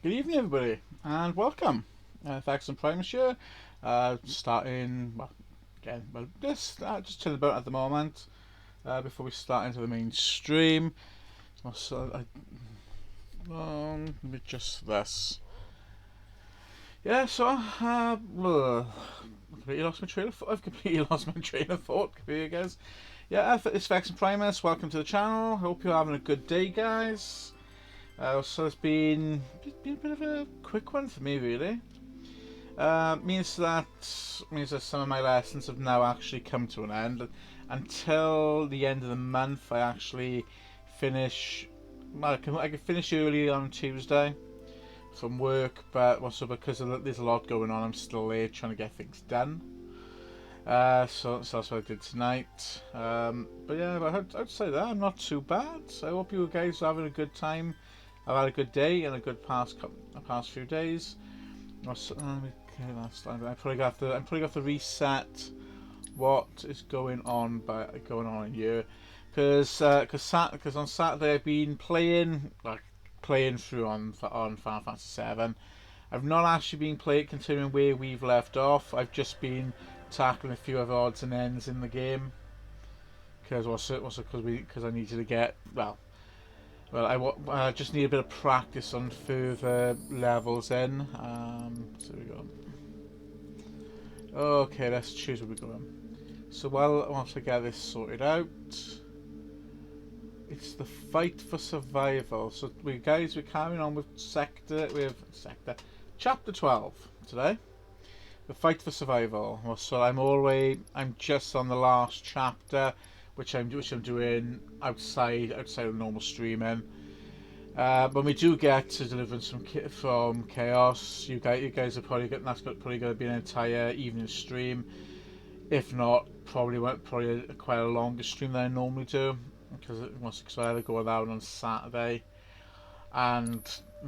Good evening, everybody, and welcome. Thanks and Primus here. Starting, well, again, well, just chilling about at the moment before we start into the main stream. So, let me just this. Yeah, so completely lost my train of thought. I've completely lost my train of thought. Here, guys. Yeah, it's Vex and Primus. Welcome to the channel. Hope you're having a good day, guys. So it's been a bit of a quick one for me, really. Means that some of my lessons have now actually come to an end. Until the end of the month, I actually finish. Well, I can finish early on Tuesday from work, but also because there's a lot going on, I'm still late trying to get things done. So that's what I did tonight. But yeah, I'd say that I'm not too bad. So I hope you guys are having a good time. I've had a good day and a good past few days. Okay, last time I probably got to reset what is going on in here, because on Saturday I've been playing through on Final Fantasy VII. I've not actually been continuing where we've left off. I've just been tackling a few other odds and ends in the game because I needed to get I just need a bit of practice on further levels in. So we go. Okay, let's choose where we're going. So once I get this sorted out, it's the fight for survival. So we're carrying on with chapter 12 today. The fight for survival. So I'm just on the last chapter, which I'm doing outside of normal streaming. When we do get to Deliverance from Chaos, you guys are probably going to be an entire evening stream. If not, probably quite a longer stream than I normally do, because I either go that on Saturday, and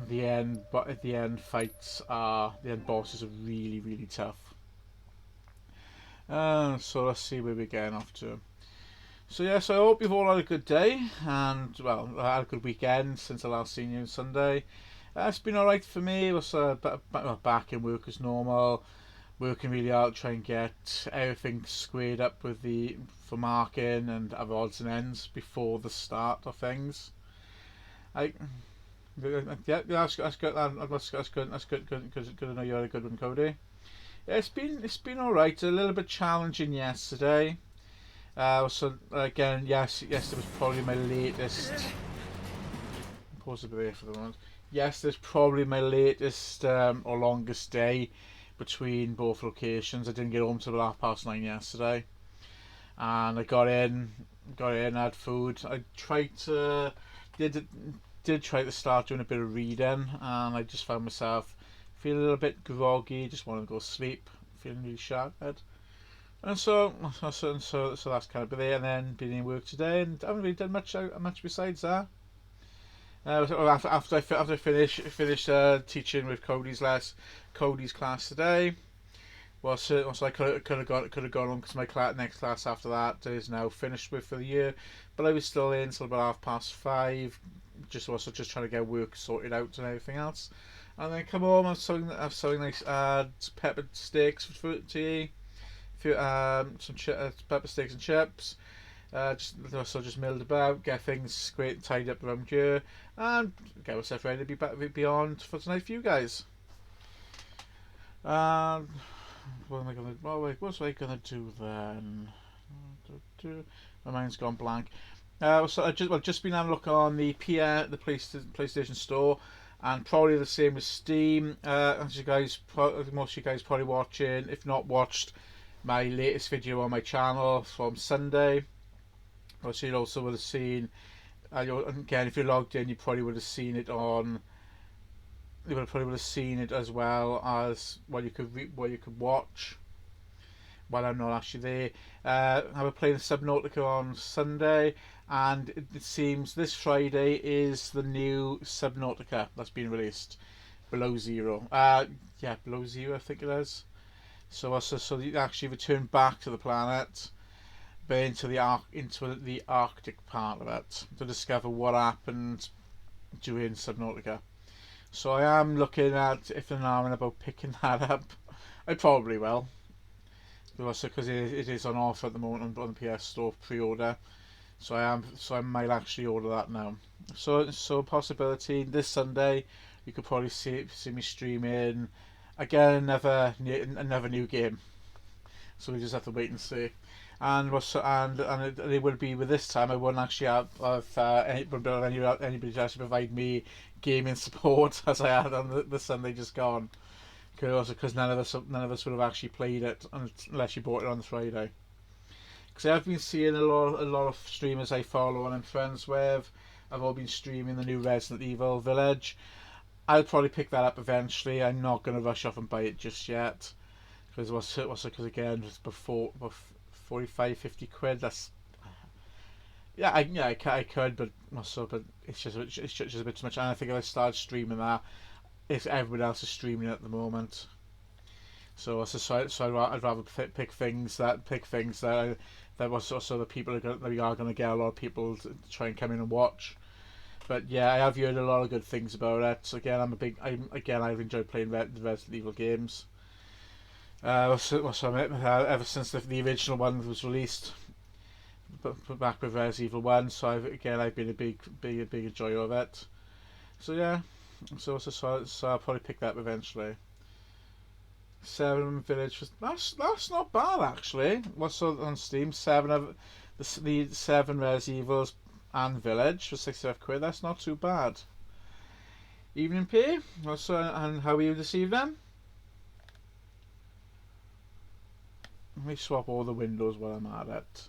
the end bosses are really tough. So let's see where we're getting off to. So yes, I hope you've all had a good day, and I had a good weekend since I last seen you on Sunday. It's been alright for me. I was back in work as normal, working really hard to try and get everything squared up for marking and other odds and ends before the start of things. That's good. That's good. That's good. Good to know you had a good one, Cody. Yeah, it's been alright. A little bit challenging yesterday. So again, yes, it was probably my latest. Pause a bit there for the moment. Yes, there's probably my latest or longest day between both locations. I didn't get home till about 9:30 yesterday, and I got in, had food. I tried to did try to start doing a bit of reading, and I just found myself feeling a little bit groggy. Just wanted to go to sleep, feeling really shattered. And so that's kind of been it. And then been in work today, and I haven't really done much besides that. After I finished teaching with Cody's class today. So I could have gone on because my next class after that is now finished with for the year, but I was still in until about 5:30, just trying to get work sorted out and everything else. And then come home, I'm sewing nice peppered steaks for tea. Some pepper steaks and chips. Just milled about, get things great tied up around here, and get myself ready to be back beyond for tonight for you guys. What am I gonna? What was I gonna do then? My mind's gone blank. So I've just been having a look on the PlayStation Store, and probably the same as Steam. As most of you guys probably watching, if not watched, my latest video on my channel from Sunday. So you also would have seen. Again, if you're logged in, you probably would have seen it on. You would have seen it as well as what you could watch while I'm not actually there. I was playing Subnautica on Sunday, and it seems this Friday is the new Subnautica that's been released, Below Zero. Below Zero, I think it is. So you actually return back to the planet, but into the Arctic part of it to discover what happened during Subnautica. So I am looking at if and now and about picking that up. I probably will. Also, because it is on offer at the moment on the PS Store pre-order. So I might actually order that now. So possibility this Sunday, you could probably see me streaming again another new game. So we just have to wait and see. And it would be with this time I wouldn't actually have anybody to actually provide me gaming support as I had on the Sunday just gone. Because none of us would have actually played it unless you bought it on the Friday. Because I've been seeing a lot of streamers I follow and I'm friends with. I've all been streaming the new Resident Evil Village. I'll probably pick that up eventually. I'm not going to rush off and buy it just yet. Because again, it's before 45, 50 quid. That's I could, but it's just a bit too much. And I think if I start streaming that, if everybody else is streaming at the moment, so I'd rather pick things that was also the people that we are going to get a lot of people to try and come in and watch. But yeah, I have heard a lot of good things about it. So again, I've enjoyed playing the Resident Evil games. Ever since the original one was released, but back with Resident Evil 1, so I've been a big enjoyer of it. So yeah, so I'll probably pick that up eventually. 7 Village that's not bad actually. What's on Steam? 7 of the 7 Resident Evils and Village for 65 quid. That's not too bad. Evening P. And how are you this evening? Let me swap all the windows while I'm at it.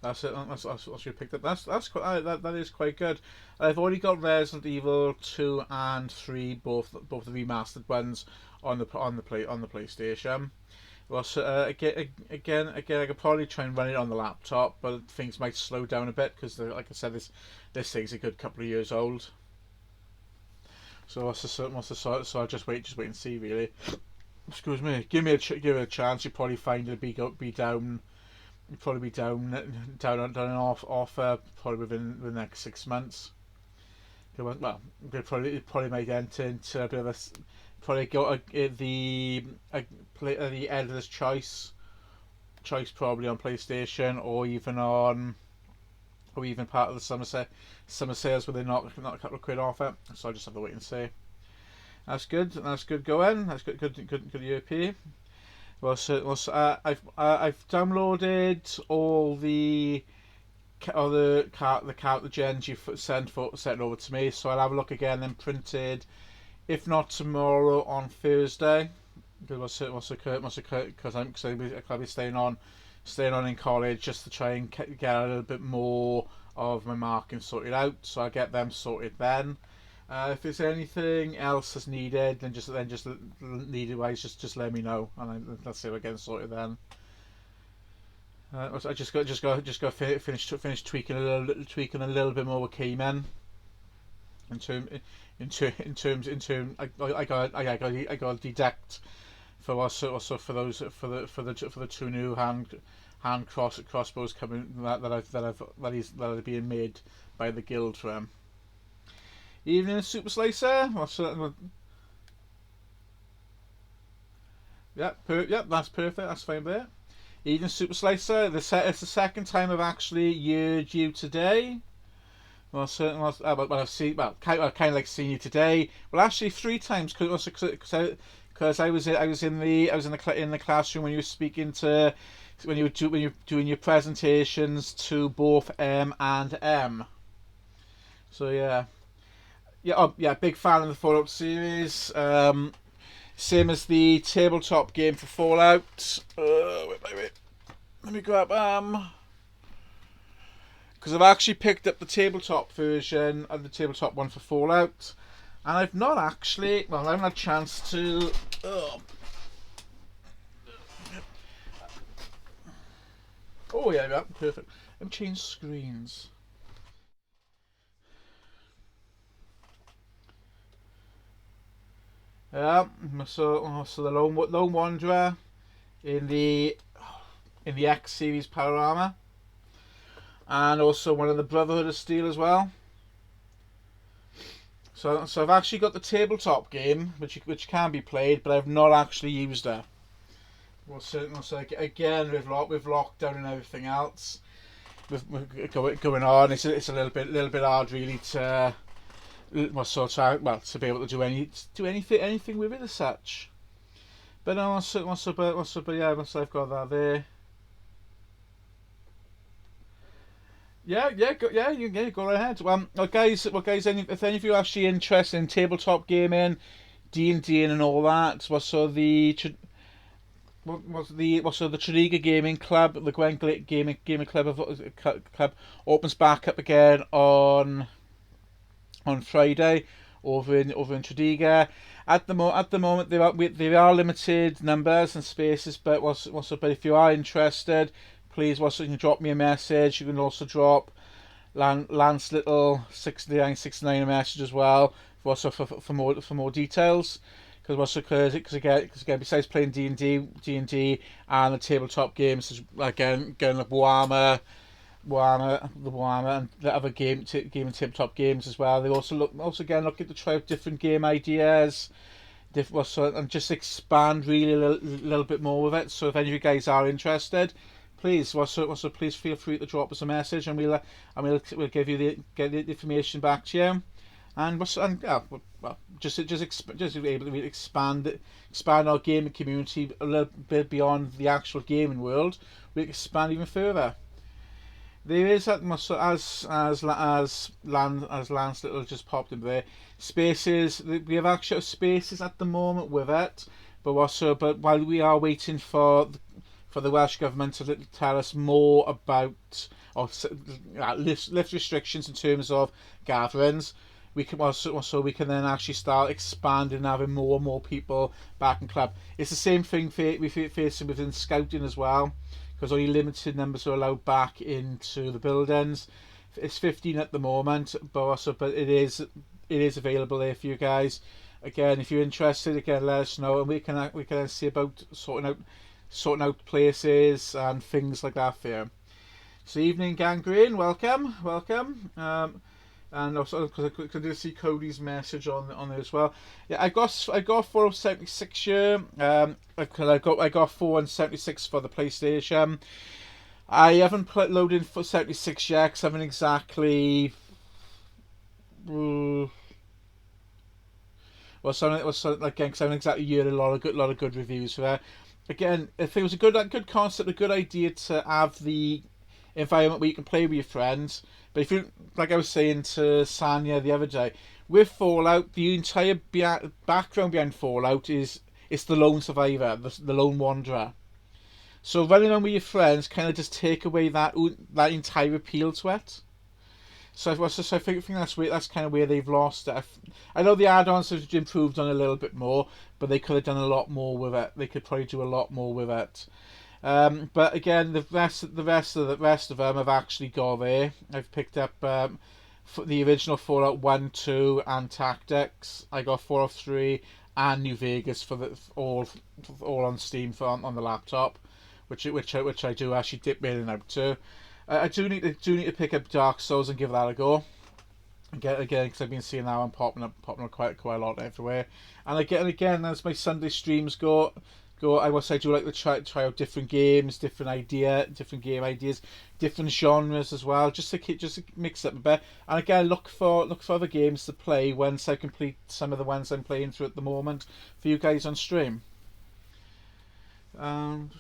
That's it. That's what you picked up. That is quite good. I've already got Resident Evil 2 and 3, both the remastered ones on the PlayStation. Well, so, again, I could probably try and run it on the laptop, but things might slow down a bit because, like I said, this thing's a good couple of years old. So I'll just wait and see really. Excuse me. Give it a chance. You probably find it'll be down. Probably be down and off probably within the next 6 months. Well, they probably might enter into a bit of a probably go the editor's choice probably on PlayStation or even part of the summer sales where they knock a couple of quid off it. So I just have to wait and see. That's good going. That's good UP. I've downloaded all the gens you sent over to me, so I'll have a look again and printed, if not tomorrow, on Thursday. Because I'll be staying on in college just to try and get a little bit more of my marking sorted out. So I'll get them sorted then. If there's anything else that's needed, then just needed wise, just let me know, and let's see if I get sorted then. I just got finish tweaking a little bit more with Keymen. I got a deduct for the 2 new hand crossbows coming that are being made by the guild for them. Evening Super Slicer. That's perfect. That's fine there. Evening Super Slicer. It's the second time I've actually heard you today. I've seen. Kind of like seeing you today. Well, actually 3 times because I was in the classroom when you were speaking to when you were doing your presentations to both M and M. So yeah. Big fan of the Fallout series. Same as the tabletop game for Fallout. Wait. Let me grab because I've actually picked up the tabletop version of the tabletop one for Fallout, and I've not actually. Well, I haven't had a chance to. Oh yeah, perfect. Let me change screens. So the Lone Wanderer in the X series power armor, and also one of the Brotherhood of Steel as well. So I've actually got the tabletop game, which can be played, but I've not actually used it. Well, certainly, so again with lockdown and everything else, with going on, it's a little bit hard really to to be able to do anything with it as such. But no, but yeah, once I've got that there. Yeah, you go right ahead. Guys, if any of you are actually interested in tabletop gaming, D&D and all that, the Tredegar Gaming Club, the Gwen Gaming Club opens back up again on Friday over in Tredegar. At the moment there are limited numbers and spaces, but but if you are interested, please you can drop me a message. You can also drop Lance Little 6969 a message as well for more details. Because again, besides playing D&D and the tabletop games, again like Warhammer, and the other game and tabletop games as well. They also looking to try out different game ideas, and just expand really a little bit more with it. So if any of you guys are interested, please please feel free to drop us a message, and we'll give you the information back to you. And just able to expand our gaming community a little bit beyond the actual gaming world. We expand even further. There is as Lance Little just popped in there. Spaces. We have actual spaces at the moment with it, but while we are waiting for the Welsh government to tell us more about or lift restrictions in terms of gatherings, we can we can then actually start expanding and having more and more people back in club. It's the same thing we're facing within scouting as well, because only limited numbers are allowed back into the buildings. It's 15 at the moment, but it is available there for you guys. Again, if you're interested, again let us know, and we can see about sorting out places and things like that for you. So evening, Gangrene, welcome. And also because I could see Cody's message on there as well. Yeah, I got 476 here. I got 476 for the PlayStation. I haven't loaded for 76 yet because I haven't exactly. Because I haven't exactly heard a lot of good reviews for that. Again, if it was a good concept, a good idea to have the environment where you can play with your friends. But if you, like I was saying to Sanya the other day, with Fallout, the entire background behind Fallout is it's the lone survivor, the lone wanderer. So running on with your friends kind of just take away that entire appeal to it. So I think that's kind of where they've lost it. I know the add-ons have improved on a little bit more, but they could have done a lot more with it. They could probably do a lot more with it. But again, the rest of them I've actually got there. I've picked up for the original Fallout 1, 2, and Tactics. I got Fallout 3 and New Vegas for all on Steam on the laptop, which I do actually dip in and out to. I do need to pick up Dark Souls and give that a go. Again, because I've been seeing that one popping up quite a lot everywhere. And again, as my Sunday streams go. I do like to try out different games, different game ideas, different genres as well, just to mix up a bit. And again, look for other games to play once I complete some of the ones I'm playing through at the moment for you guys on stream.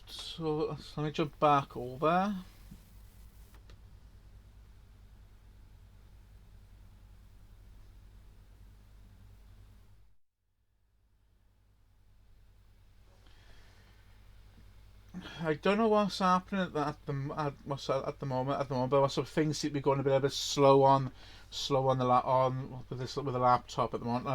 So let me jump back over. I don't know what's happening at the moment. But also things seem to be going a bit slow on with the laptop at the moment.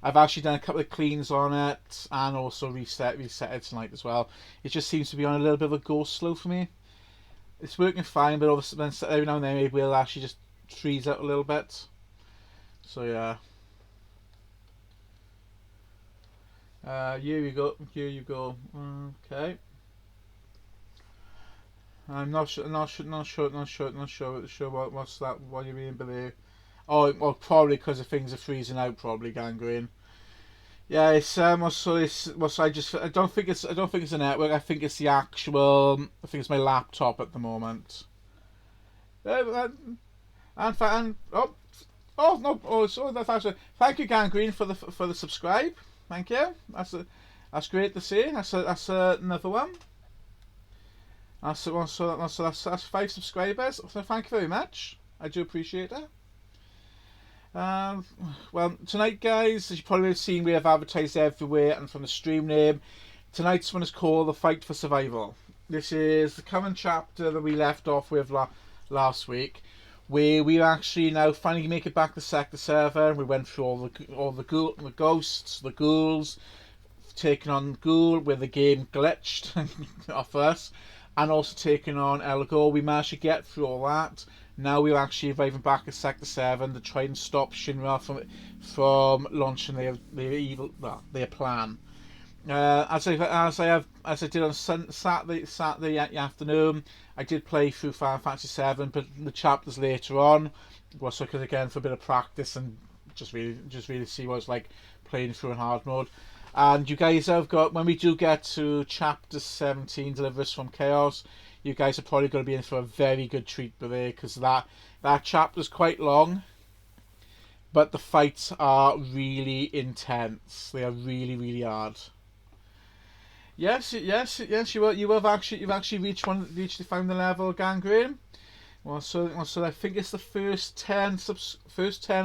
I've actually done a couple of cleans on it and also reset it tonight as well. It just seems to be on a little bit of a go slow for me. It's working fine, but every now and then maybe it'll actually just freeze out a little bit. So yeah. Here you go. Okay. I'm not sure, sure what's that, what you mean by the... Oh, well, probably because the things are freezing out, probably, gangrene. Yeah, I don't think it's a network, I think it's the actual, I think it's my laptop at the moment. Oh, oh, no, oh, so that's actually, thank you, gangrene, for the subscribe. Thank you. That's great to see. That's another one. That's 5 subscribers. So thank you very much. I do appreciate it. Well, tonight, guys, as you probably have seen, we have advertised everywhere and from the stream name. Tonight's one is called The Fight for Survival. This is the current chapter that we left off with last week, where we actually now finally make it back to Sector 7. We went through all the ghosts, the ghouls, taking on Ghoul, where the game glitched off us, and also taking on Elgor. We managed to get through all that. Now we're actually arriving back at Sector 7 to try and stop Shinra from launching their plan. As I did on Saturday afternoon, I did play through Final Fantasy 7, but the chapters later on was so again for a bit of practice and just really see what it's like playing through in hard mode. And you guys have got, when we do get to chapter 17, Deliver Us from Chaos, you guys are probably going to be in for a very good treat with it, because that chapter's quite long, but the fights are really intense. They are really, really hard. Yes, you've actually reached the final level, gangrene. Well, so I think it's the first 10 or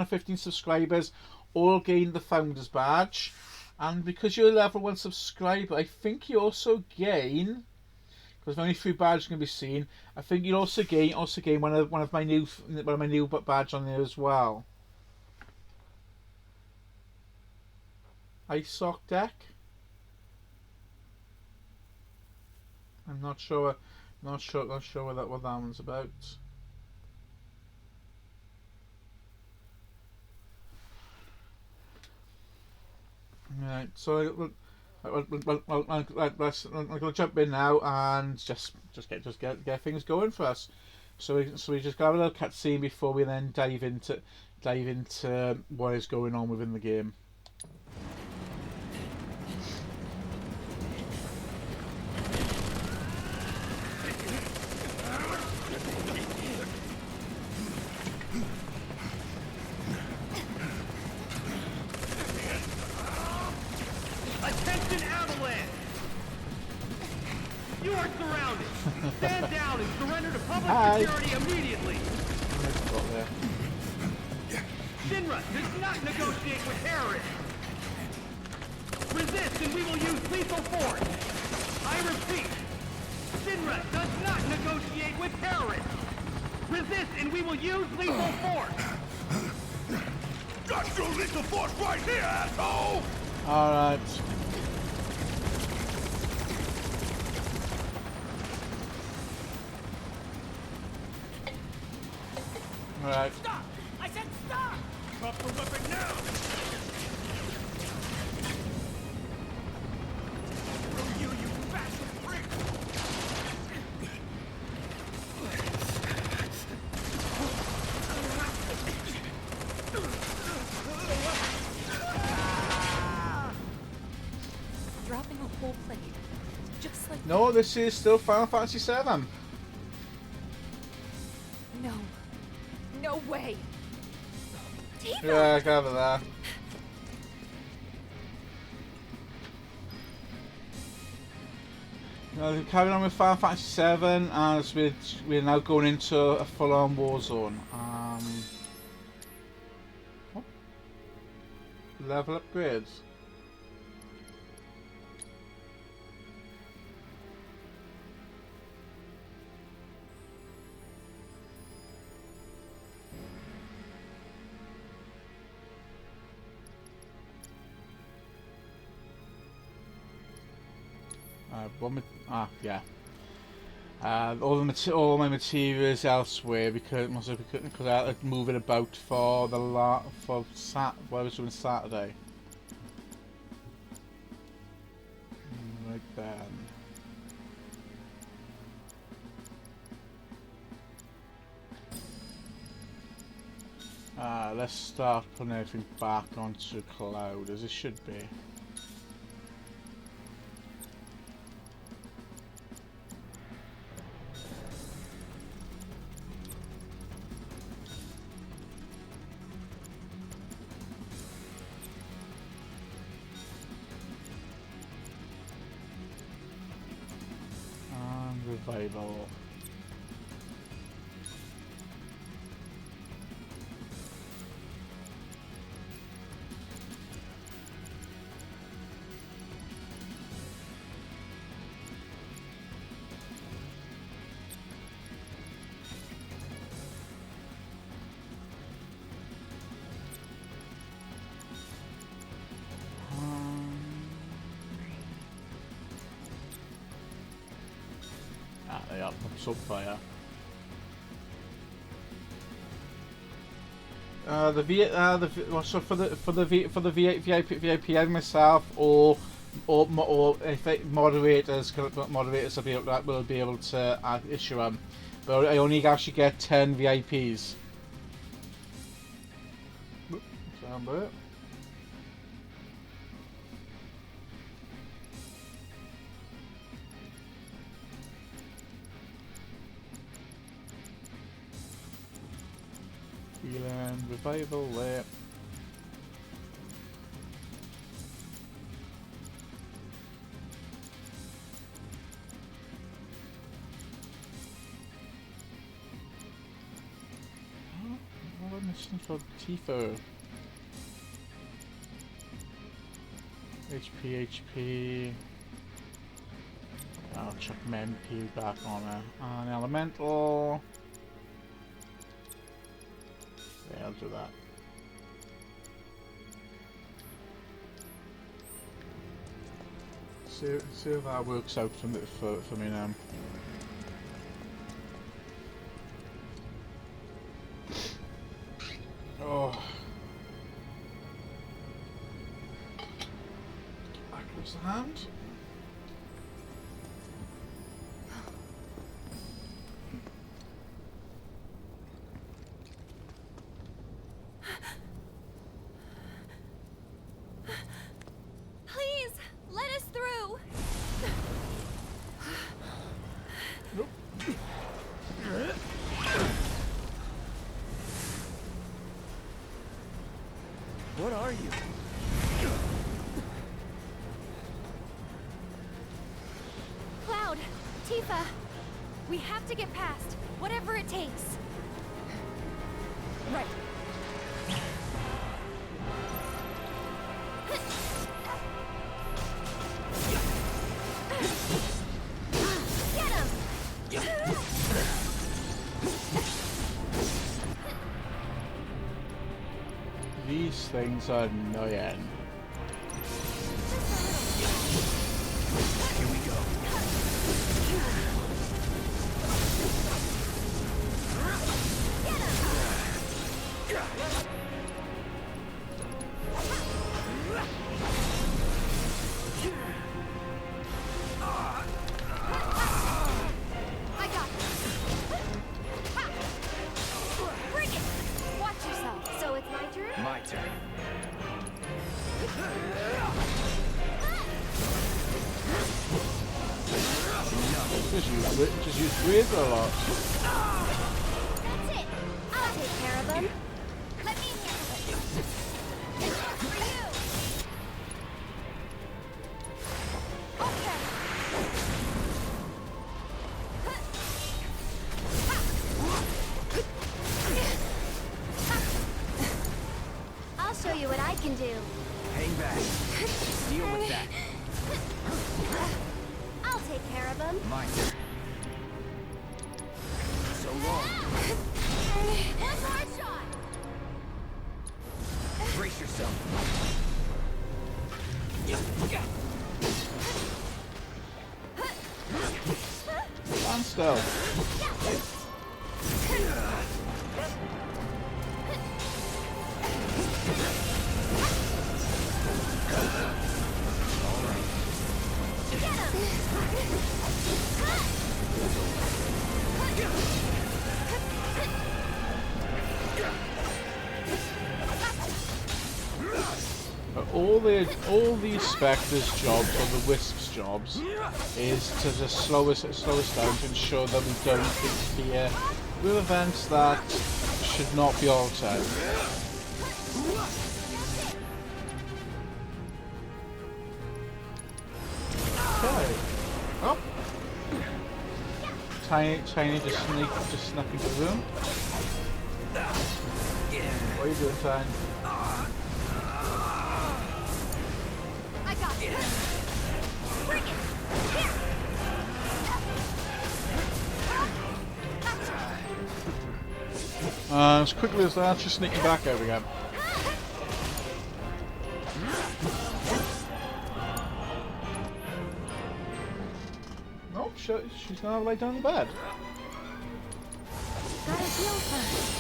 15 subscribers all gained the Founder's Badge. And because you're a level 1 subscriber, I think you also gain, because only 3 badges can be seen, I think you also gain one of my new badge on there as well. Ice Sock deck. I'm not sure what that one's about. Right, so I'm gonna jump in now and just get things going for us. So we just got a little cutscene before we then dive into what is going on within the game. Stand down and surrender to public security immediately! Shinra does not negotiate with terrorists! Resist and we will use lethal force! I repeat, Shinra does not negotiate with terrorists! Resist and we will use lethal force! Got your lethal force right here, asshole! Alright. Alright. Stop! I said stop! Drop the weapon now! Screw you, you bastard freak! Dropping a whole plate. Just like... No, this is still Final Fantasy 7. No. No way! Tifa! Yeah, I gather that. Now, carrying on with Final Fantasy 7 as we're now going into a full-on war zone. Level upgrades. Yeah. All my materials elsewhere because I had to move it about for what I was doing Saturday. Right then. Let's start putting everything back onto cloud as it should be. And revival. They are pumps up fire. So for the VIP myself, or if moderators will be able to issue them, but I only actually get 10 VIPs. Sound it. Feeling revival there. What am I missing for Tifo? HP. I'll chuck my MP back on her. An elemental. Yeah, I'll do that. See if that works out for me now. Oh. Back goes the hand. Please, let us through. Nope. What are you? Cloud, Tifa, we have to get past, whatever it takes. Right. Get him! These things are annoying. Here we go. I got this. Ha! Bring it! Watch yourself. So it's my turn? My turn. Just use weird a lot. That's it. I'll take care of them. Let me handle it. This one's for you. Okay. I'll show you what I can do. Hang back. Deal with that. I'll take care of them. My turn. So long. One more shot. Brace yourself. Stand still. all the Spectre's jobs or the Wisp's jobs is to just slow us down to ensure that we don't interfere with events that should not be altered. Okay. Oh. Tiny just snuck into the room. What are you doing, Tiny? I got it. Bring it. Here. As quickly as that, she's sneaking back out again. Nope, she's gonna lay down in bed. Gotta heal first.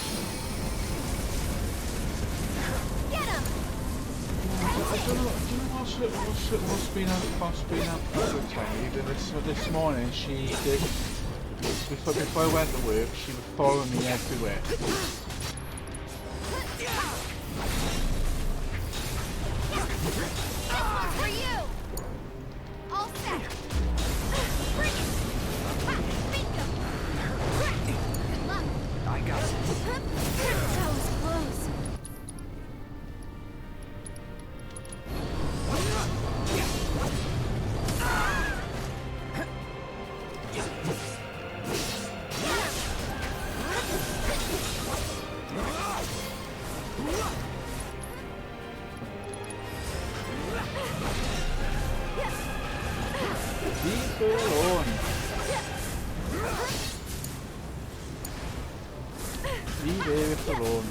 Get him. I don't know what's been up with Tiny, but this morning she did. Before I went to work, she would follow me everywhere. This one's for you. All set. Bring it. Ha, bingo. Good luck. I got it. That was close. Leave her alone. Leave Aerith alone.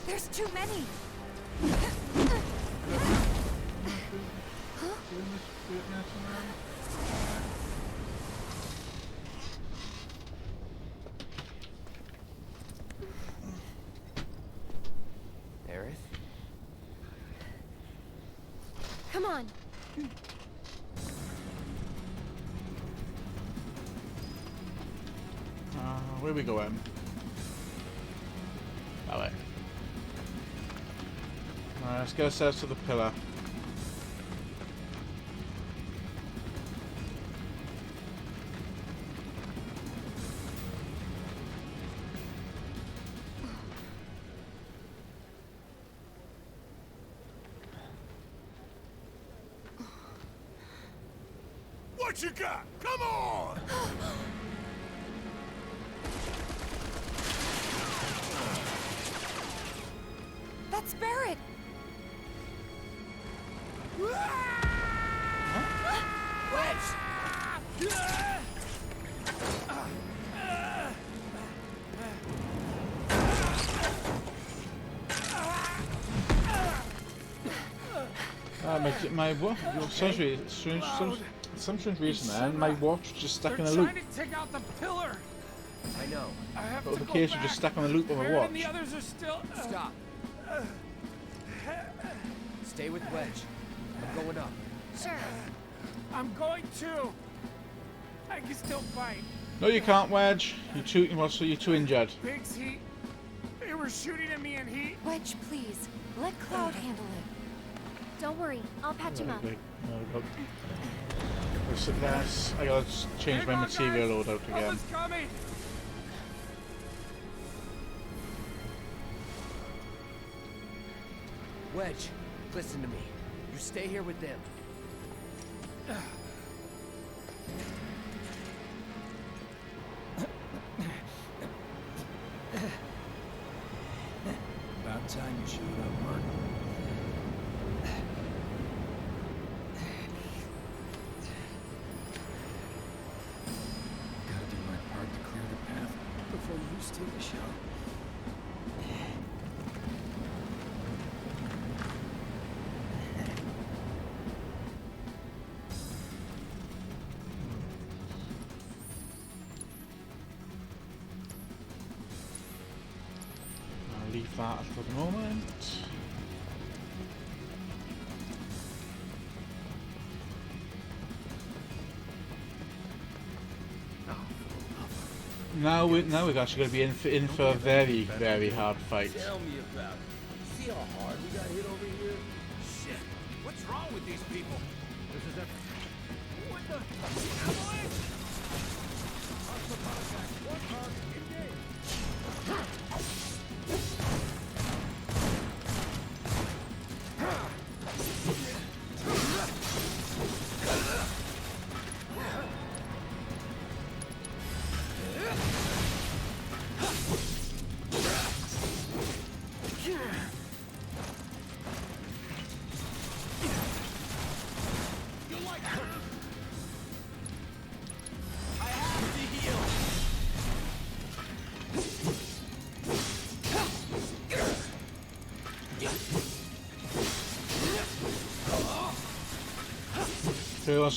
There's too many. Aerith? Come on. Where we going? That way. Alright, let's get ourselves to the pillar. What you got? Come on! That's Barrett. My what? Some strange reason then, my watch was just stuck in a loop. Trying to take out the pillar. I know. I have to go Notification back. just stuck on a loop on my Barrett watch. and the others are still. Stop. Stay with Wedge. I'm going up. Sure. I'm going too. I can still fight. No, you can't, Wedge. You're too injured. Big's heat. They were shooting at me and he. Wedge, please. Let Cloud handle it. Don't worry. I'll patch him up. I gotta change my material loadout again. Help is coming. Wedge, listen to me. You stay here with them. About time you showed up, Mark. Gotta do my part to clear the path before you steal the show. I'll leave that for the moment. now we're actually going to be in for a very, very hard fight. Tell me about it. See how hard we got hit over here? Shit! What's wrong with these people? This is it. What the? Avalanche! Hostile contact. One car. Engage.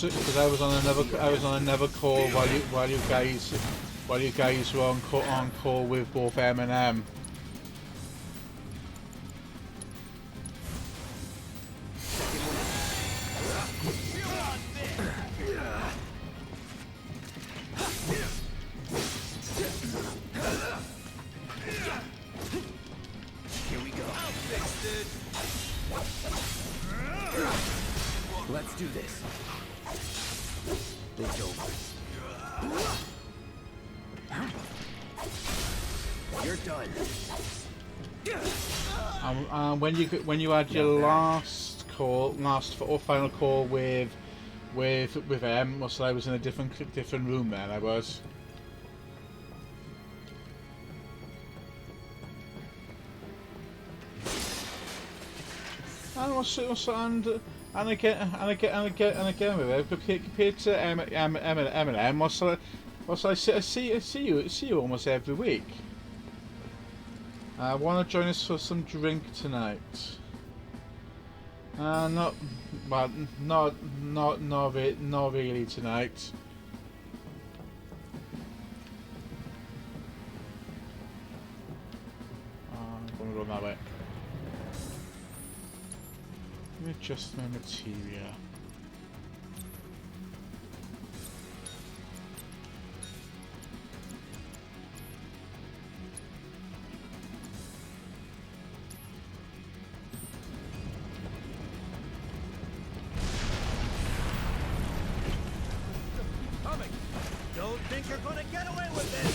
Because I was on another call while you guys were on call with both M and M. Here we go. Let's do this. It's over. You're done. When you had your last or final call with M, so I was in a different room then. I was. And again with it, compared to M, I see you almost every week. Want to join us for some drink tonight? Not really tonight. I'm gonna go that way. Let me adjust my materia. Coming. Don't think you're gonna get away with this.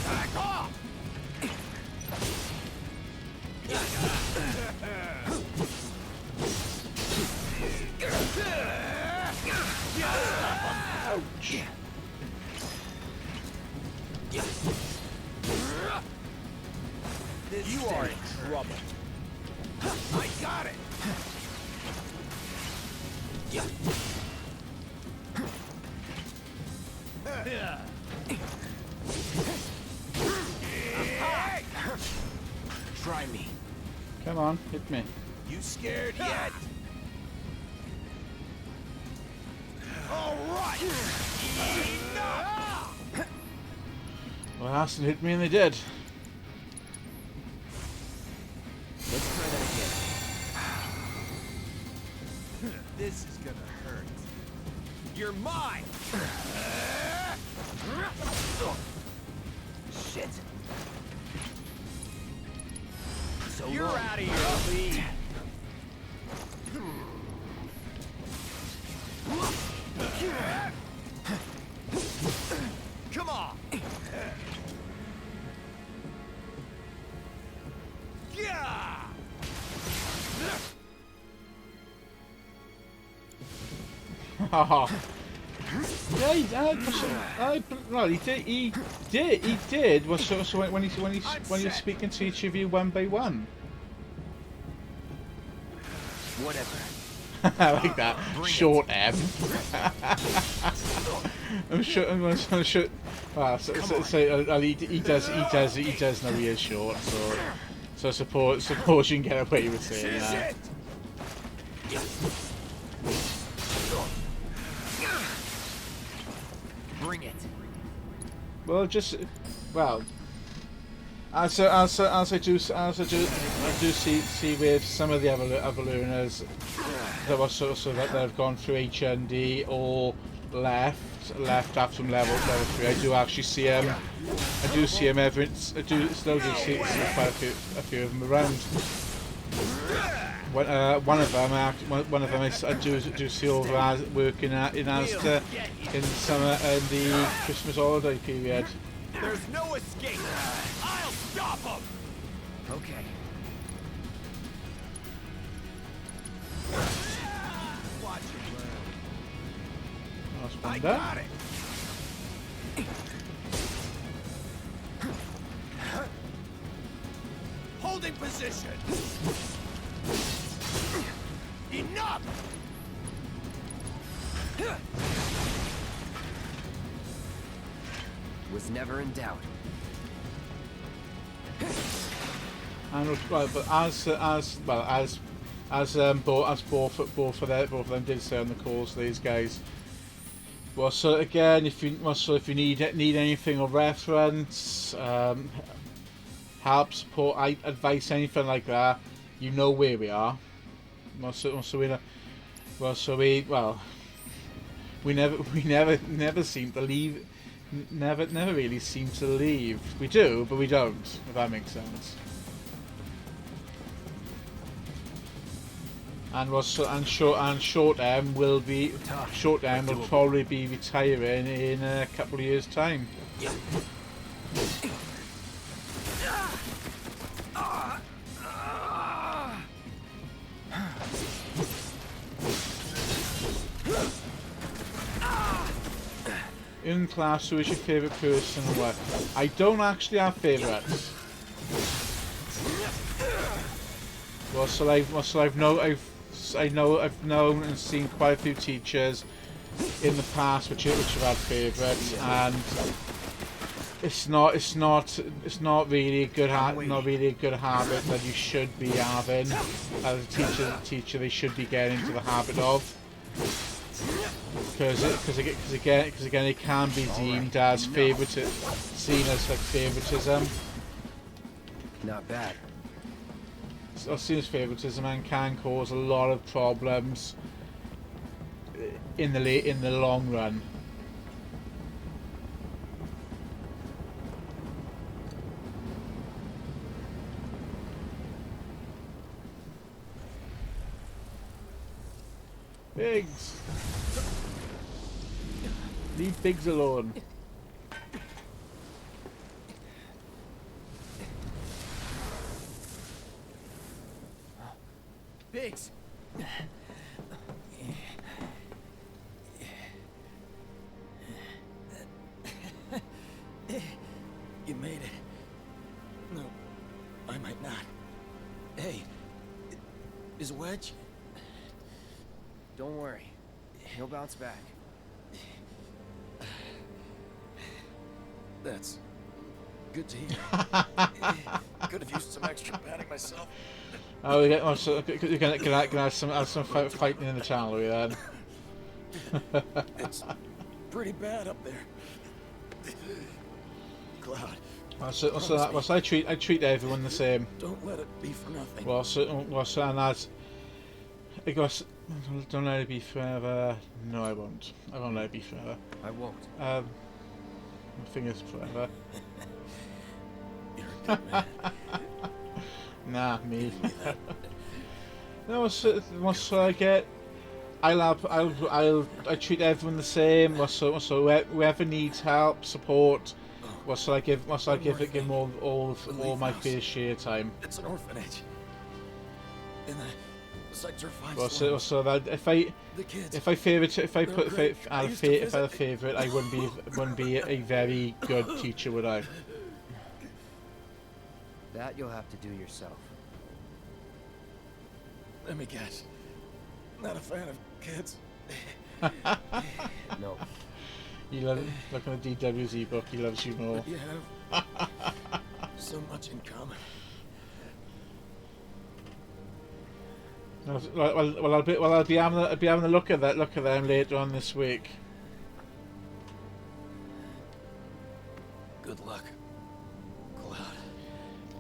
Back off! Ouch! You are in trouble. I got it. Try me. Come on, hit me. You scared yet? All right. Enough. Well, Aston hit me and they did. Let's try that again. This is gonna hurt. You're mine. Shit. So You're long. out of your league. Come on. Yeah. He did. Well, so when he's speaking to each of you one by one. Whatever. I like that. Short M. I'm sure. Well, he does know he is short. So suppose you can get away with saying that. Bring it. Well, as I do see with some of the other learners that were so that they've gone through HND or left after level 3. I do actually see him. I do see him I do still do see quite a few of them around. One of them I do see over as working in Asda in the summer and the Christmas holiday period. There's no escape. I'll stop him. Okay. Watch it learn. That's one I there. got it. Holding position. Enough. Was never in doubt. And well, but as both of them did say on the calls, these guys. Well, so again, if you need anything of reference, help, support, advice, anything like that, you know where we are. We never seem to leave. Never really seem to leave. We do, but we don't. If that makes sense. And Short M will probably be retiring in a couple of years' time. In class, who is your favourite person and what? I don't actually have favourites. I've known and seen quite a few teachers in the past which have had favourites, and it's not really a good habit that you should be having as a teacher. They should be getting into the habit of. Because again, it can be deemed as favoritism. Not bad. Seen as favoritism and can cause a lot of problems in the long run. Biggs! Leave Biggs alone. Biggs. You made it. No, I might not. Hey, is Wedge? Don't worry. He'll bounce back. That's good to hear. Could have used some extra padding myself. Oh, we get. Oh, so you're gonna have some fighting in the channel, are you then? It's pretty bad up there. Cloud. So I treat everyone the same. Don't let it be for nothing. And that's. It goes. Don't let it be forever. No, I won't. I won't let it be forever. I won't. My fingers forever. You're a good man. Nah, me. No, what I get? I treat everyone the same. So whoever needs help, support. I give them all my fair share time. It's an orphanage. In the sector 5. So that if I had a favourite, I wouldn't be a very good teacher, would I? That you'll have to do yourself. Let me guess. Not a fan of kids. No. You love look at the DWZ book. He loves you more. You have so much in common. I'll be having a look at them later on this week. Good luck, Cloud.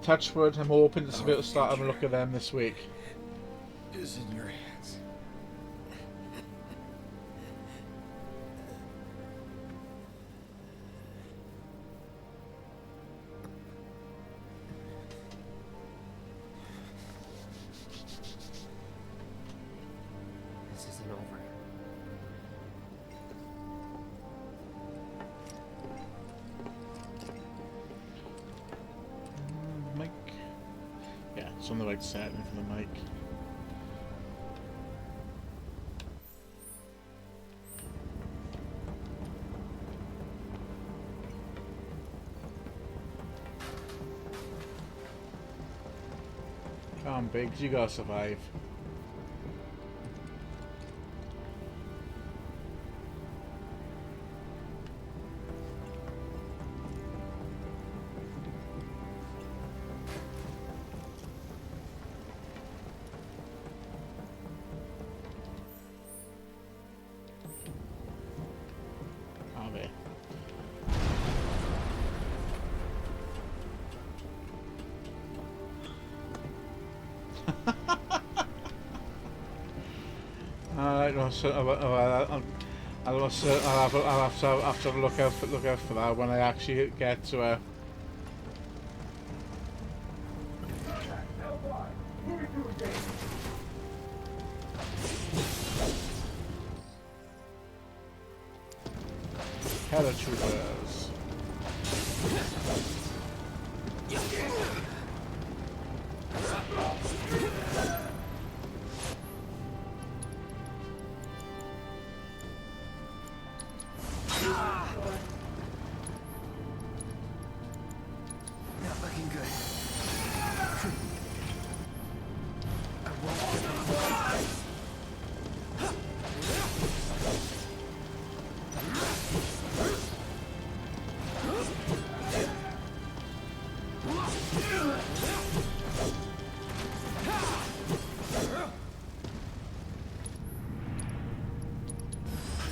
Touchwood, I'm hoping to be able to start having a look at them this week. Is in your hands. it's on the right setting for the mic. Come on, Biggs, you gotta survive. Are they? Alright, well, so, I'll have to look out for that when I actually get to her. Paratroopers. Not looking good. I won't give up.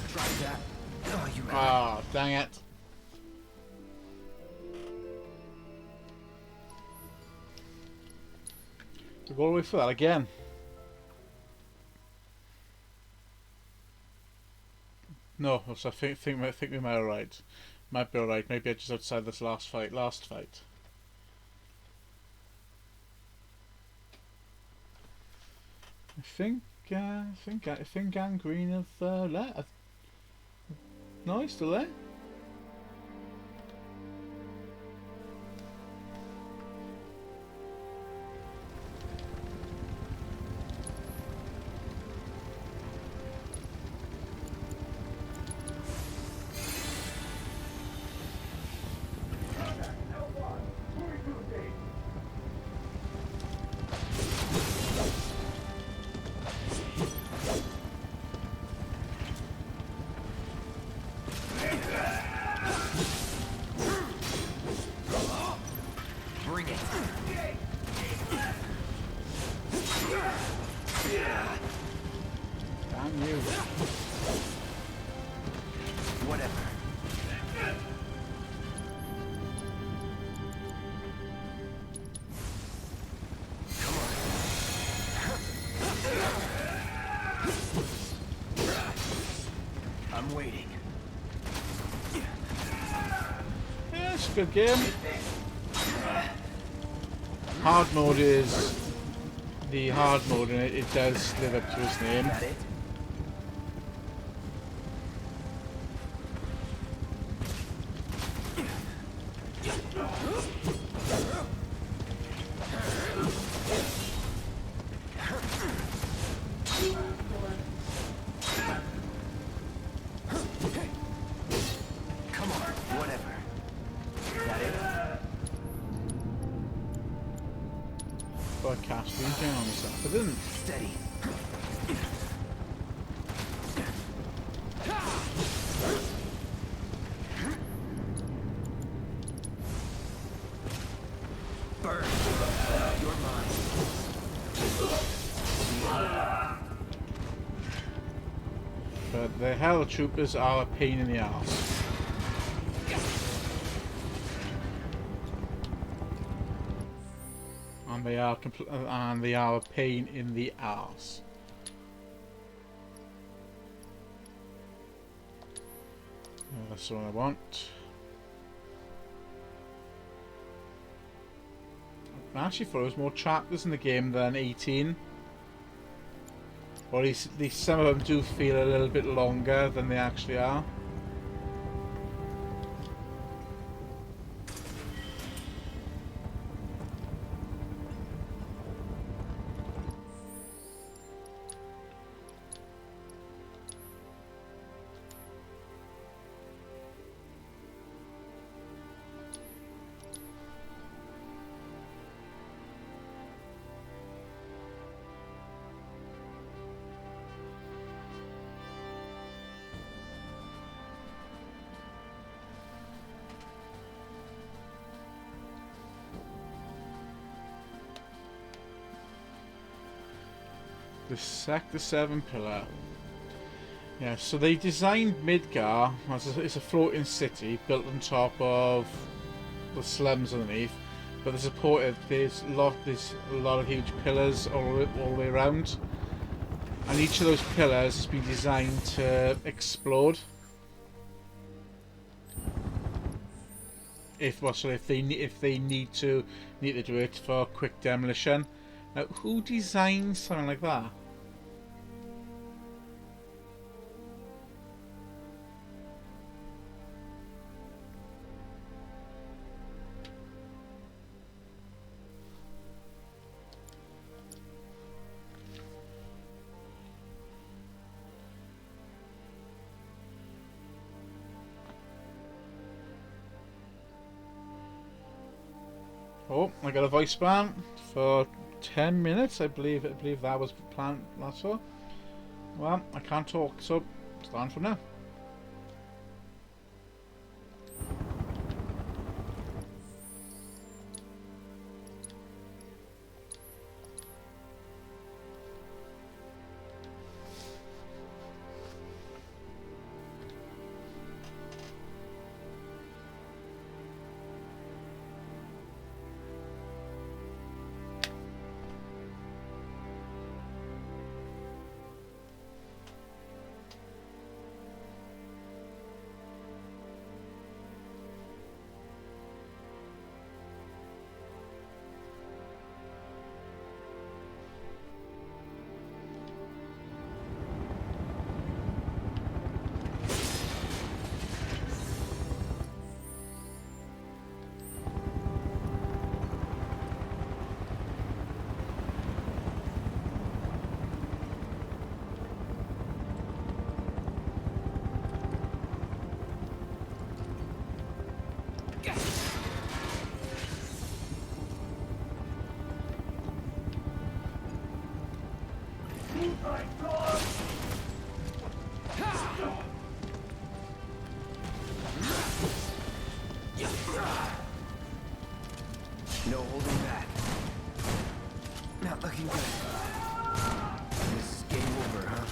Try that. Oh, you got Ah, dang it. We go all the way for that again. No, so I think we might be alright. Might be alright. Maybe just outside this last fight. I think Gangrene have left. No, he's still there. Bring it. Damn you. Whatever. I'm waiting. Yeah, it's a good game. Hard mode is the hard mode, and it does live up to its name. Got it? Come on, whatever. Got it? But I cast regen on myself. I didn't. Steady. Burn. You're mine. But the hell troopers are a pain in the ass. And they are a pain in the ass. That's what I want. I actually thought there was more chapters in the game than 18. Or at least some of them do feel a little bit longer than they actually are. The Sector 7 pillar. Yeah, so they designed Midgar as it's a floating city built on top of the slums underneath, but there's a lot of huge pillars all the way around, and each of those pillars has been designed to explode if they need to do it for quick demolition. Now, who designs something like that? Oh, I got a voice spam for 10 minutes. I believe that was planned. That's all. Well, I can't talk, so start from now. No holding back. Not looking good. This is game over, huh?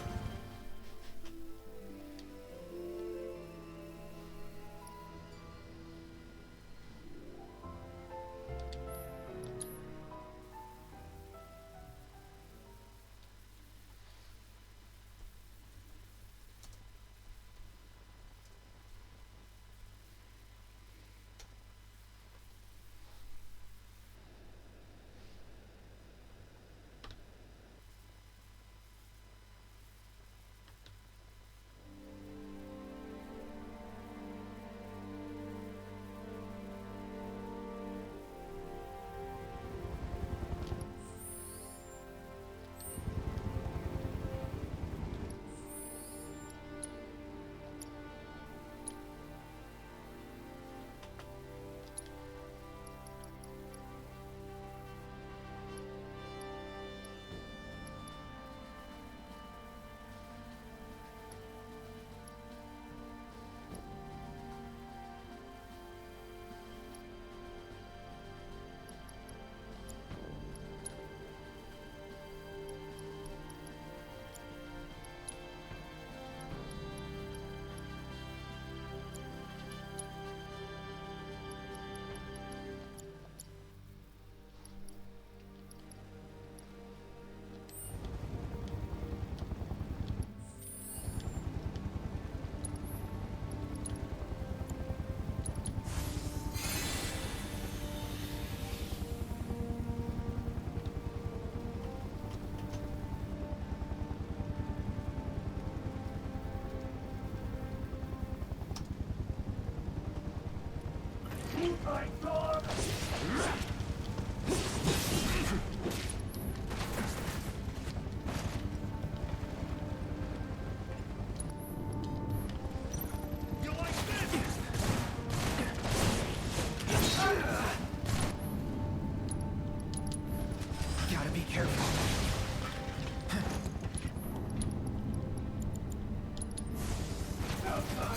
Gotta be careful.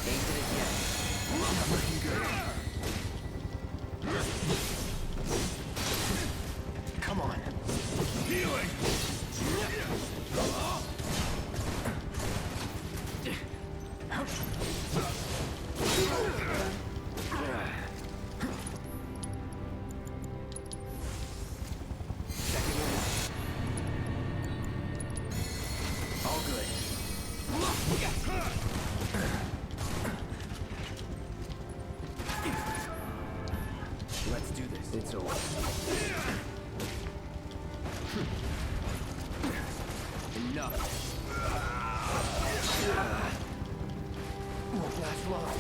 Ain't it yet? Not looking good. Let's do this. It's over. Enough. Won't last long.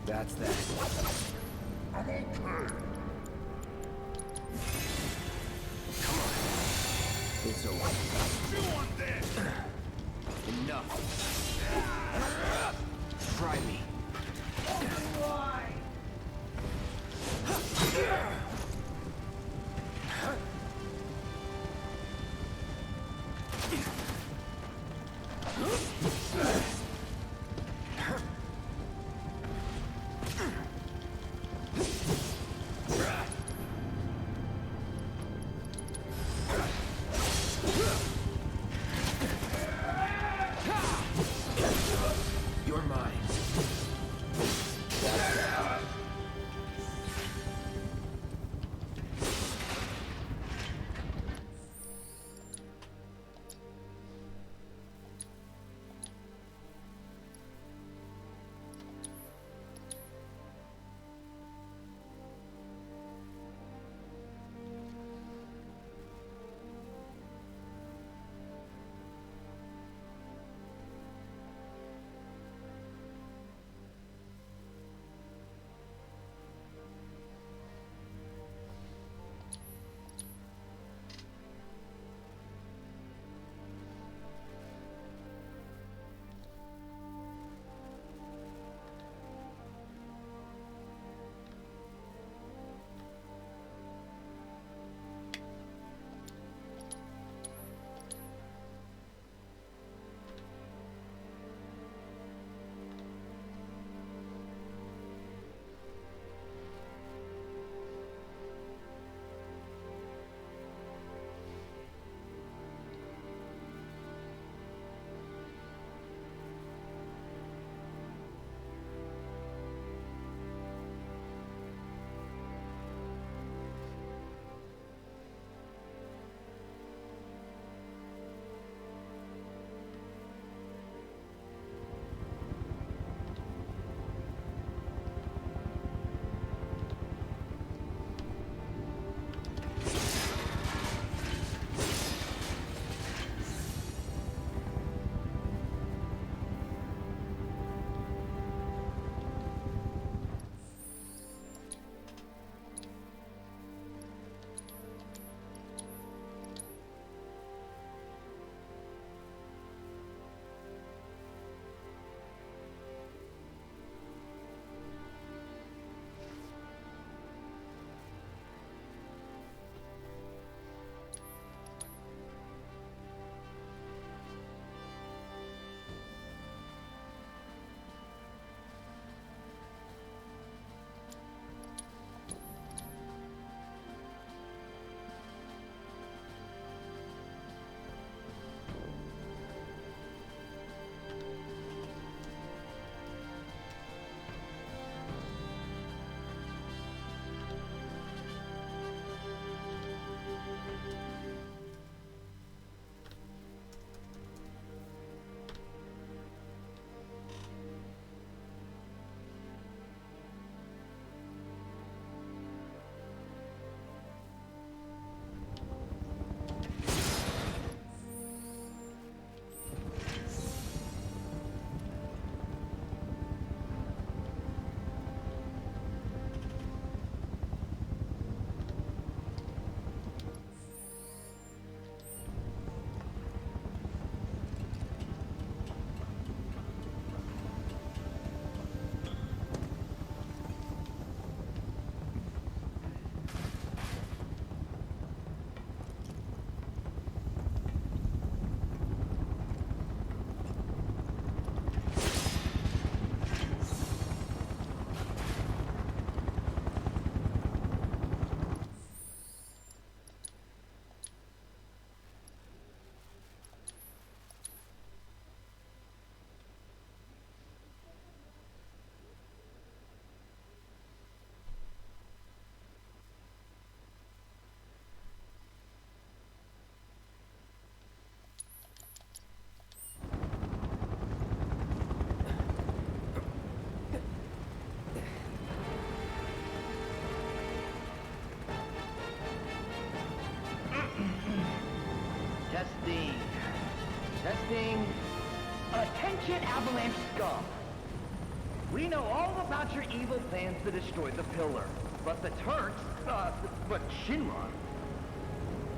That's that. I'm okay. Come on. It's over. You want this? Enough. Try me. You're mine. That's that. Testing. Testing. Attention, Avalanche scum. We know all about your evil plans to destroy the pillar. But the Turks, but Shinra,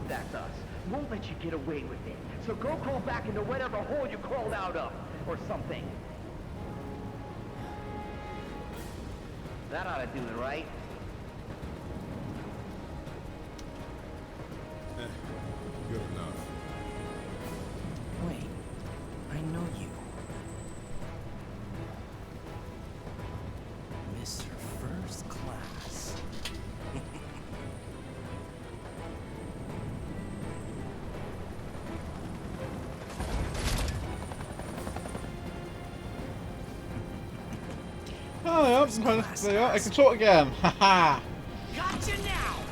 that's us, won't let you get away with it. So go crawl back into whatever hole you crawled out of, or something. That ought to do it, right? Good enough. Wait, I know you. Mr. First Class. Oh, there you are. I can talk again. Haha. Gotcha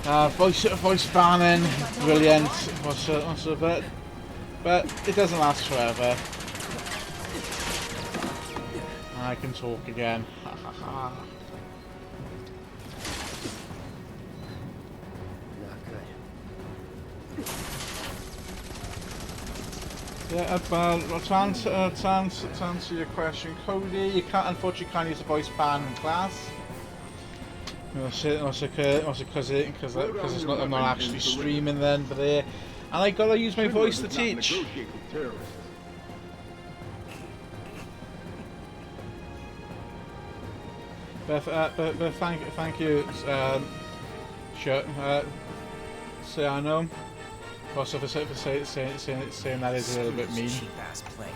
now! Voice banning, brilliant. What's a bit, but it doesn't last forever. I can talk again. Not good. Yeah, to answer your question, Cody, you unfortunately can't use the voice ban in class. Also because it's not, I'm not actually streaming then, but and I gotta use my voice to teach. But thank you, Ciano. Also for saying that is a little bit mean. Cheap ass play.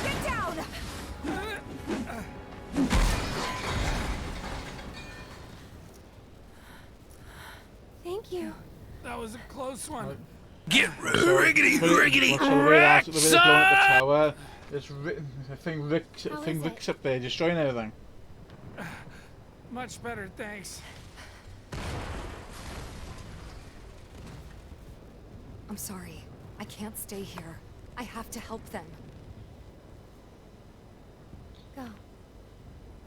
Get down! Thank you. That was a close one. Get riggedy! Alright, the blowing up the tower. I think Rick's up there destroying everything. Much better, thanks. I'm sorry. I can't stay here. I have to help them. Go.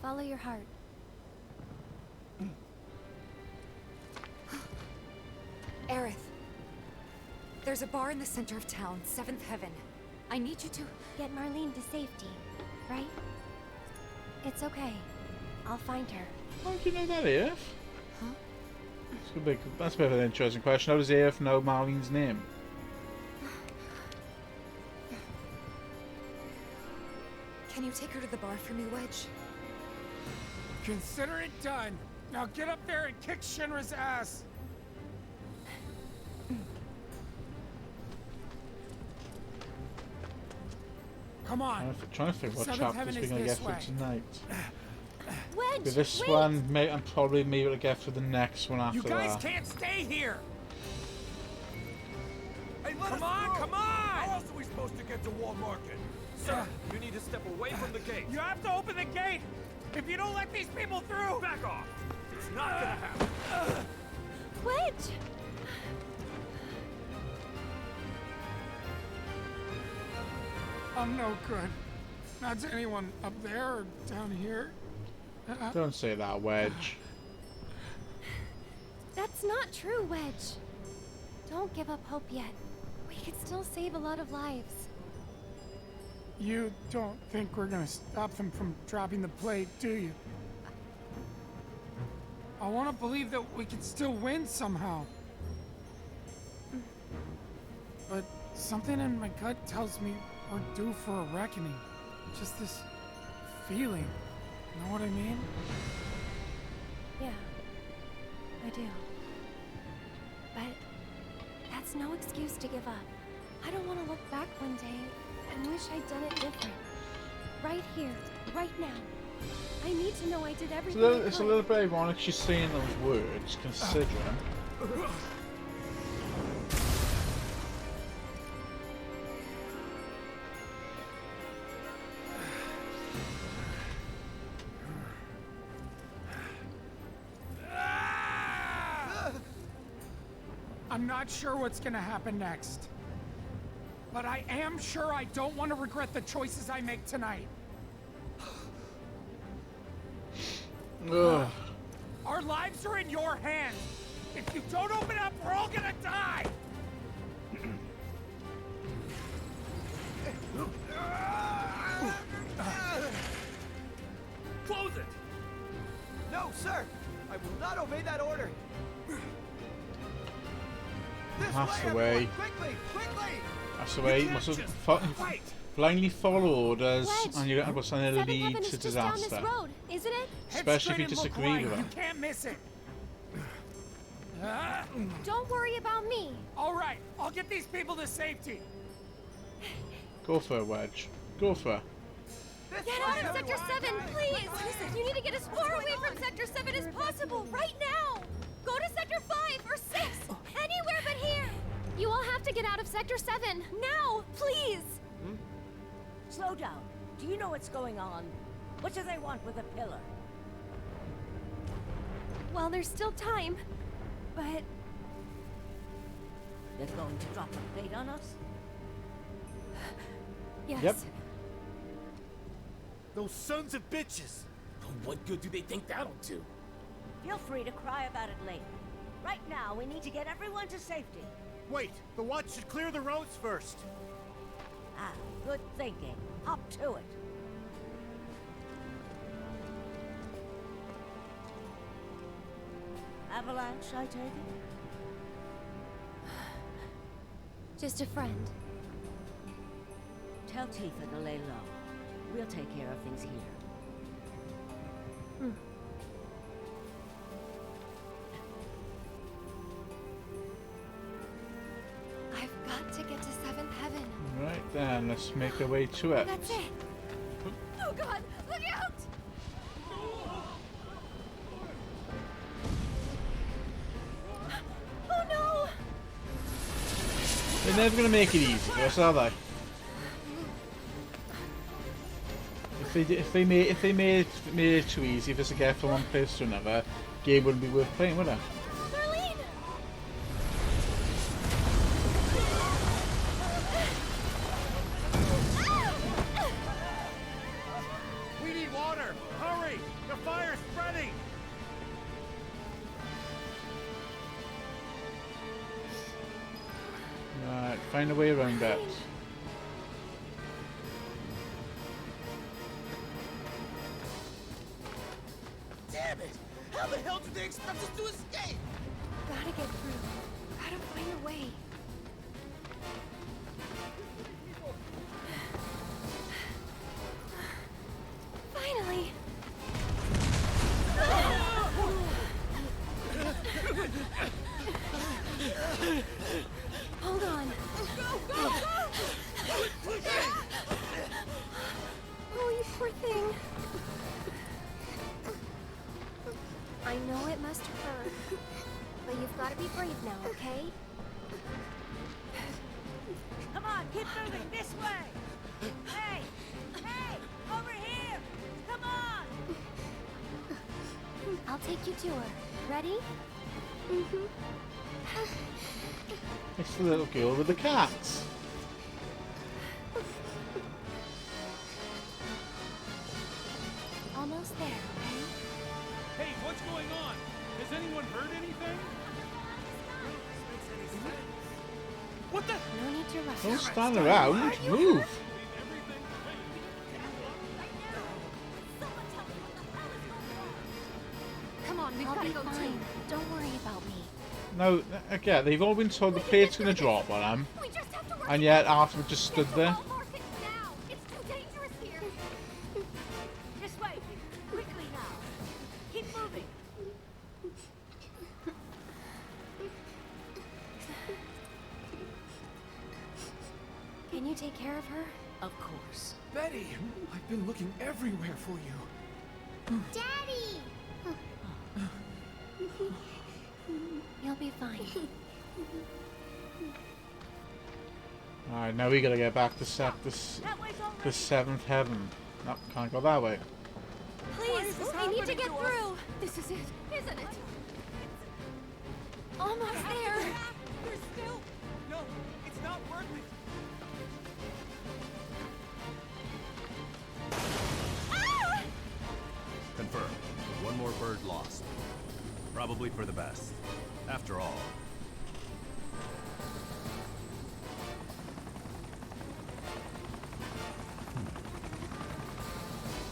Follow your heart. Aerith. There's a bar in the center of town, 7th Heaven. I need you to... Get Marlene to safety, right? It's okay. I'll find her. How do you know that, Earth? Huh? That's a bit of an interesting question. How does Earth know Marlene's name? Can you take her to the bar for me, Wedge? Consider it done. Now get up there and kick Shinra's ass. Come on. Trying to figure what Seventh chapters Heaven we're is going to this get through way. tonight. Wedge, With this wait! one, I'm probably maybe able to get through the next one after You guys that. can't stay here. Hey, let Come us on, through. come on! How else are we supposed to get to Wall Market? Sir, You need to step away from the gate. you have to open the gate. If you don't let these people through... Back off. It's not gonna happen. Wedge! I'm no good. Not to anyone up there or down here. Don't say that, Wedge. That's not true, Wedge. Don't give up hope yet. We could still save a lot of lives. You don't think we're gonna stop them from dropping the plate, do you? I want to believe that we can still win somehow. But something in my gut tells me we're due for a reckoning. Just this feeling. Know what I mean? Yeah, I do. But that's no excuse to give up. I don't want to look back one day and wish I'd done it different. Right here, right now. I need to know I did everything I It's a could. little bit ironic she's saying those words, considering. I'm not sure what's gonna happen next. But I am sure I don't want to regret the choices I make tonight. Ugh. Our lives are in your hands. If you don't open up, we're all gonna die. Close it. No, sir! I will not obey that order! This That's the everyone! way. Quickly! Quickly! That's the way. You must blindly follow orders, Wedge, and you don't have something to Seventh lead Heaven is to just down this disaster. road, isn't it? Especially if you disagree with You them. can't miss it. Don't worry about me. All right, I'll get these people to safety. Go for it, Wedge. Go for it. This Get way, out of Sector everyone! 7, please! You need to get as far away from Sector 7 as possible, right now! Go to Sector 5 or 6! Anywhere but here! You all have to get out of Sector 7, now! Please! Slow down. Do you know what's going on? What do they want with a pillar? Well, there's still time, but... They're going to drop a plate on us? Yes. Yep. Those sons of bitches! What good do they think that'll do? Feel free to cry about it later. Right now, we need to get everyone to safety. Wait, the watch should clear the roads first. Ah, good thinking. Up to it. Avalanche, I take it? Just a friend. Tell Tifa to lay low. We'll take care of things here. I've got to get to 7th Heaven. Right then, let's make our way to it. That's it. Oh God, look out! Oh no! They're never gonna make it easy for us, are they? If they made it too easy for us to get from one place to another, game wouldn't be worth playing, would it? Marlene! We need water. Hurry! The fire's spreading. Right, find a way around that. Damn it! How the hell do they expect us to escape? Gotta get through. Gotta find a way. Finally! Hold on. Oh, you poor thing. I know it must hurt, but you've got to be brave now, okay? Come on, keep moving this way! Hey! Hey! Over here! Come on! I'll take you to her. Ready? It's the little girl with the cats. Almost there, okay? Hey, what's going on? Has anyone heard anything? What the? No need to rush. Don't stand around. Move. Come on, we've got to go too. Don't worry about me. No, again, they've all been told the plate's gonna drop on them, We just have to work and yet Arthur just stood there. now. It's too dangerous here. This way! Quickly now! Keep moving! Can you take care of her? Of course. Betty, I've been looking everywhere for you. Daddy! You'll be fine. Alright, now we gotta get back to this That way's all the 7th Heaven. No, can't go that way. Please, we need to get through. This is it, isn't it? Almost there. There's still... No, it's not worth it! Ah! Confirmed. One more bird lost. Probably for the best. After all.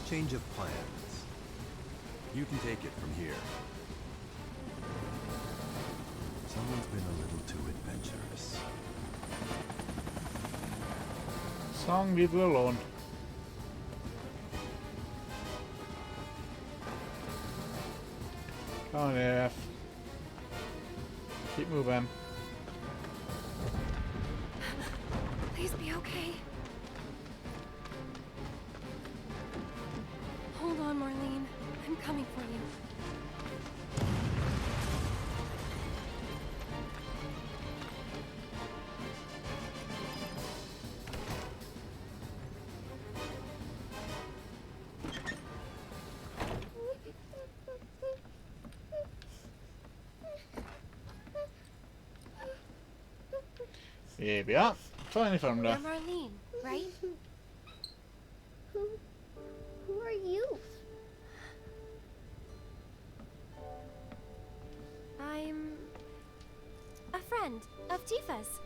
Change of plans. You can take it from here. Someone's been a little too adventurous. Song, leave it alone. Come on, AF. Keep moving. Please be okay. Hold on, Marlene. I'm coming for you. Here we are. Finally found You're her. Marlene, right? Who are you? I'm a friend of Tifa's.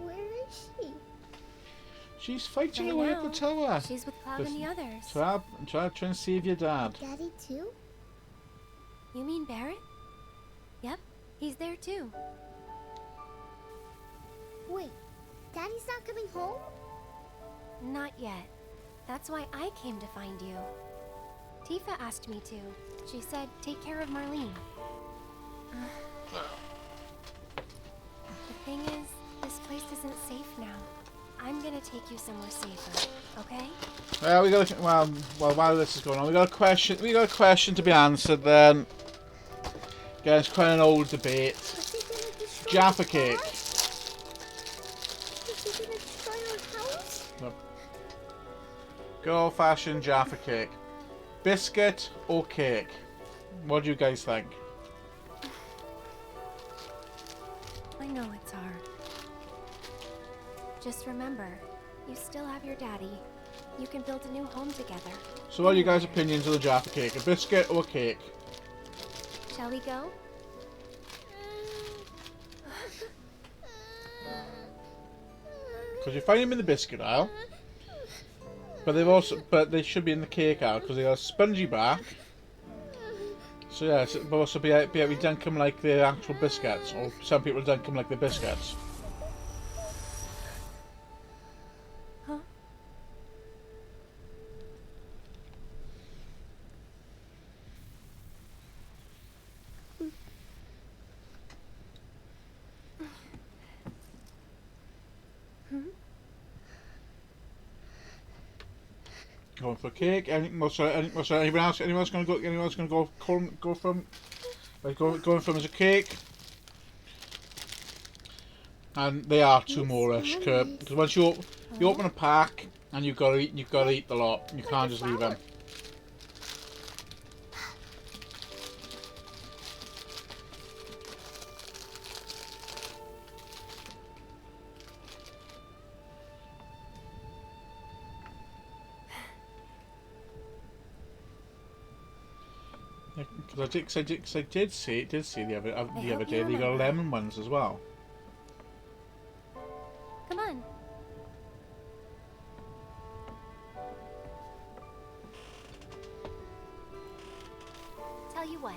Where is she? She's fighting Right away now, at the tower. She's with Cloud and the others. Try and save your dad. Daddy too? You mean Barrett? Yep, he's there too. Wait, Daddy's not coming home? Not yet. That's why I came to find you. Tifa asked me to. She said, take care of Marlene. The thing is, this place isn't safe now. I'm gonna take you somewhere safer, okay? Well, while this is going on, we got a question. We got a question to be answered. Then, again, it's quite an old debate. Jaffa cake. Is he gonna destroy our house? No. Good old-fashioned Jaffa cake. Biscuit or cake? What do you guys think? I know it's hard. Just remember, you still have your daddy. You can build a new home together. So, what are you guys' opinions of the Jaffa cake? A biscuit or a cake? Shall we go? Because you find them in the biscuit aisle, but they should be in the cake aisle because they got a spongy back. So yeah, but also be able to dunk them like the actual biscuits, or some people dunk them like the biscuits. Huh? Going for cake. Anyone else going to go? Anyone else going to go from? Like going from as a cake. And they are two more-ish, because once you open a pack and you've got to eat the lot. You can't just leave them. Because I did see the other day they got lemon ones as well. Come on. Tell you what,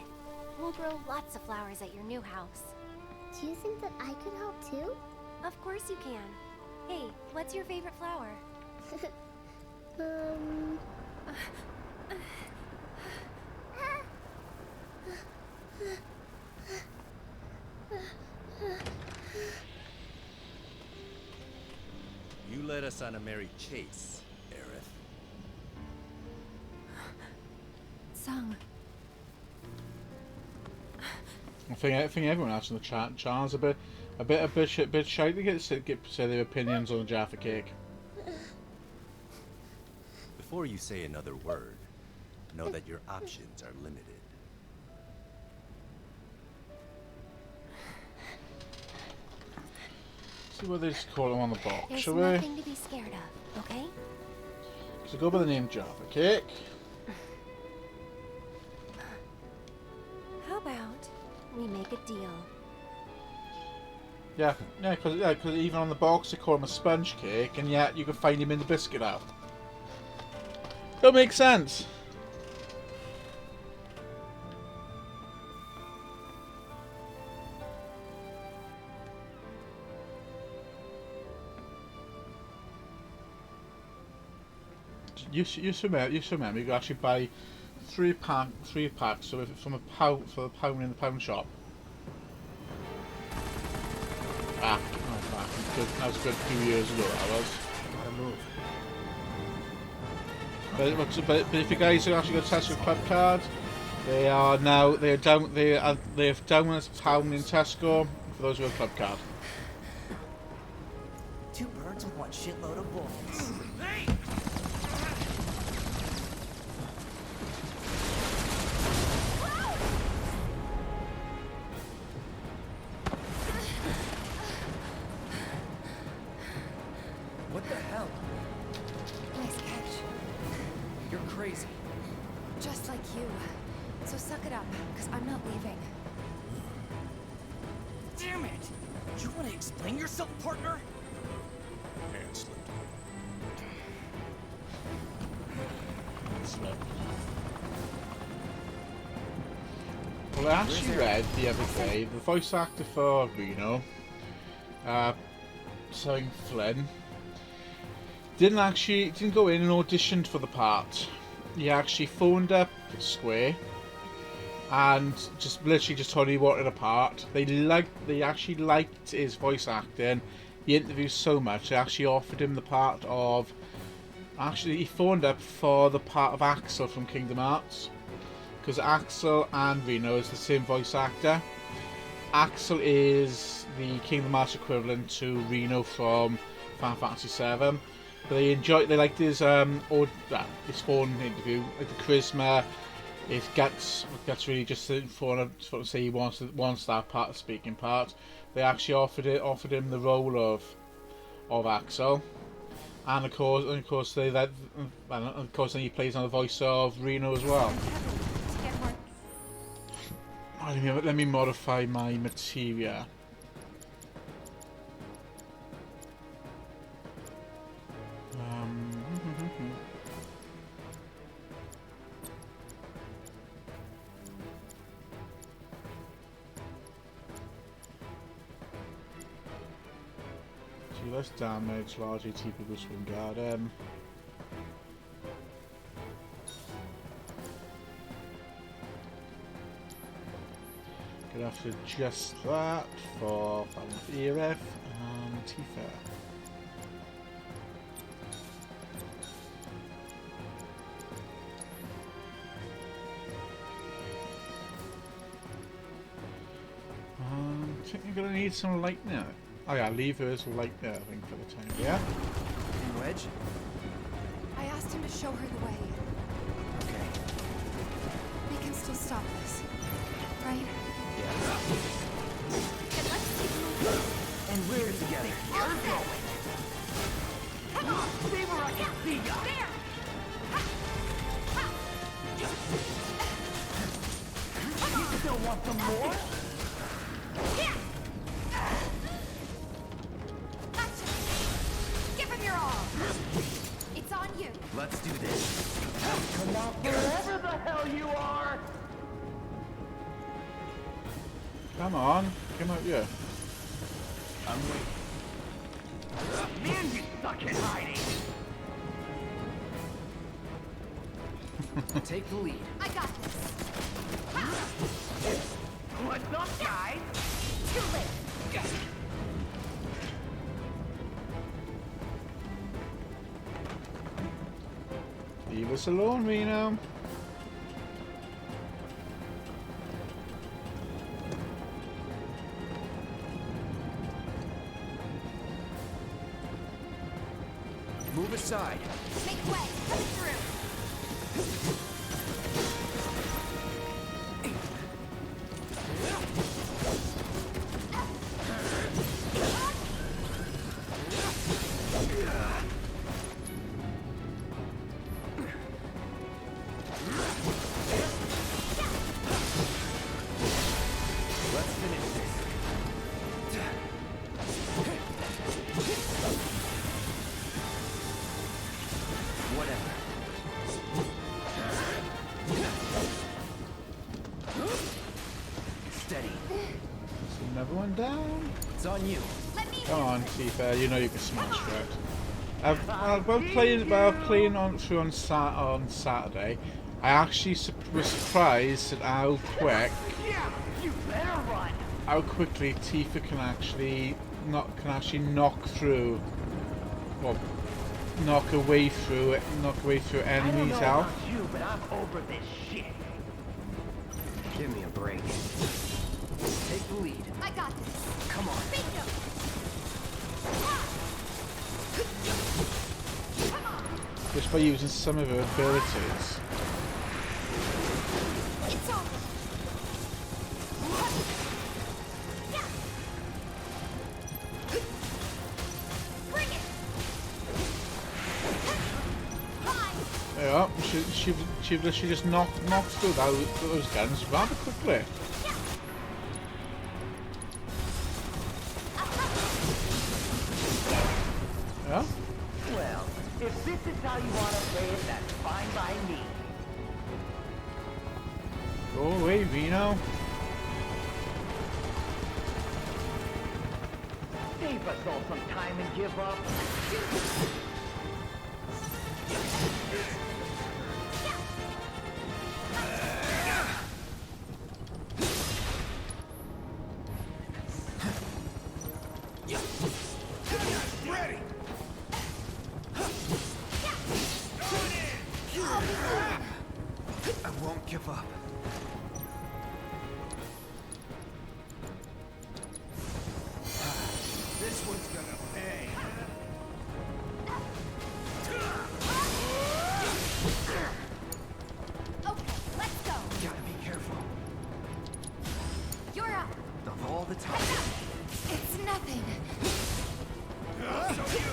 we'll grow lots of flowers at your new house. Do you think that I could help too? Of course you can. Hey, what's your favorite flower? You led us on a merry chase, Aerith. Sung. I think everyone else in the chat, Charles, a bit shy to say their opinions on the Jaffa cake. Before you say another word, know that your options are limited. See what they just call them on the box, There's shall we? nothing to be scared of, okay? So go by the name Java Cake. How about we make a deal? Yeah, because even on the box they call him a sponge cake, and yet you can find him in the biscuit aisle. That makes sense. You should remember, you can actually buy three packs, so if from a pound for a pound in the pound shop. That was a good few years ago. That was. Gotta move. But if you guys are actually got a Tesco Club card, they are down as a pound in Tesco for those who have a club card. Two birds with one shitload of bullets. Hey! What the hell? Nice catch. You're crazy. Just like you. So suck it up, because I'm not leaving. Damn it! You want to explain yourself, partner? Hand slipped. Well, I actually read the other day the voice actor for Reno, Sir Flynn, didn't go in and auditioned for the part. He actually phoned up Square and just told him he wanted a part. They actually liked his voice acting, the interview so much they actually offered him the part of. Actually, he phoned up for the part of Axel from Kingdom Hearts, because Axel and Reno is the same voice actor. Axel is the Kingdom Hearts equivalent to Reno from Final Fantasy VII. But they liked his phone interview, like the charisma, his guts really just for say he wants that part, the speaking part. They actually offered him the role of Axel, and of course then he plays on the voice of Reno as well. Let me modify my materia. Less damage, large ATP boost from Garden. Gonna have to adjust that for ERF and Tifa. I think you're gonna need some light now. Oh yeah, leave hers light there, I think, for the time. Yeah? And Wedge? I asked him to show her the way. Okay. We can still stop this, right? Yeah. And let's keep moving. And we're together. You're going! Come on, see where I can see ya! There! You still want some more? Give him your all! It's on you! Let's do this. Come out wherever the hell you are! Come on, come out here. I'm waiting. Man, you suck at hiding! Take the lead. I got this! What's up, guys? Too late! Leave us alone, Reno. Move aside. Make way! Come through! going down. It's on you. Come on, Tifa, you know you can smash it. While playing on through on Saturday, I actually was surprised at how quickly Tifa can actually knock through, well, knock away through enemies' health. You, but I'm over this shit. Give me a break. Take the lead. I got this. Come on. Bingo. Just by using some of her abilities. It's over. Bring it. Yeah, she just knocked through those guns rather quickly. Yeah. Well, if this is how you want to play it, that's fine by me. Go away, Vino. Save us all some time and give up. Ready. I won't give up. This one's gonna pay. Okay, let's go. Gotta be careful. You're up. Of all the time. It's nothing. So you.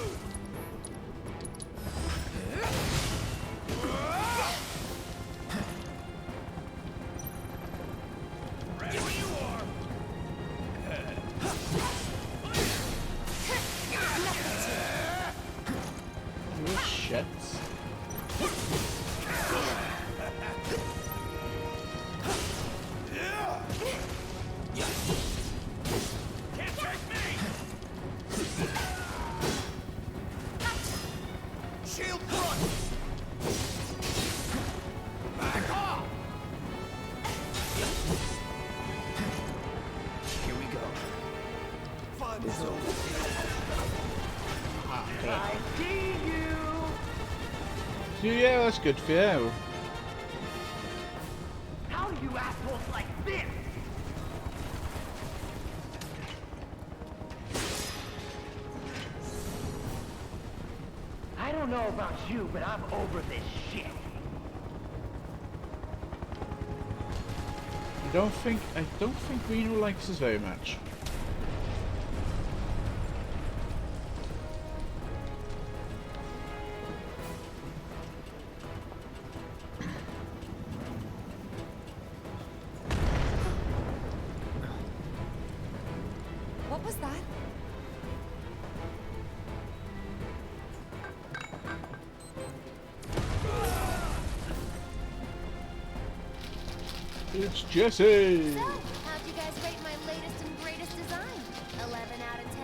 Ready when you are. You shit. Can't take me. Shield front. Back off. Here we go. Fun zone. I see you. Yeah, that's good for you. How do you assholes like this? I don't know about you, but I'm over this shit. I don't think Reno likes us very much. What was that? It's Jesse! So, how'd you guys rate my latest and greatest design? 11 out of 10?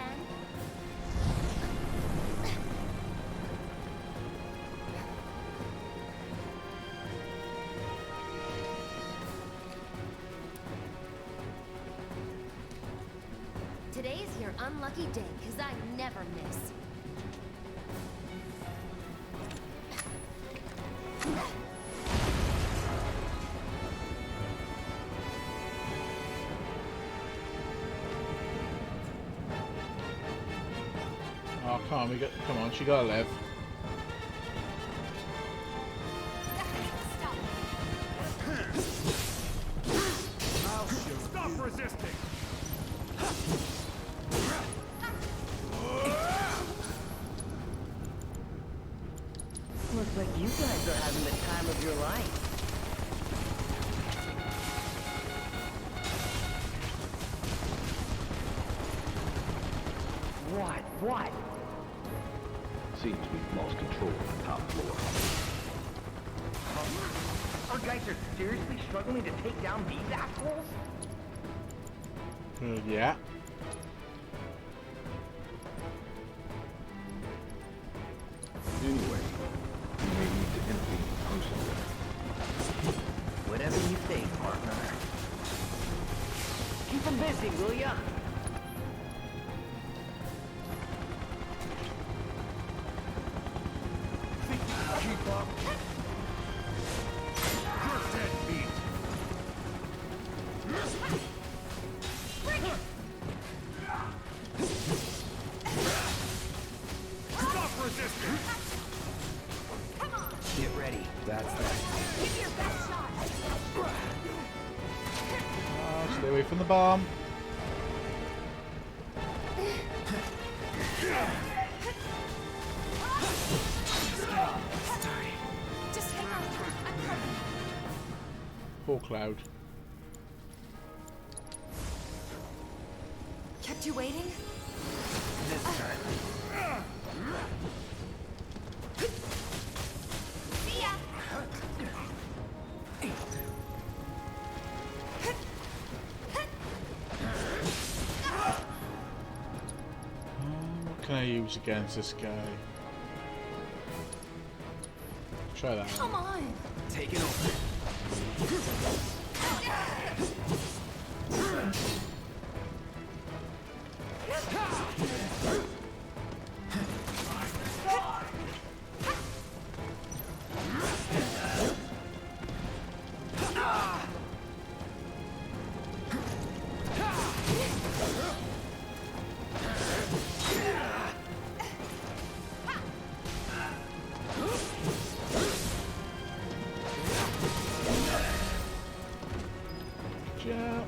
Today's your unlucky day, because I never miss. Oh, come on, she gotta live. Stop resisting! Looks like you guys are having the time of your life. What? Seems we've lost control of the top floor. Huh? Our guys are seriously struggling to take down these assholes? Yeah. thing, partner. Keep them busy, will ya? Think you can keep up? You're dead beat. Stop resisting! Get ready. That's that. Give me your best shot. Stay away from the bomb. Just hang on. I'm coming. Poor Cloud. Kept you waiting? This time. See ya. What can I use against this guy? Try that. Come on. Take it over. Yeah.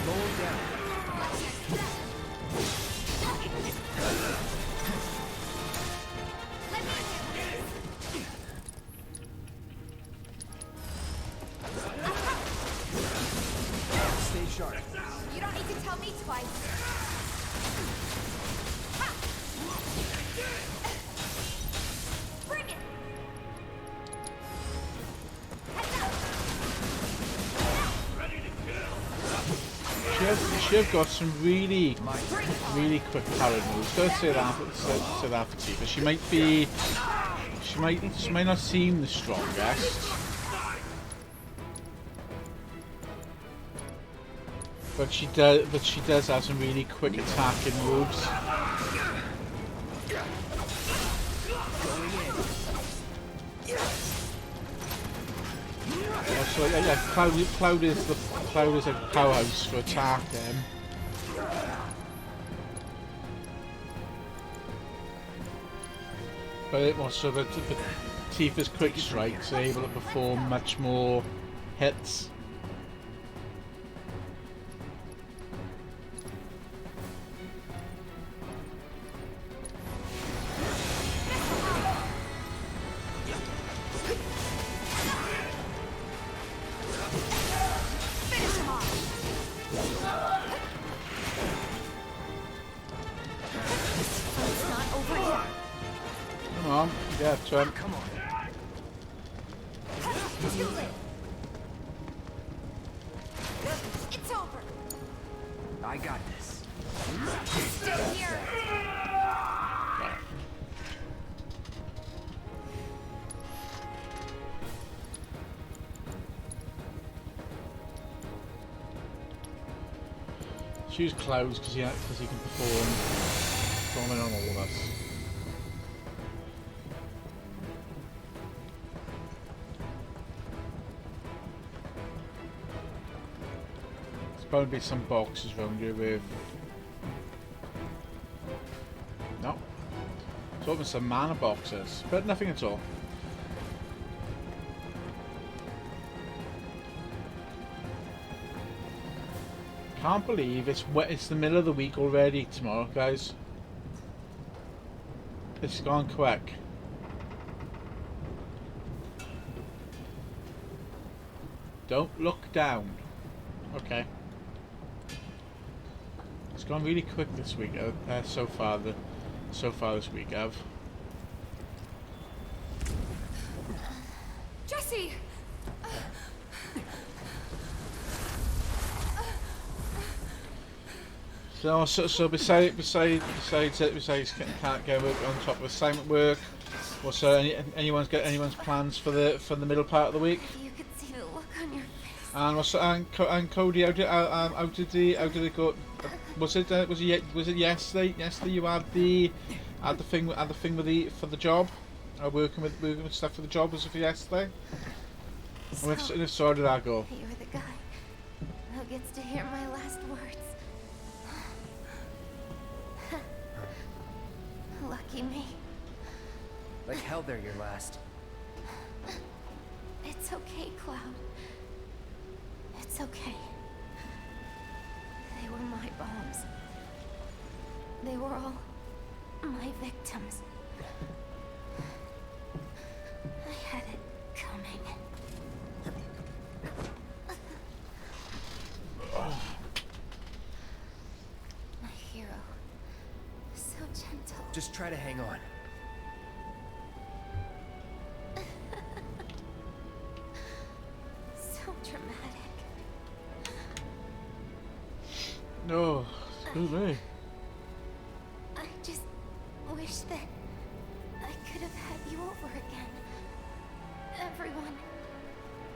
Roll down. Let me handle this. Stay sharp. You don't need to tell me twice. Ha! Bring it. Heads up. She have got some really quick power moves. Gotta say that for Tifa. She might not seem the strongest, but she does have some really quick attacking moves. Also, yeah, Cloud is a powerhouse for attacking. But it also the Tifa's quick strikes are able to perform much more hits. Finish him off. It's not over yet. Come on, get to him. Come on. Too late. It's over. I got this. Stay here. Choose Clouds because he can perform on all of us. There's bound to be some boxes around here with. No. It's open some mana boxes, but nothing at all. Can't believe it's the middle of the week already tomorrow, guys. It's gone quick. Don't look down. Okay. It's gone really quick this week. So far this week, see. So besides can't go on top of assignment work, what's anyone's plans for the middle part of the week? You could see the look on your face. And Cody, how did it go? Was it yesterday? Yesterday you had the thing with the job, working with stuff for the job. Was it for yesterday? So, and if so, how did that go? you're the guy who gets to hear my last words. Lucky me. Like hell they're your last. It's okay, Cloud. It's okay. They were my bombs. They were all my victims. I had it coming. My hero. So gentle. Just try to hang on. So dramatic. No, excuse me. I just wish that I could have had you over again. Everyone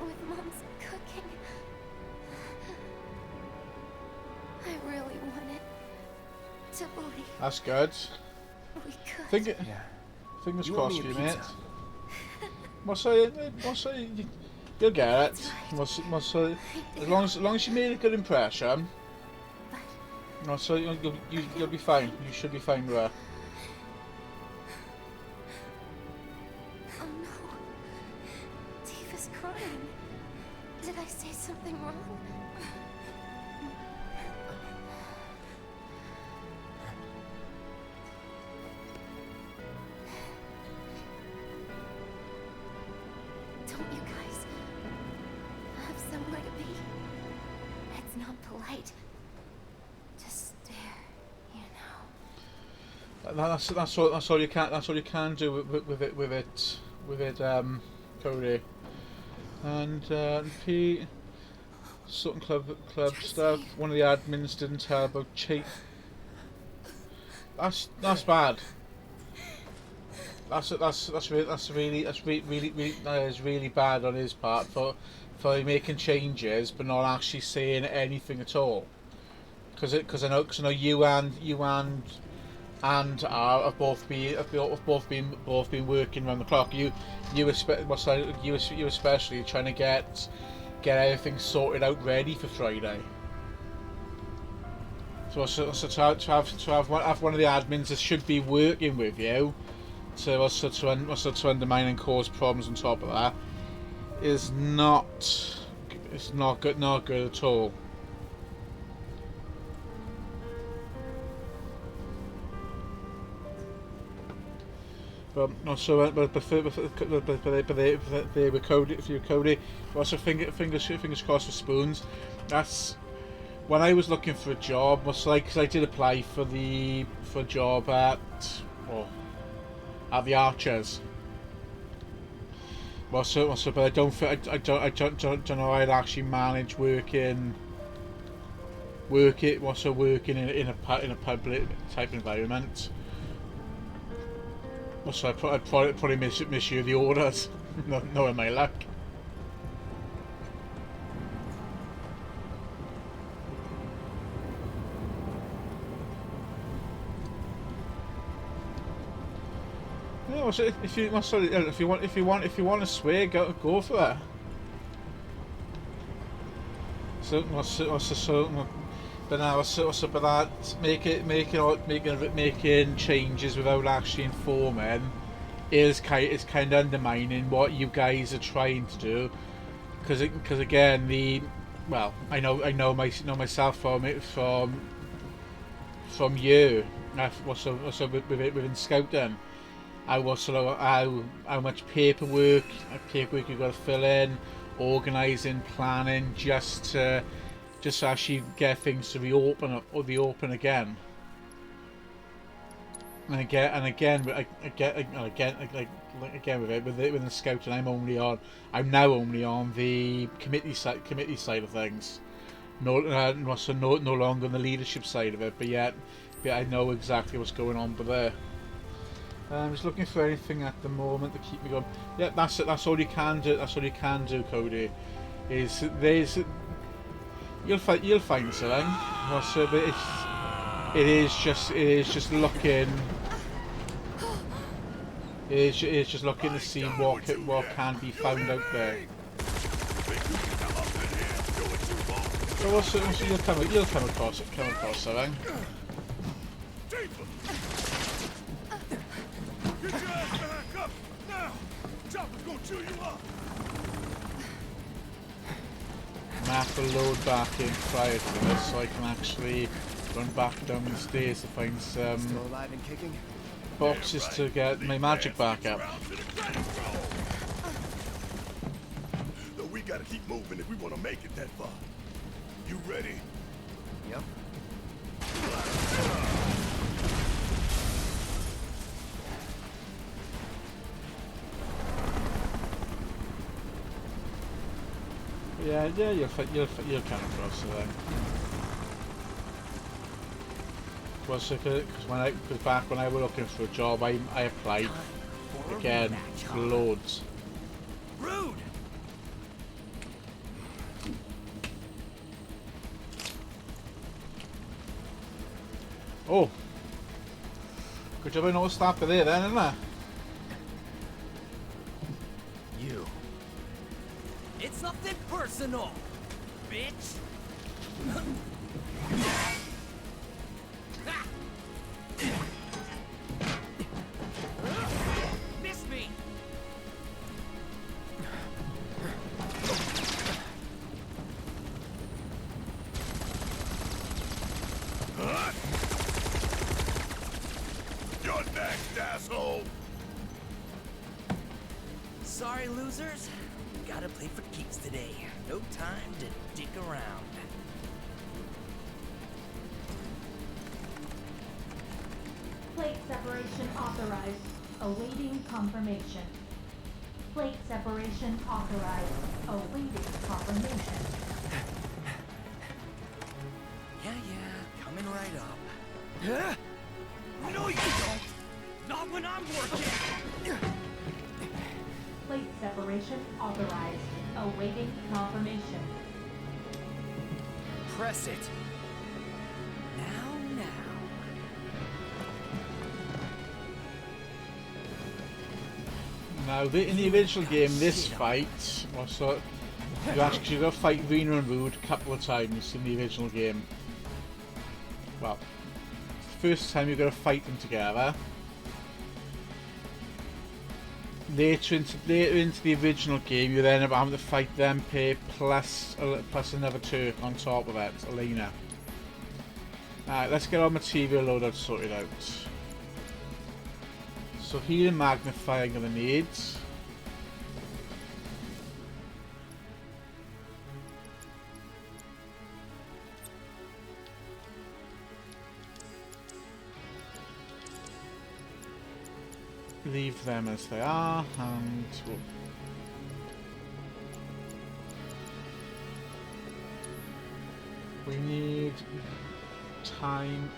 with Mom's cooking. I really wanted to believe That's good. we could. Fingers You owe crossed me for a you, mate. pizza. You'll get it. As long as you made a good impression. You'll be fine. You should be fine with her. Oh no. Tifa's crying. Did I say something wrong? Don't you guys have somewhere to be? It's not polite to stare, you know. That's all you can do with it, Cody. And Pete, Sutton Club stuff. One of the admins didn't tell about cheat. That's bad. That is really bad on his part for making changes but not actually saying anything at all. Because I know you and have both been working around the clock. You especially trying to get everything sorted out ready for Friday. So to have one of the admins that should be working with you to undermine and cause problems on top of that is not good at all. But they were Cody. If you're Cody, also fingers crossed for Spoons. That's when I was looking for a job. Was like because I did apply for a job at the Archers. But I don't know. I'd actually manage working in a public type environment. So I'd probably miss you the orders, knowing my luck. Yeah, so if you want to swear, go for it. But now, but that making changes without actually informing is kind of undermining what you guys are trying to do. Because again, I know myself from you. Within scouting, how much paperwork you've got to fill in, organising, planning, just to actually get things to reopen again. And again with the scouting, I'm now only on the committee side of things. No longer on the leadership side of it, but yet I know exactly what's going on. But there, I'm just looking for anything at the moment to keep me going. Yeah, that's it. That's all you can do. That's all you can do, Cody. You'll find something. But it is just looking. It is just looking to see what can be found out there. So also you'll come across something. Get your ass behind cover now! Chopper's gonna chew you up! I'm gonna have to load back in prior to this so I can actually run back down the stairs to find some Still alive and kicking? boxes to get my magic back up. Though we gotta keep moving if we wanna make it that far. You ready? Yep. Yeah, you'll come across it then. Because back when I was looking for a job, I applied again loads. Rude. Oh, good job I noticed that there then, isn't it? You. It's nothing personal, bitch. Miss me. You're next, asshole! Sorry, losers. Gotta play for keeps today. No time to dick around. Plate separation authorized. Awaiting confirmation. Plate separation authorized. Awaiting confirmation. Yeah, coming right up. Huh? No, you don't. Not when I'm working. Plate separation authorized. Awaiting confirmation. Press it. Now. Now, in the original game, this fight, you got to fight Rena and Rude a couple of times in the original game. Well, first time you're going to fight them together. Later into the original game, you then have to fight them pair plus another Turk on top of it, Elena. Alright, let's get our material loadout sorted out. So healing, magnifying are the needs. Leave them as they are, and we need time.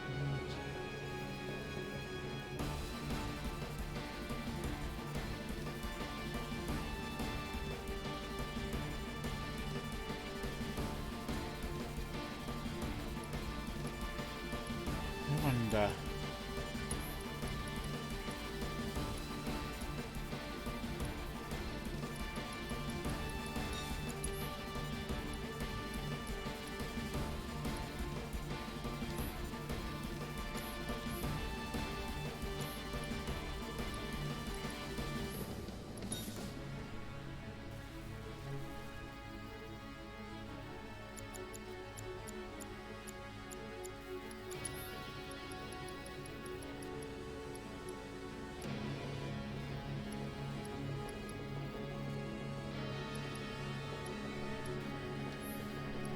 I wonder.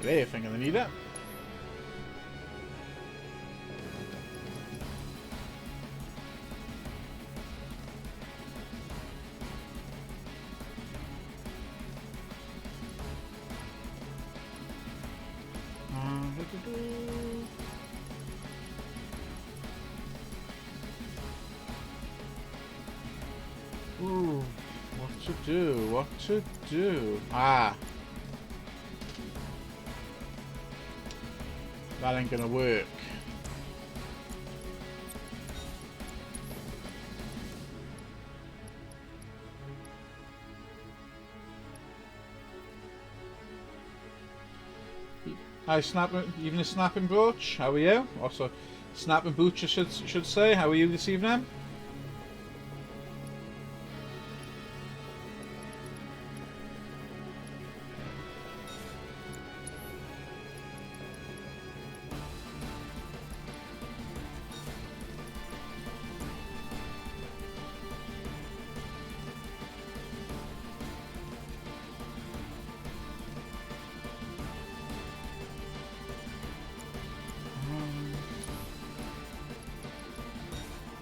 There, I think I need it. to do? What to do? Ah. That ain't gonna work. Hi, Snapping, even a Snapping Brooch. How are you? Also, Snapping Booch, I should say. How are you this evening?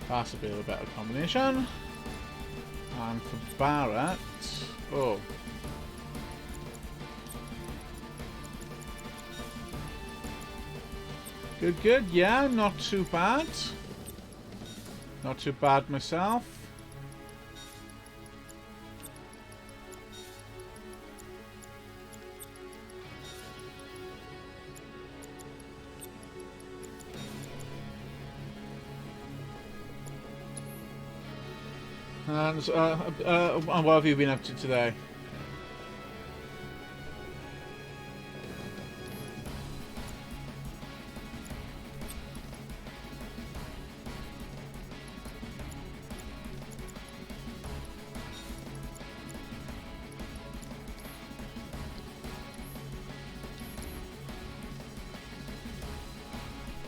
That's a bit of a better combination. And for Barrett, oh. Good, good, yeah, not too bad. Not too bad myself. And what have you been up to today?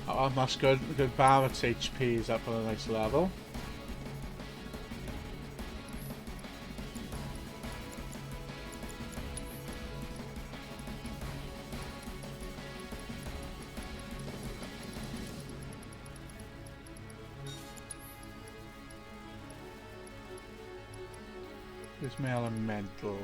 Oh, that's good. Good. Barrett's HP is up on a nice level. Where's my elemental?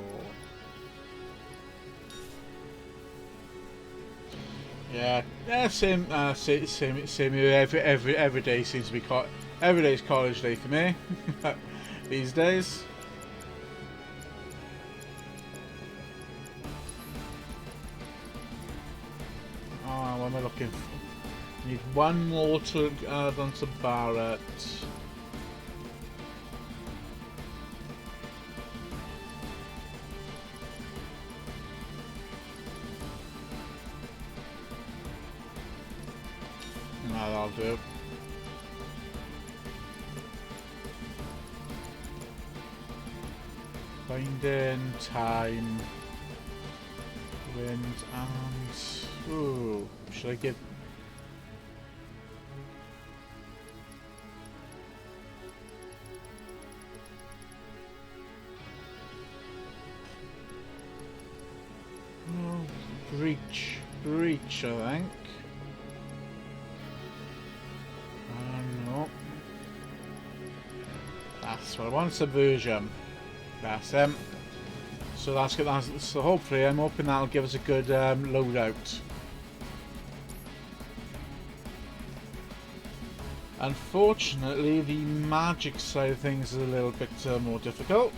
Yeah, same here. Every day seems to be every day's college day for me these days. Oh, what am I looking for? Need one more to add on to Barrett. That'll do. Finding time, wind, and ooh, should I get? Oh, breach, I think. No. That's what I want, subversion. That's him. So that's good. So hopefully, I'm hoping that'll give us a good loadout. Unfortunately, the magic side of things is a little bit more difficult.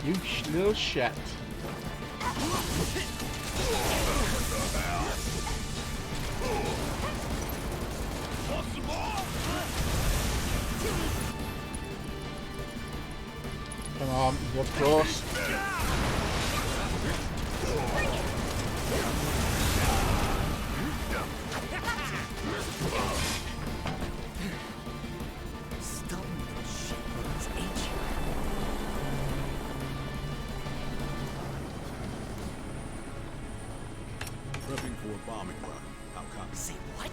You little shit. Come on, you're close. for a bombing run. How come? Say what?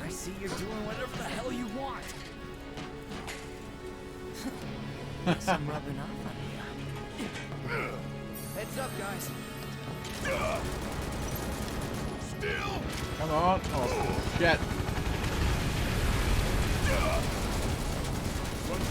I see you're doing whatever the hell you want. Guess I'm rubbing off on you. Heads up, guys. Still. Come on. Oh, shit. What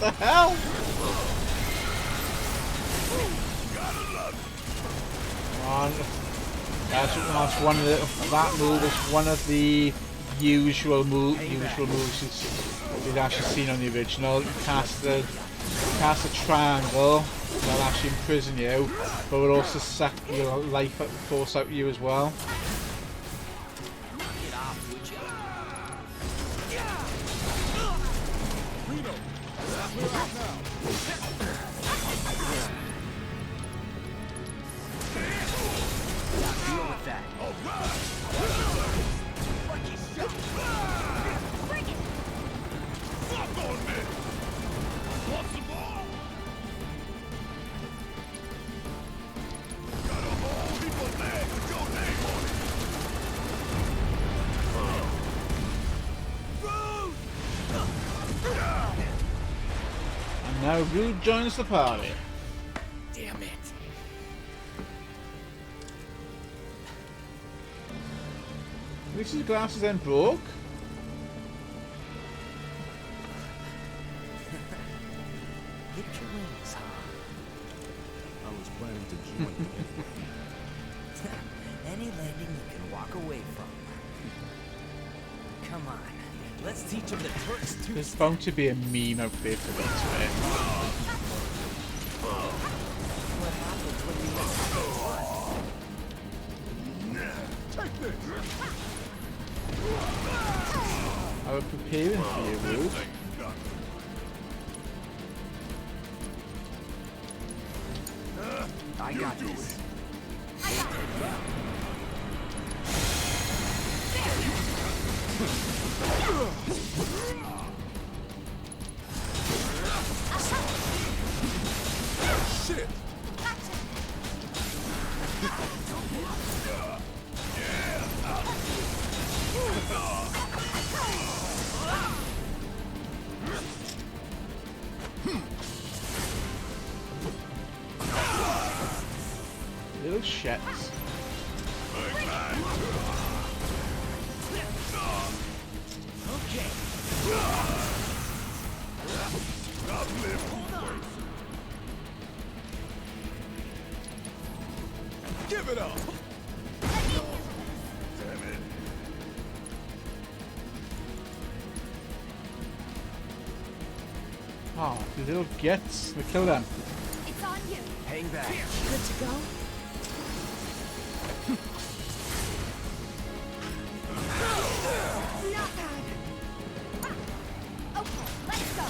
the hell? Come on. That's one of the, that move is one of the usual moves we've actually seen on the original. You cast a triangle that'll actually imprison you, but will also suck your life force out of you as well. Get off, would you? Deal with that. Fuck on me! Want some more? Got a whole heap of legs with your name on it. And now Rude joins the party. Damn it. At least his glasses then broke. Hit your wings, huh? I was planning to join you. Any landing you can walk away from. Come on, let's teach them the Turks too. There's bound to be a meme out there for that today. What happens when you Take this! I was preparing for you, Rude. I got this. Shit! Little shits. Okay. Give it up! Damn it. Oh, the little gets. They kill them. It's on you. Hang back. Good to go? Not bad. Okay, let's go.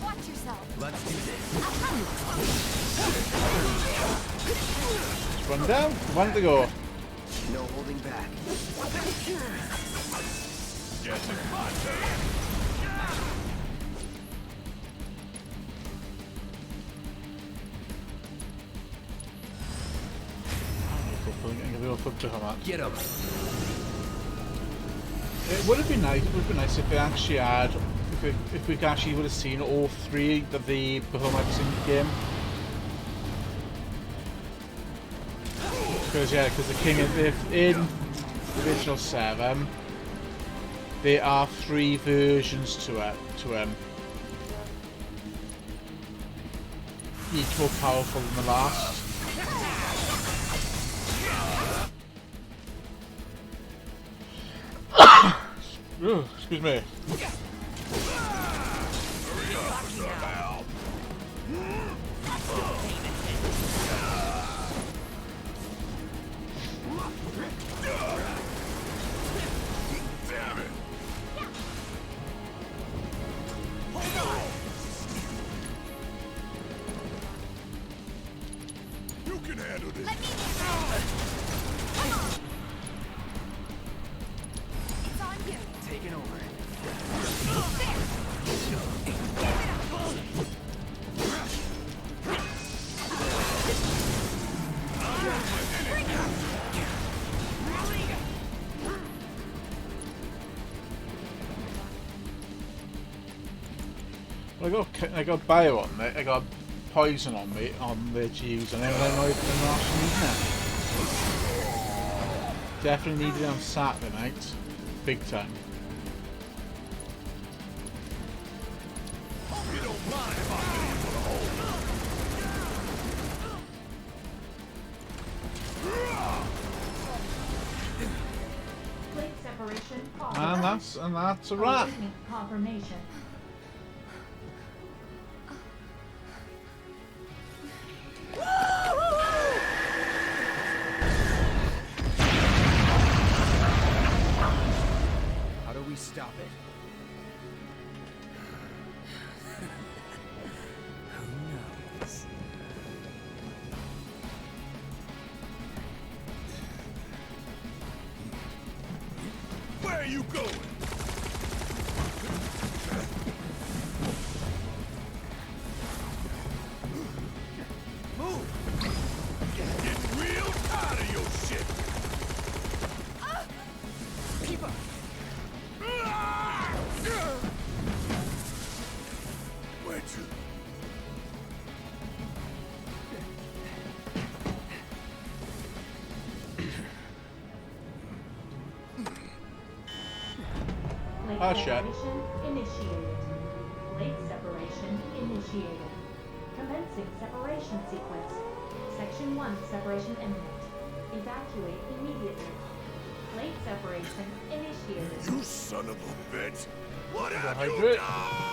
Watch yourself. Let's do this. Run down. One to go. No holding back. Guess it's my turn! Get him. It would have been nice. It would have been nice if we actually had, if we actually would have seen all three of the Bahamaks in the game. Because the king in the original 7, there are 3 versions to him. Each more powerful than the last. Ooh, excuse me. I got bio on me. I got poison on me on the to use, and then I'm not even actually needing it. Definitely needed it on Saturday night, big time. You don't mind if I get in for the whole. Plate separation And that's a wrap. Awaiting confirmation. How do we stop it? Who knows? Where are you going? Move! Getting real tired of your shit. Keep up! Where'd you? Ah, shit. Separation initiated. Plate separation initiated. Commencing separation sequence. Section 1 separation imminent. Evacuate immediately. Plate separation initiated. You son of a bitch! What have you hydrate. done?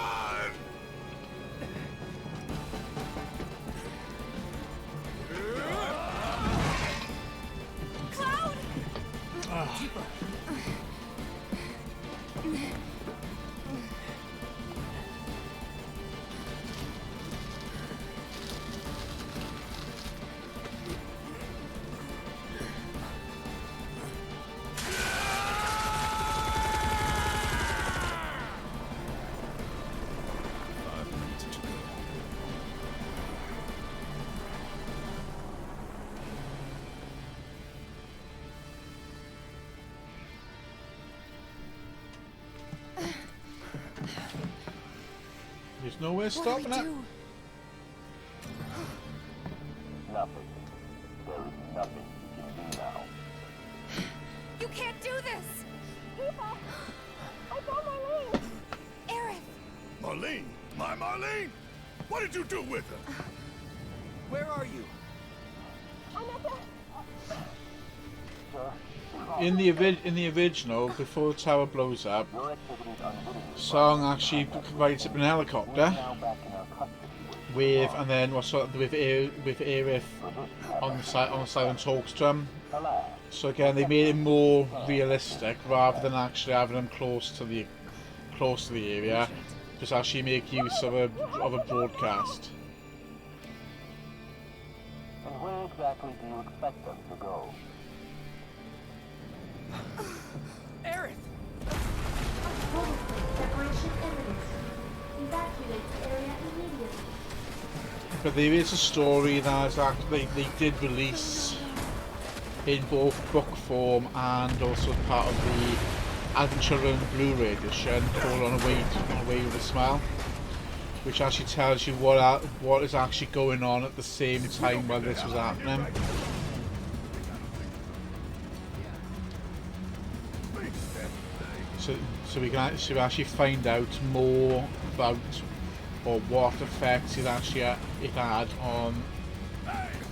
There's no way What do we stopping it. do? Nothing. There is nothing you can do now. You can't do this! People! I found Marlene! Aerith! Marlene? My Marlene? What did you do with her? Where are you? In the original, before the tower blows up, Your activities unwittingly Song actually rides up in a helicopter now back in our custody. with, and then with Aerith on the side and talks to him. Alas, So again, they made it more realistic rather than actually having them close to the area. Just actually make use of a broadcast. and where exactly do you expect them to go? Aerith! Total plate separation imminent. Evacuate the area immediately. But there is a story that is actually they did release in both book form and also part of the Advent Children Blu-ray edition called On a Way with a Smile, which actually tells you what is actually going on at the same time while this was happening. So we can actually find out more about or what effects it had on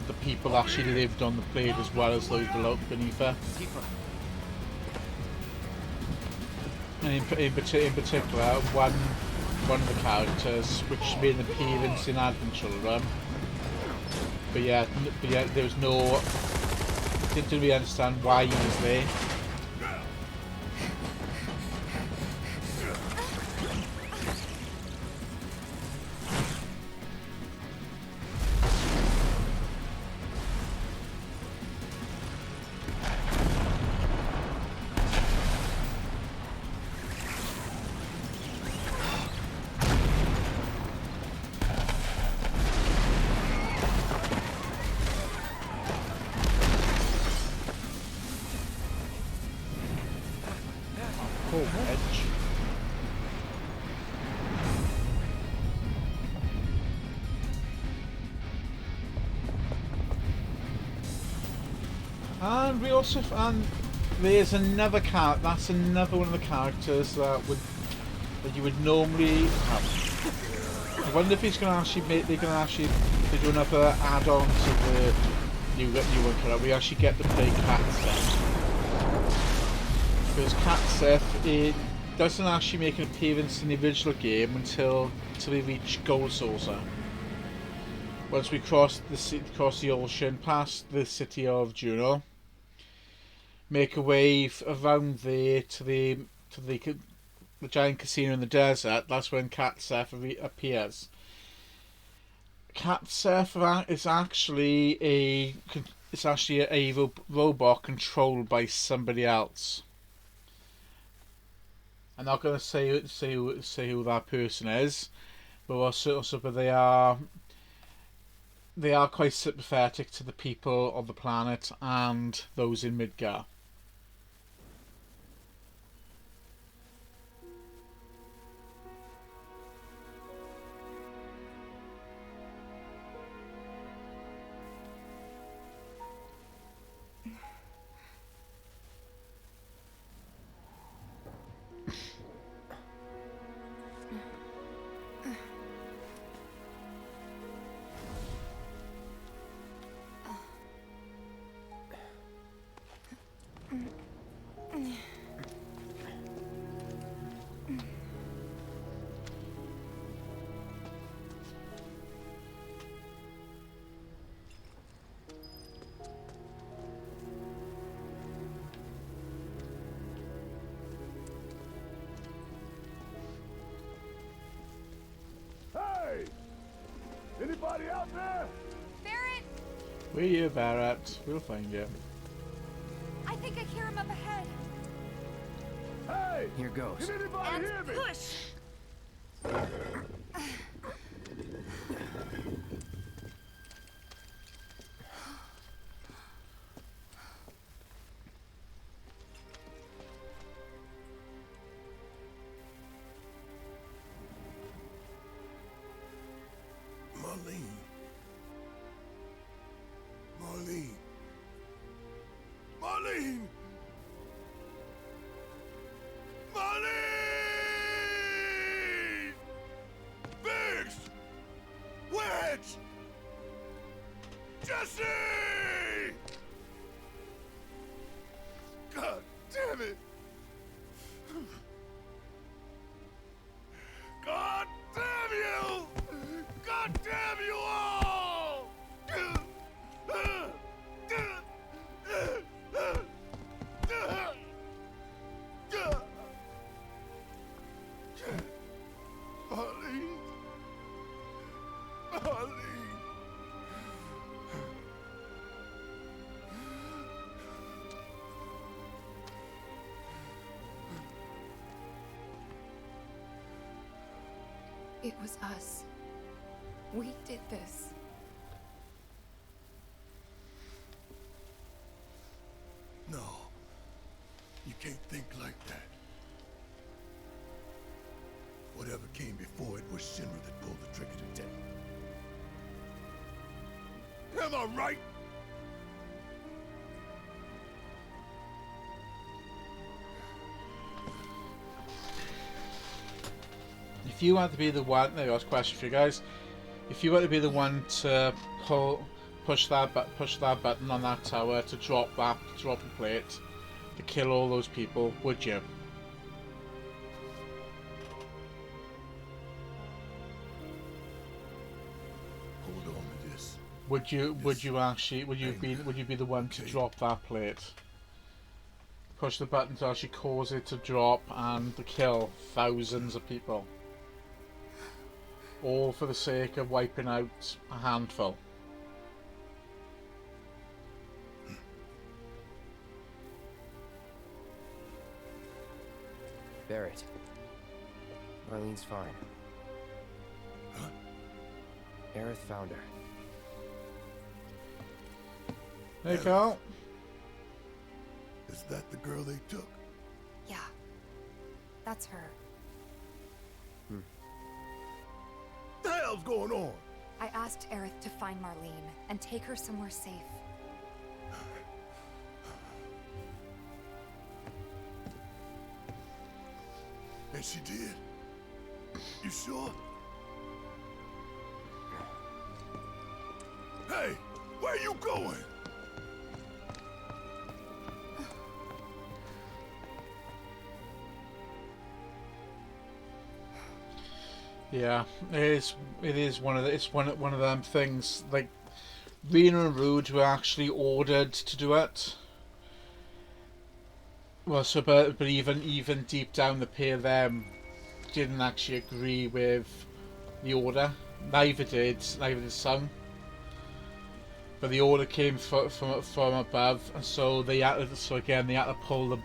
the people that actually lived on the plate as well as those below beneath her. And in particular, one of the characters which made an appearance in Advent Children, but yeah, there was no, didn't really understand why he was there. And we also there's another character. That's another one of the characters that you would normally have. I wonder if he's going to actually they're going to actually do another add-on to the new one character. We actually get to play Cat Seth. Because Cat Seth, it doesn't actually make an appearance in the original game until we reach Gold Saucer. Once we cross the ocean past the city of Juno, make a way around there to the giant casino in the desert. That's when Cat Seth appears. Cat Seth is actually a robot controlled by somebody else. I'm not going to say who that person is, but they are quite sympathetic to the people of the planet and those in Midgar. Hey! Anybody out there? Barrett! We're here, Barrett. We'll find you. I think I hear him up ahead. Hey! Here goes. Can anybody hear me? Push! Marlene! Marlene! Biggs! Wedge! Jesse! God damn it! God damn you! God damn you all! Marlene. Marlene. It was us. We did this. No. You can't think like that. Whatever came before it was Shinra that pulled the trigger today. Am I right? If you want to be the one, there was a question for you guys. If you want to be the one to push that button on that tower to drop the plate, to kill all those people, would you? Hold on to this. Would you be the one to drop that plate? Push the button to actually cause it to drop and to kill thousands of people. All for the sake of wiping out a handful. Barrett. Marlene's fine. Huh? Aerith found her. There you go. Is that the girl they took? Yeah. That's her. What the hell's going on? I asked Aerith to find Marlene and take her somewhere safe. she did? You sure? Hey, where you going? Yeah, it is one of the, it's one of them things, like Rena and Rude were actually ordered to do it. Well, so but even deep down, the pair of them didn't actually agree with the order. Neither did Sung. But the order came from above, and so they had to, so again they had to pull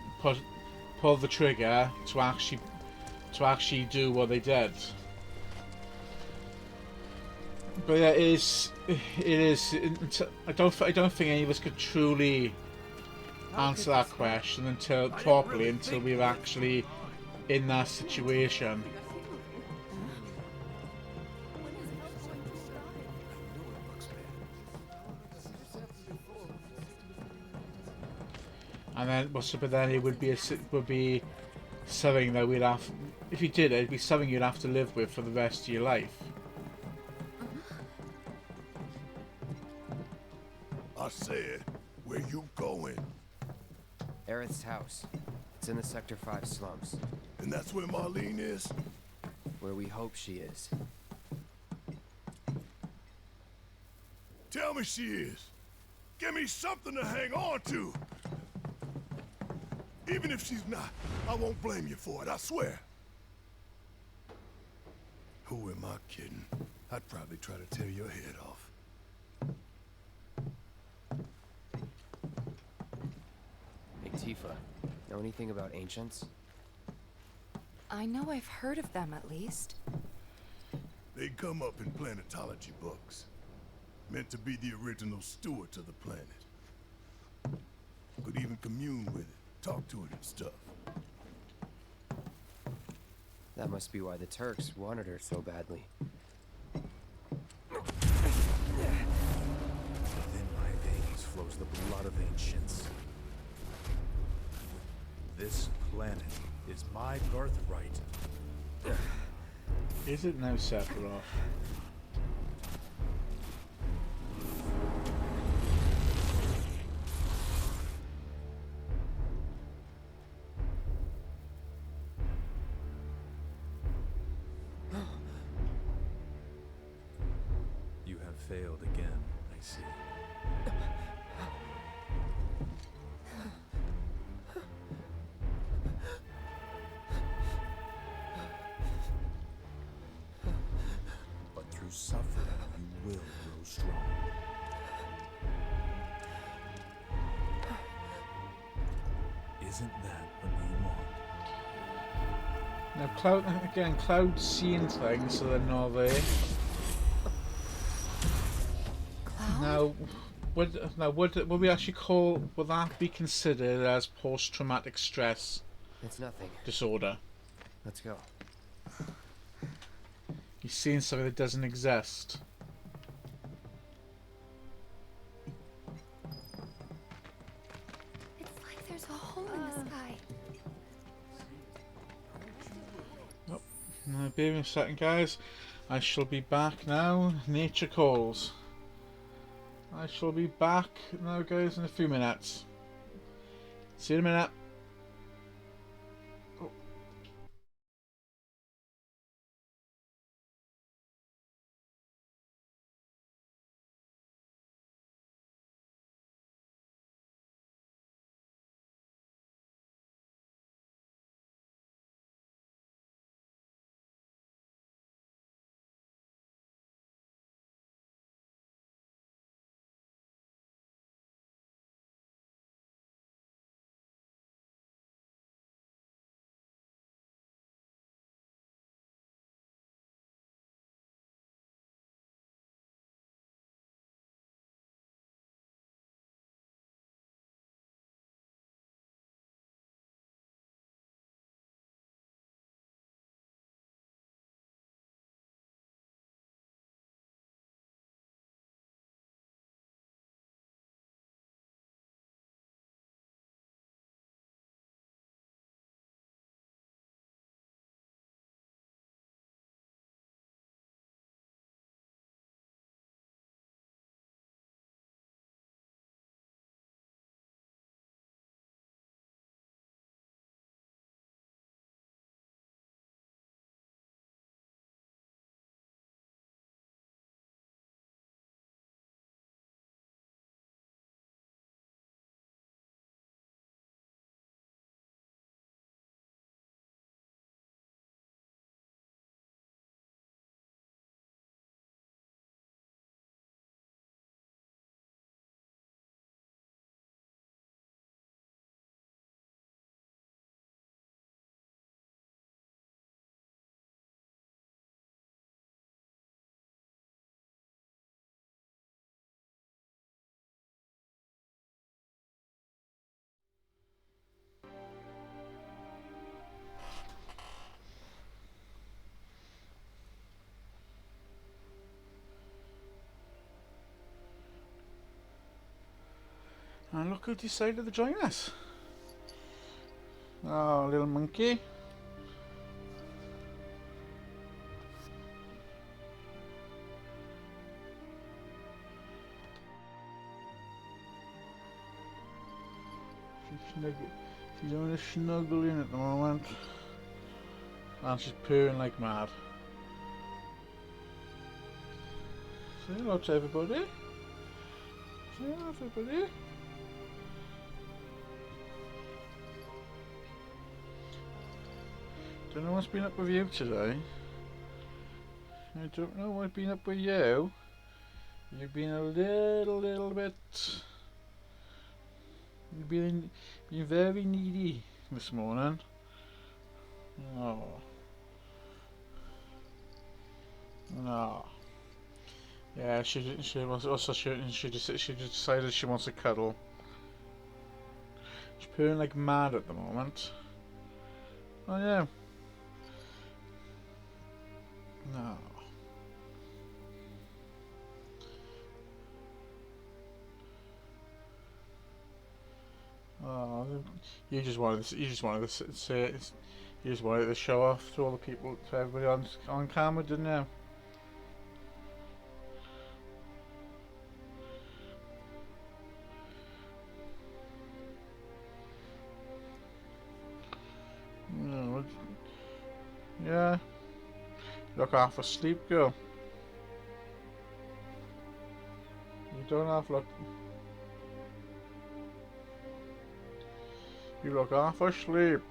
the trigger to actually do what they did. But yeah, I don't think any of us could truly answer that question until we're actually in that situation. And then, well, so, but then it would be something that we'd have. If you did it, it'd be something you'd have to live with for the rest of your life. I said, where you going? Aerith's house. It's in the Sector 5 slums. And that's where Marlene is? Where we hope she is. Tell me she is. Give me something to hang on to. Even if she's not, I won't blame you for it, I swear. Who am I kidding? I'd probably try to tear your head off. Hey, Tifa, know anything about ancients? I know I've heard of them at least. They come up in planetology books. Meant to be the original stewards of the planet. Could even commune with it, talk to it and stuff. That must be why the Turks wanted her so badly. Within my veins flows the blood of ancients. This planet is my birthright. Is it now, Sephiroth? You have failed again, I see. But through suffering, you will grow strong. Isn't that what you want? Now, Cloud's seeing things, so they're not there. Would we actually would that be considered as post-traumatic stress It's nothing. disorder? Let's go. He's seeing something that doesn't exist. It's like there's a hole in the sky. Oh, now, bear with me a second, guys. I shall be back now. Nature calls. I shall be back now, guys, in a few minutes. See you in a minute. Look who decided to join us. Oh, little monkey. She's only snuggling at the moment. And she's purring like mad. Say hello to everybody. Say hello to everybody. Don't know what's been up with you today. I don't know what's been up with you. You've been a little bit. You've been very needy this morning. Oh. No. Yeah, she decided she wants to cuddle. She's purring like mad at the moment. Oh yeah. No. Oh, you just wanted to say it. You just wanted to show off to all the people, to everybody on camera, didn't you? No, yeah. Look half asleep, girl. You don't have look. You look half asleep.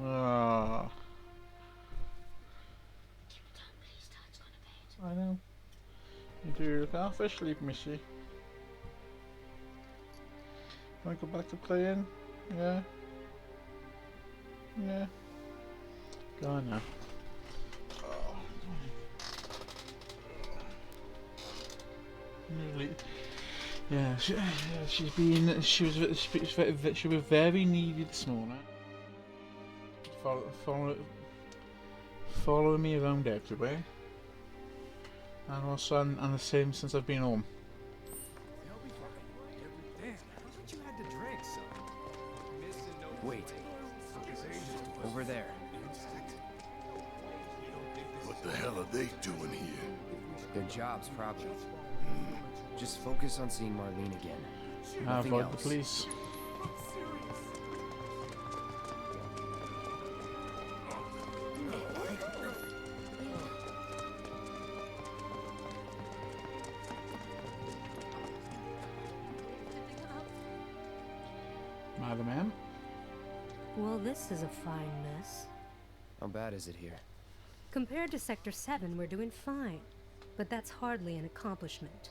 Ah. I know. You do look half asleep, missy. Want to go back to playing? Yeah. Yeah. Go on now. Yeah, she was very needy this morning. Following me around everywhere, and also and the same since I've been home. Wait. Over there. What the hell are they doing here? Their jobs, probably. Just focus on seeing Marlene again. Nothing Avoid else. the police. Madam M? Well, this is a fine mess. How bad is it here? Compared to Sector 7, we're doing fine. But that's hardly an accomplishment.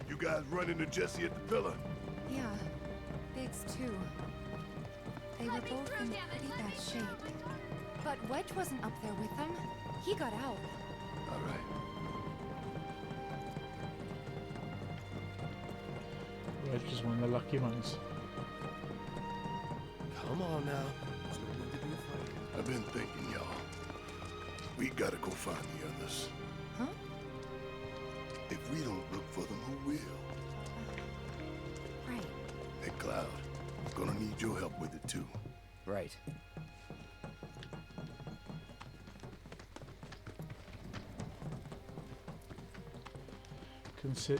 You guys run into Jesse at the pillar? Yeah, Biggs too. They were both in pretty bad shape. But Wedge wasn't up there with them. He got out. All right. Wedge is one of the lucky ones. Come on now. I've been thinking, y'all. We gotta go find the others. Huh? If we don't look for them, who will? Right. Hey, Cloud. Gonna need your help with it, too. Right.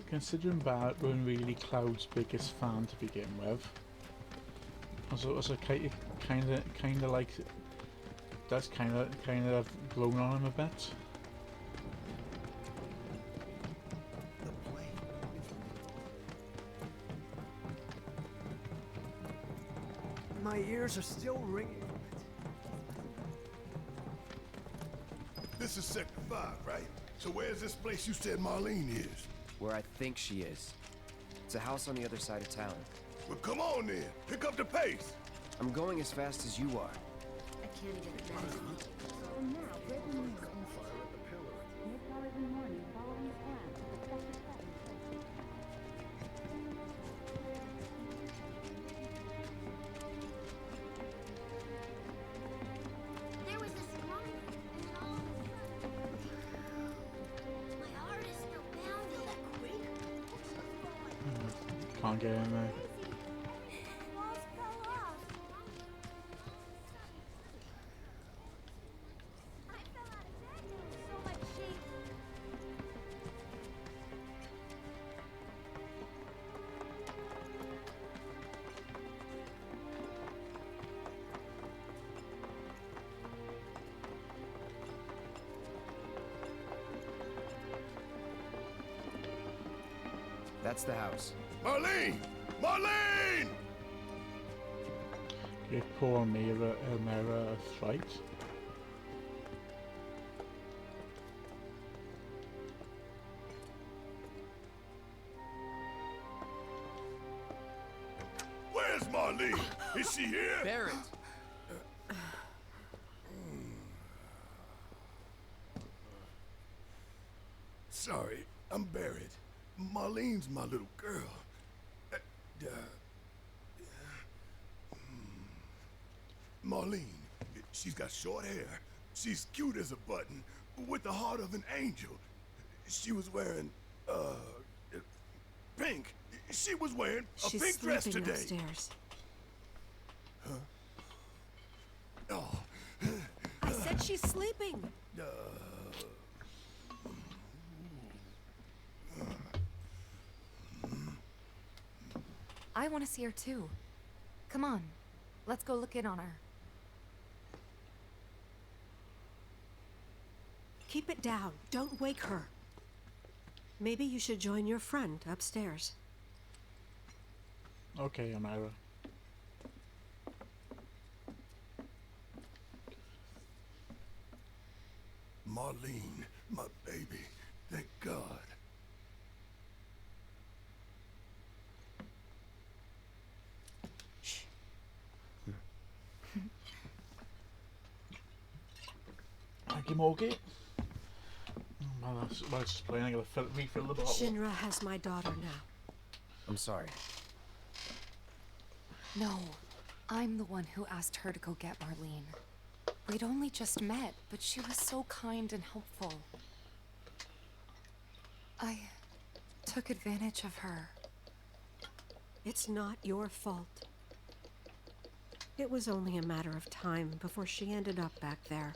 Considering Barrett wasn't really Cloud's biggest fan to begin with, also kind of like that's kind of grown on him a bit. My ears are still ringing. This is Sector 5, right? So where's this place you said Marlene is? Where I think she is. It's a house on the other side of town. Well, come on then. Pick up the pace. I'm going as fast as you are. I can't even imagine. And now, breaking news in mid-hours in the morning following the plan of the Sector 7. There was Can't get in there. Walls fell off. I fell out of bed. There was so much sheep. That's the house. Marlene! Marlene! Give poor Elmira a fright. Where's Marlene? Is she here? Barrett! Sorry, I'm Barrett. Marlene's my little girl. Marlene, she's got short hair. She's cute as a button, with the heart of an angel. She was wearing, pink. She was wearing a She's pink dress sleeping today. upstairs. Huh? Oh. I said she's sleeping. I want to see her too. Come on, let's go look in on her. Keep it down. Don't wake her. Maybe you should join your friend upstairs. Okay, Elmira. Marlene, my baby. Thank God. Thank you, Morgie. Well, it's just plain. I gotta refill the bottle. Shinra has my daughter now. I'm sorry. No, I'm the one who asked her to go get Marlene. We'd only just met, but she was so kind and helpful. I took advantage of her. It's not your fault. It was only a matter of time before she ended up back there.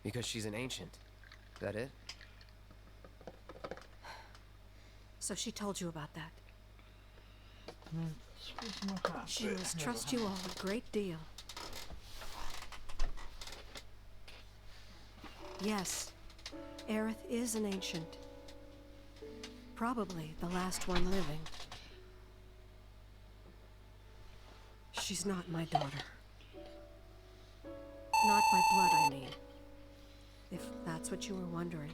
Because she's an ancient. Is that it? So she told you about that. She must trust you all a great deal. Yes, Aerith is an ancient. Probably the last one living. She's not my daughter. Not by blood, I mean. If that's what you were wondering.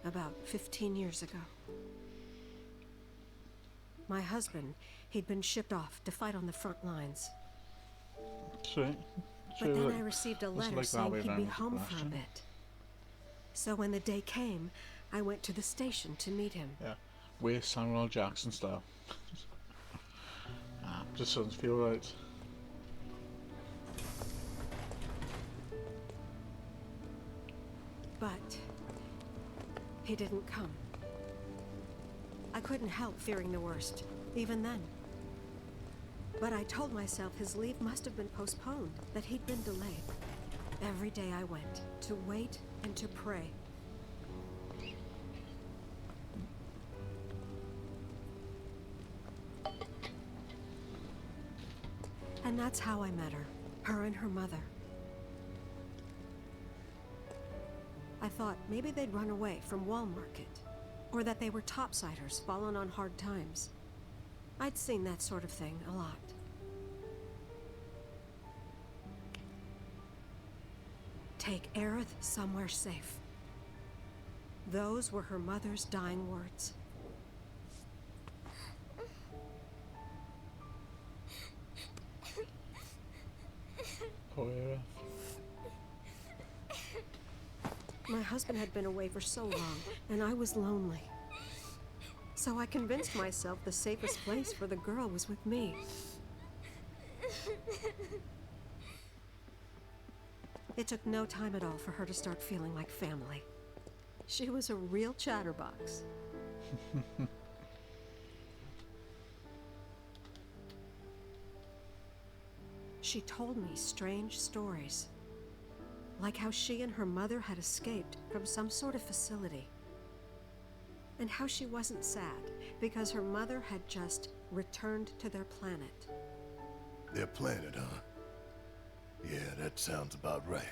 About 15 years ago. My husband, he'd been shipped off to fight on the front lines. Sweet. But then I received a letter saying he'd be home for a bit. So when the day came, I went to the station to meet him. Yeah. Where's Samuel L. Jackson style? Just doesn't feel right. But he didn't come. I couldn't help fearing the worst, even then. But I told myself his leave must have been postponed, that he'd been delayed. Every day I went, to wait and to pray. And that's how I met her and her mother. I thought maybe they'd run away from Wall Market, or that they were topsiders fallen on hard times. I'd seen that sort of thing a lot. Take Aerith somewhere safe. Those were her mother's dying words. Poor Aerith. My husband had been away for so long, and I was lonely. So I convinced myself the safest place for the girl was with me. It took no time at all for her to start feeling like family. She was a real chatterbox. She told me strange stories, like how she and her mother had escaped from some sort of facility, and how she wasn't sad because her mother had just returned to their planet. Their planet, huh? Yeah, that sounds about right.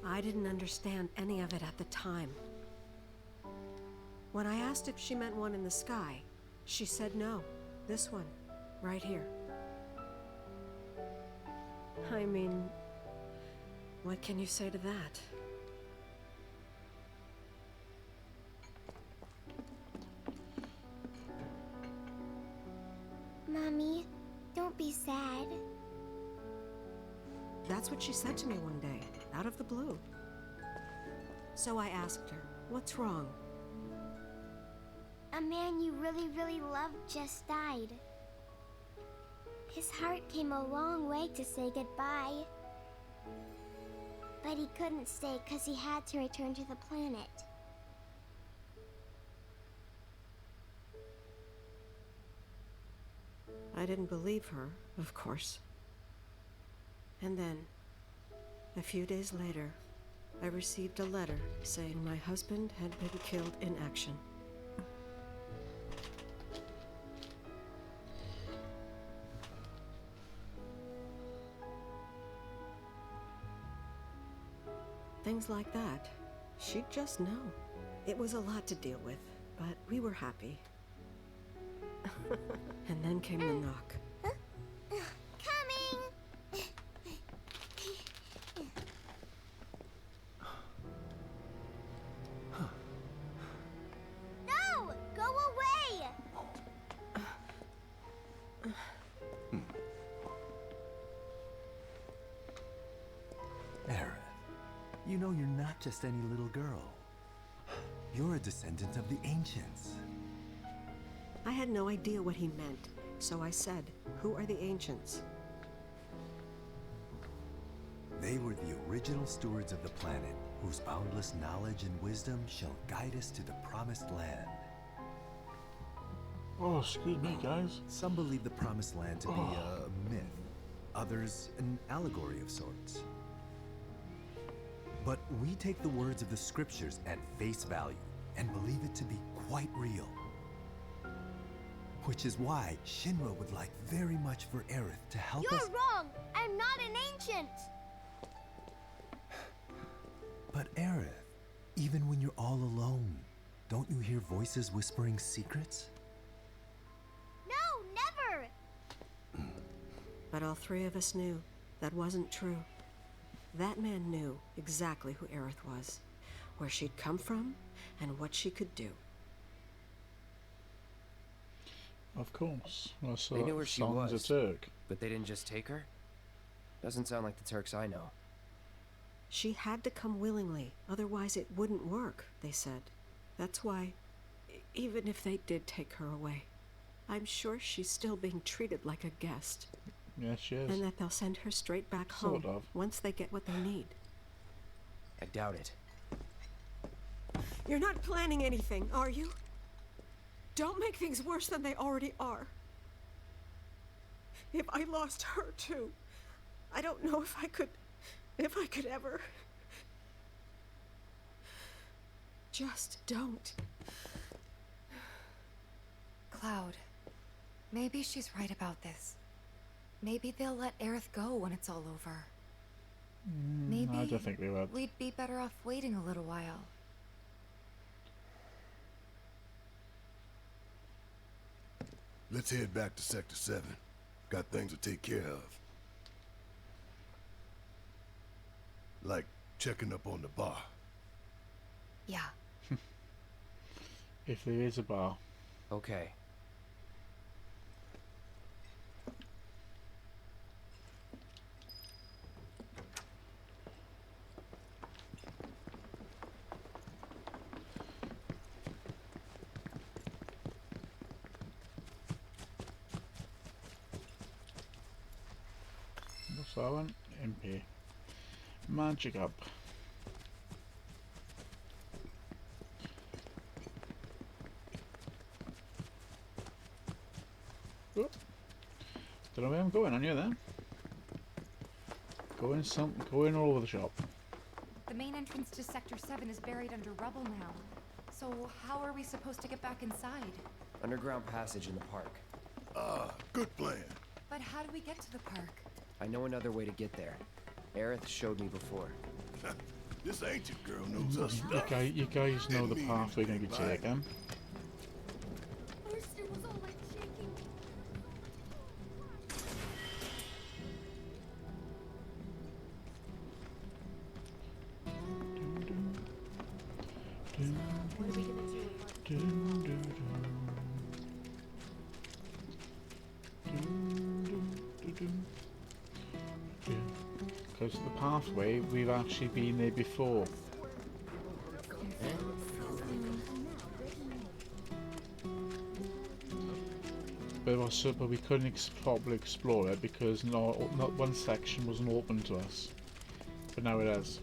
I didn't understand any of it at the time. When I asked if she meant one in the sky, she said no. This one, right here. I mean, what can you say to that? Mommy, don't be sad. That's what she said to me one day, out of the blue. So I asked her, what's wrong? A man you really, really loved just died. His heart came a long way to say goodbye. But he couldn't stay because he had to return to the planet. I didn't believe her, of course. And then, a few days later, I received a letter saying my husband had been killed in action. Things like that, she'd just know. It was a lot to deal with, but we were happy. And then came the knock. Coming! No! Go away! Aerith, you know you're not just any little girl. You're a descendant of the ancients. I had no idea what he meant, so I said, "Who are the ancients?" They were the original stewards of the planet, whose boundless knowledge and wisdom shall guide us to the promised land. Oh, excuse me, guys. Some believe the promised land to be a myth, others an allegory of sorts. But we take the words of the scriptures at face value and believe it to be quite real. Which is why Shinra would like very much for Aerith to help us. You're wrong! I'm not an ancient! But Aerith, even when you're all alone, don't you hear voices whispering secrets? No, never! But all three of us knew that wasn't true. That man knew exactly who Aerith was, where she'd come from, and what she could do. Of course. Well, so They knew where she Song's was, a Turk. but they didn't just take her? Doesn't sound like the Turks I know. She had to come willingly, otherwise it wouldn't work, they said. That's why, even if they did take her away, I'm sure she's still being treated like a guest. Yes, she is. And that they'll send her straight back Sort home of. once they get what they need. I doubt it. You're not planning anything, are you? Don't make things worse than they already are. If I lost her too, I don't know if I could ever. Just don't. Cloud, maybe she's right about this. Maybe they'll let Aerith go when it's all over. Maybe I don't think they would. we'd be better off waiting a little while. Let's head back to Sector 7. Got things to take care of. Like checking up on the bar. Yeah. If there is a bar. Okay. So MP. Magic up. Oh. Don't know where I'm going on you then. Going all over the shop. The main entrance to Sector 7 is buried under rubble now. So how are we supposed to get back inside? Underground passage in the park. Good plan. But how do we get to the park? I know another way to get there. Aerith showed me before. This ancient girl knows her stuff. You guys know the path we're going to be taking. What are we gonna do? Because the pathway, we've actually been there before. But we couldn't properly explore it because not one section wasn't open to us. But now it is.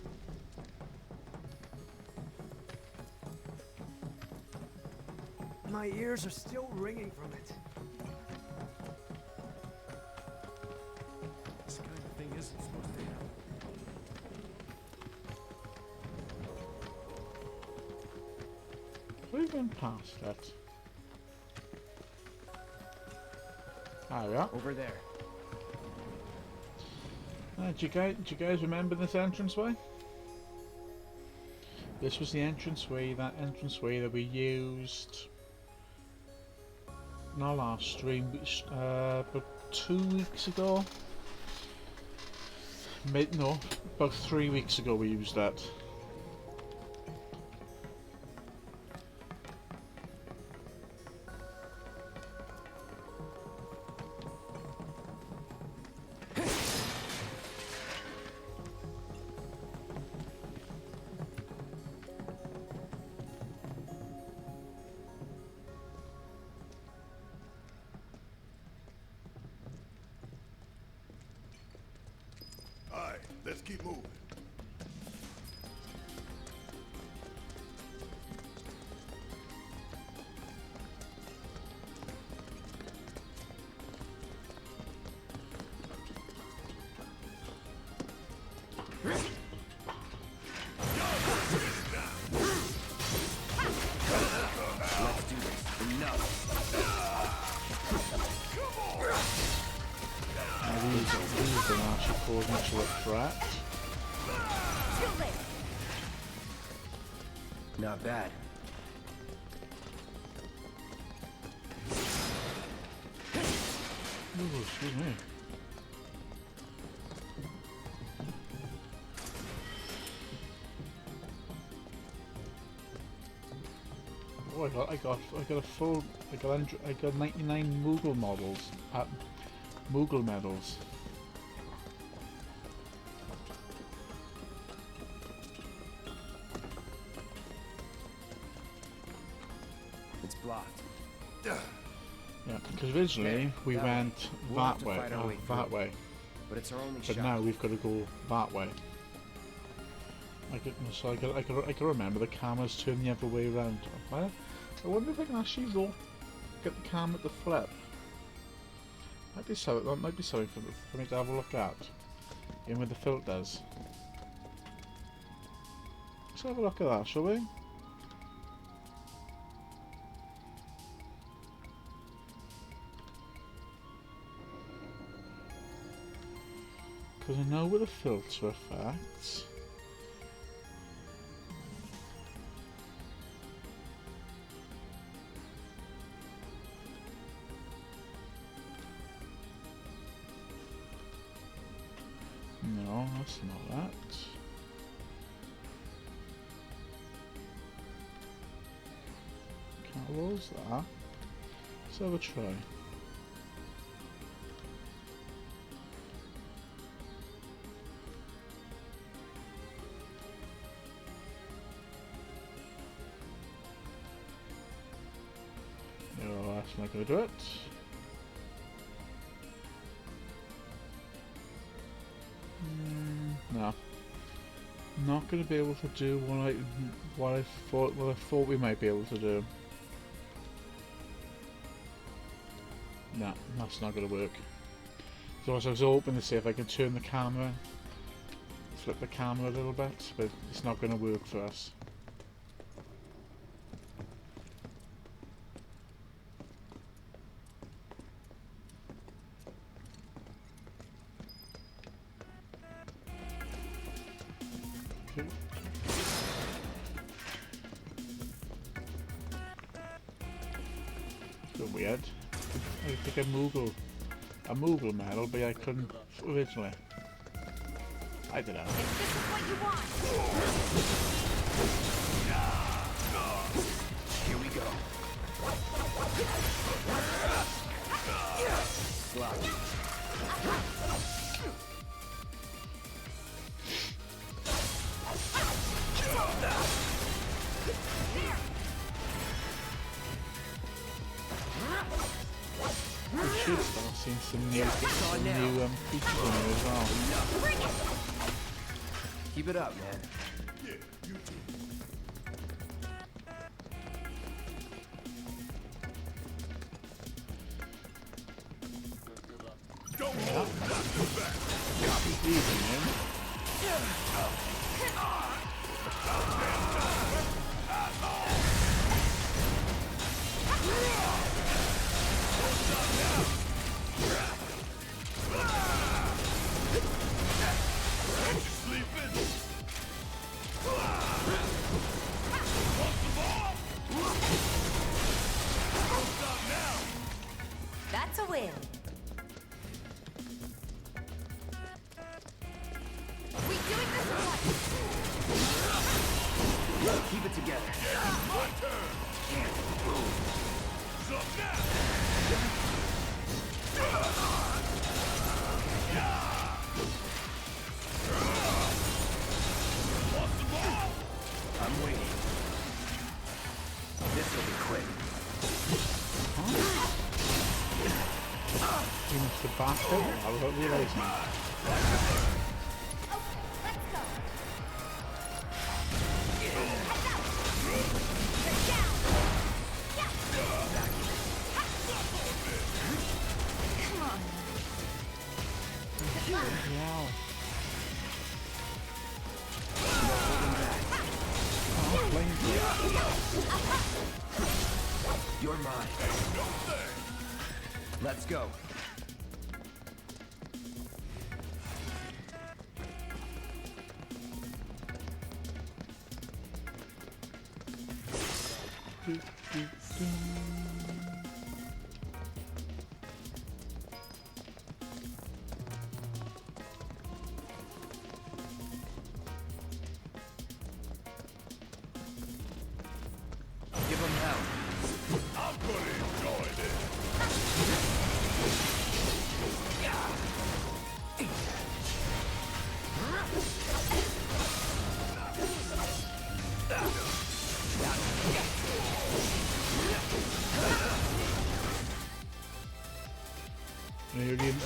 My ears are still ringing from it. This kind of thing isn't supposed to happen. We went past that. Ah, yeah. Over there. Do you guys remember this entranceway? This was the entranceway that we used. Not last stream, but 2 weeks ago. No, about 3 weeks ago we used that. Alright, let's keep moving. Let's do this. Enough. These don't actually cause much of a threat. Not bad. Ooh, excuse me. Oh, I got 99 Moogle models. Moogle medals. It's blocked. Yeah, because originally we went that way, But it's our only but shot. now we've got to go that way. I can remember the cameras turn the other way around. I wonder if I can actually get the camera to flip. That might be something for me to have a look at. In with the filters. Let's have a look at that, shall we? Because I know with the filter effects. No, that's not that. Can't lose that. Let's have a try. No, that's not going to do it. No. Not going to be able to do what I thought we might be able to do. Nah, that's not going to work. So I was hoping to see if I could turn the camera, flip the camera a little bit, but it's not going to work for us. Okay. So weird. I think a Moogle medal, but I couldn't originally. I don't know. If this is what you want. Here we go. Sloppy. We should start seeing some new features in there as well. Keep it up, man. Yeah, you too. Don't hold back. Easy, man. That's a win. We doing this or what? Keep it together. My turn. Up now. What's the ball? I'm waiting. This will be quick. You must have backed it without realising. Wow. You're mine. Let's go. Give them hell. I'm gonna enjoy this.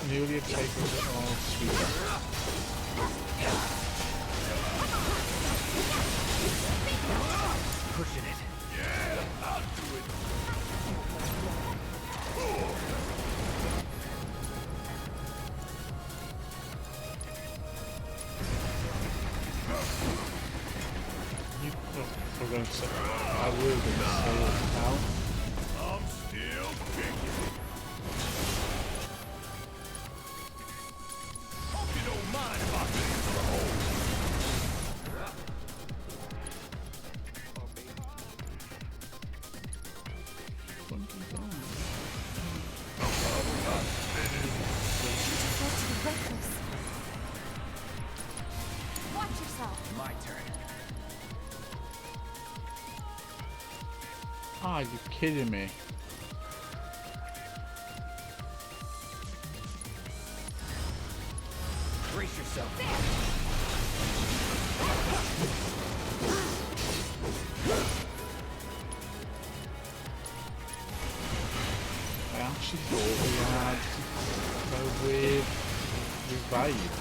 Nearly taken it all sweet. Pushing it. Yeah, I'll do it. We're going to say, I will going to say it now. I'm still kicking. Hope you don't mind if I get into the hole. Watch yourself. My turn. Ah, you kidding me? Brace yourself. I actually thought we had a weird revive.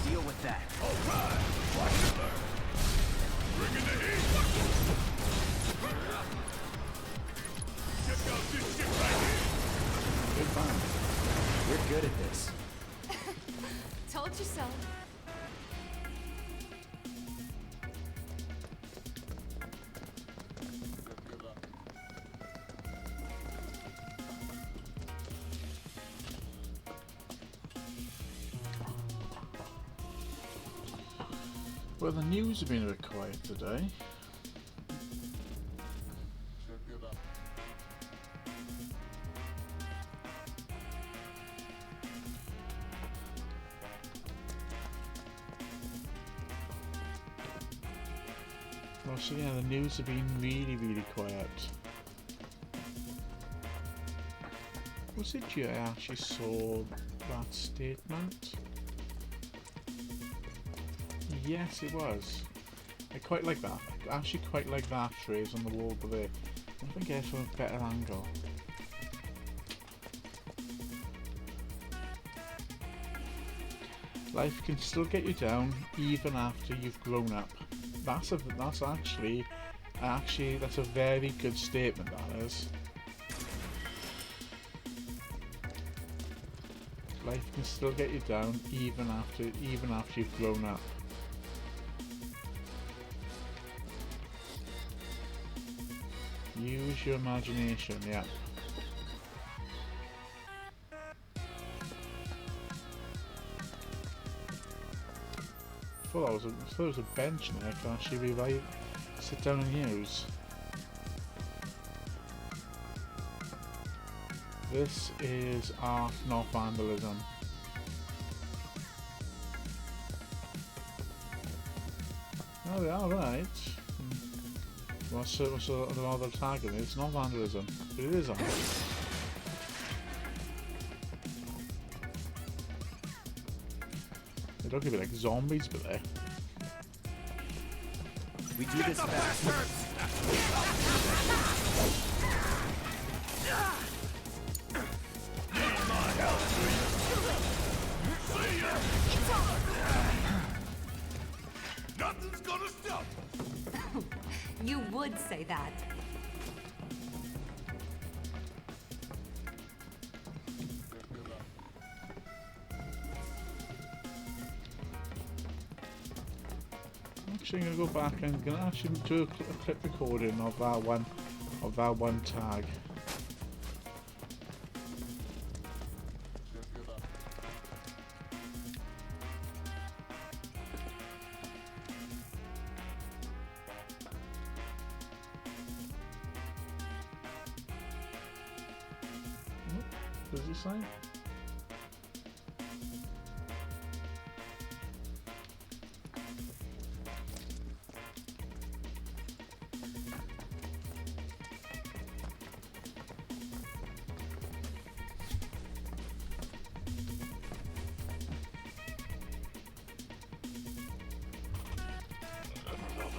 Deal with that. Alright! Watch it burn! Bring in the heat! Check out this shit right here! Hey, fun. You're good at this. Told you so. Well, the news have been a bit quiet today. Well, so yeah, the news have been really, really quiet. Was it you I actually saw that statement? Yes, it was. I quite like that. I actually quite like that phrase on the wall, but I think it's from a better angle. Life can still get you down even after you've grown up. That's actually that's a very good statement. That is. Life can still get you down even after you've grown up. Use your imagination, yeah. I thought there was a bench in there I can actually sit down and use. This is art, not vandalism. Oh, they are right. What's the other tag in it? It's not vandalism, but it is art. They look a bit like zombies, but they. We do this fast. Nothing's gonna stop! You would say that. Actually, I'm gonna go back and gonna actually do a clip recording of that one tag. What does it say?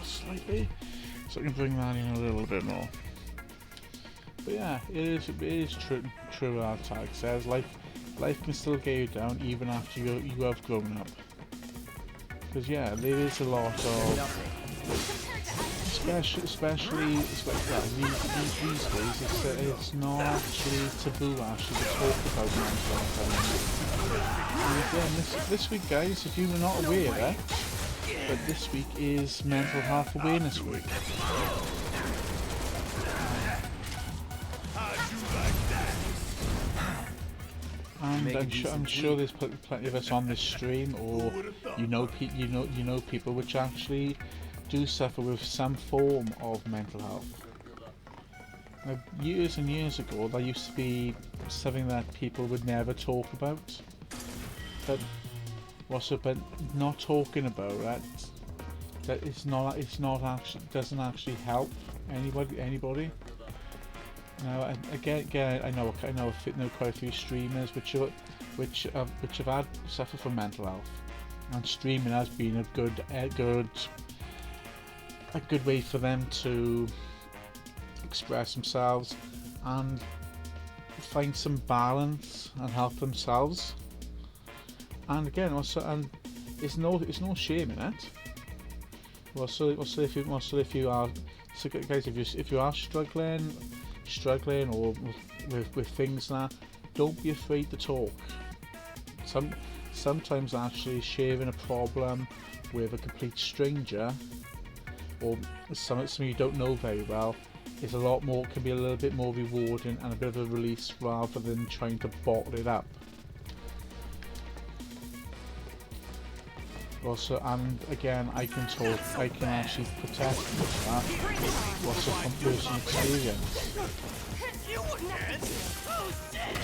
Slightly, so I can bring that in a little bit more. But yeah, it is true our tag says life can still get you down even after you have grown up. Because yeah, there is a lot of especially these days it's not actually taboo actually to talk about mental health. And again, this week guys, if you were not aware of it, but this week is Mental Health Awareness Week. And I'm sure there's plenty of us on this stream, or you know people which actually do suffer with some form of mental health. Now, years and years ago, that used to be something that people would never talk about, but not talking about that that it's not actually, doesn't actually help anybody. Now again, I know quite a few streamers which have had suffered from mental health, and streaming has been a good way for them to express themselves and find some balance and help themselves. And again, also, and it's no shame in it. Also, if you are, so guys, if you are struggling or with things that, don't be afraid to talk. Sometimes actually sharing a problem with a complete stranger or someone you don't know very well is can be a little bit more rewarding and a bit of a release rather than trying to bottle it up. Also, and again, I can actually protect that also from personal experience. You wouldn't have to. Oh shit!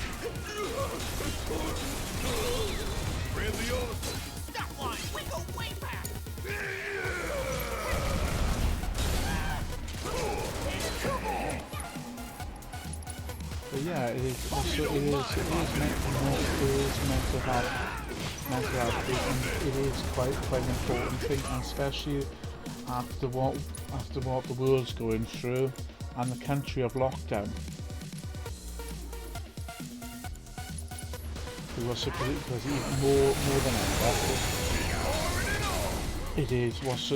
Stop lying. We go way back. But yeah, it is mental health. Mental health it is quite an important thing, and especially after what the world's going through and the country of lockdown. Because even more than ever, it is much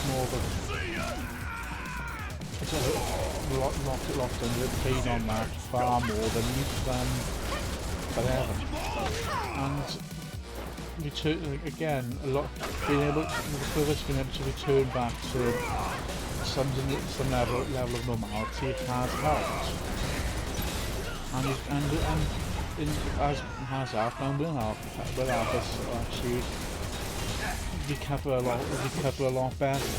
more of a lockdown. They're playing on that far more than ever. And again, being able to return back to some level of normality has helped, and as has helped and will help us actually recover a lot better.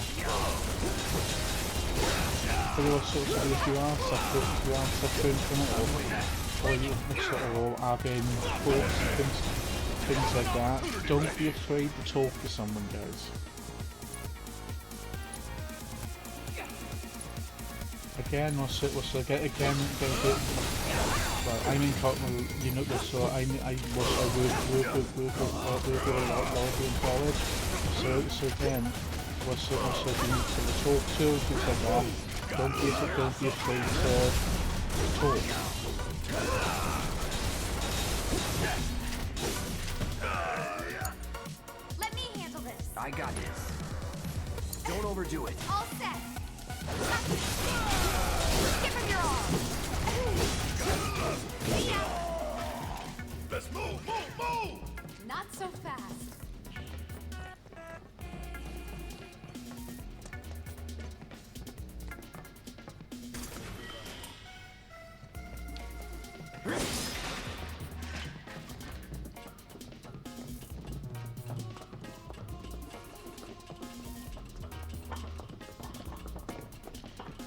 But also, if you are suffering from it, or you having thoughts and things like that, don't be afraid to talk to someone, guys. Again, well, I'm in Cotton, you know, so I work with a lot of people in college. So again, if you need to talk to, things like that, don't be afraid to talk. Let me handle this. I got this. Don't overdo it. All set. Give him your all. Let's move! Not so fast.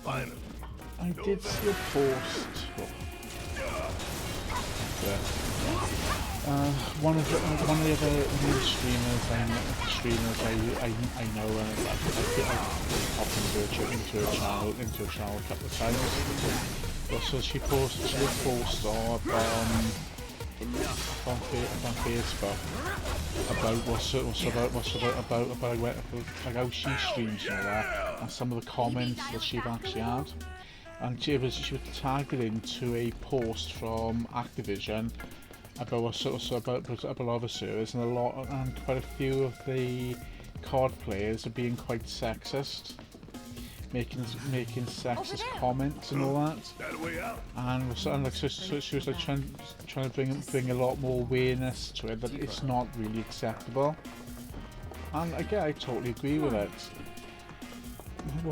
Finally. I did see a post. One of the other new streamers I know, and I've often into a channel a couple of times. So she posted a post on Facebook about how she streams and all that, and some of the comments that she've actually had. And she was tagged into a post from Activision about a lot of the servers, and quite a few of the COD players are being quite sexist, making sexist comments and all that. And she was like trying to bring a lot more awareness to it, that it's not really acceptable. And again, I totally agree with it.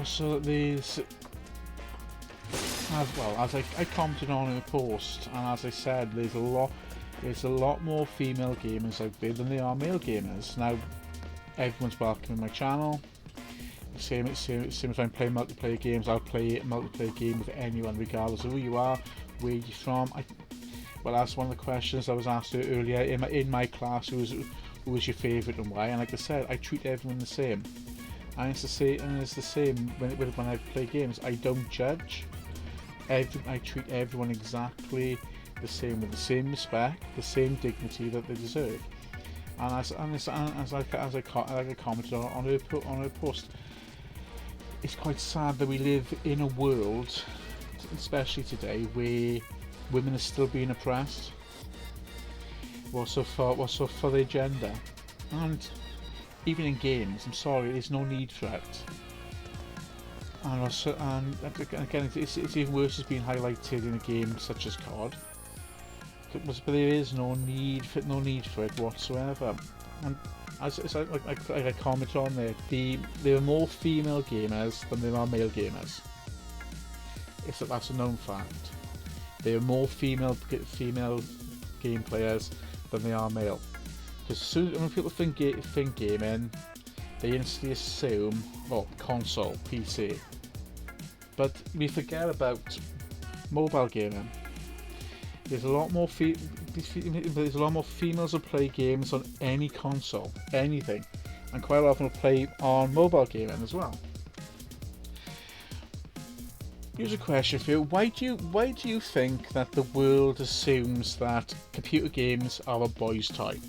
So these. As I commented on in the post, and as I said, there's a lot more female gamers out there than there are male gamers. Now, everyone's welcome in my channel. Same as I'm playing multiplayer games, I'll play a multiplayer game with anyone, regardless of who you are, where you're from. That's one of the questions I was asked earlier in my class. who is your favourite and why. And like I said, I treat everyone the same. And it's the same when I play games. I don't judge. I treat everyone exactly the same, with the same respect, the same dignity that they deserve. And as I commented on her post, it's quite sad that we live in a world, especially today, where women are still being oppressed. What's so for their gender, and even in games, I'm sorry, there's no need for it. And also, and again, it's even worse as being highlighted in a game such as COD. But there is no need for it whatsoever. And as I commented on there are more female gamers than there are male gamers. That's a known fact. There are more female game players than they are male. Because when people think gaming, they instantly assume, well, console, PC. But we forget about mobile gaming. There's a lot more females who play games on any console, anything, and quite often will play on mobile gaming as well. Here's a question for you: Why do you think that the world assumes that computer games are a boy's toy?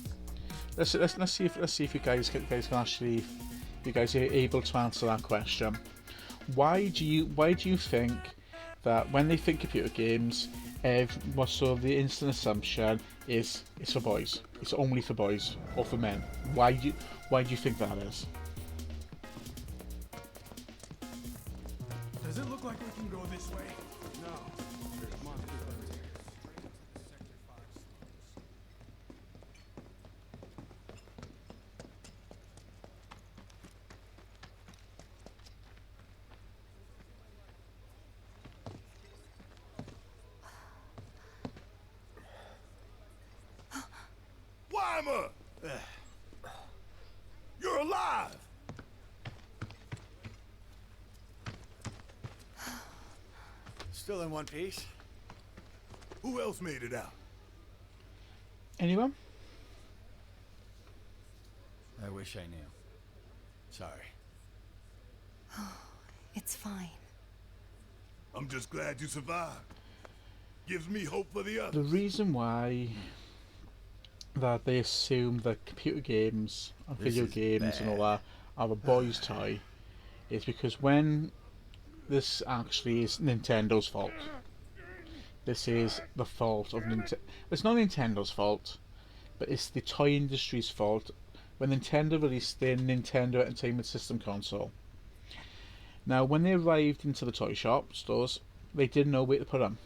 Let's see if you guys can actually, if you guys are able to answer that question. Why do you think that when they think computer games, what's sort of the instant assumption is it's for boys? It's only for boys or for men. Why do you think that is? Does it look like we can go this way? No. There's monsters. Weimer! You're alive! Still in one piece. Who else made it out? Anyone? I wish I knew. Sorry. It's fine. I'm just glad you survived. Gives me hope for the others. The reason why that they assume that computer games and video games and all that are a boy's toy is because when this actually is Nintendo's fault. This is the fault of Nintendo. It's not Nintendo's fault, but it's the toy industry's fault when Nintendo released their Nintendo Entertainment System console. Now, when they arrived into the toy shop stores, they didn't know where to put them.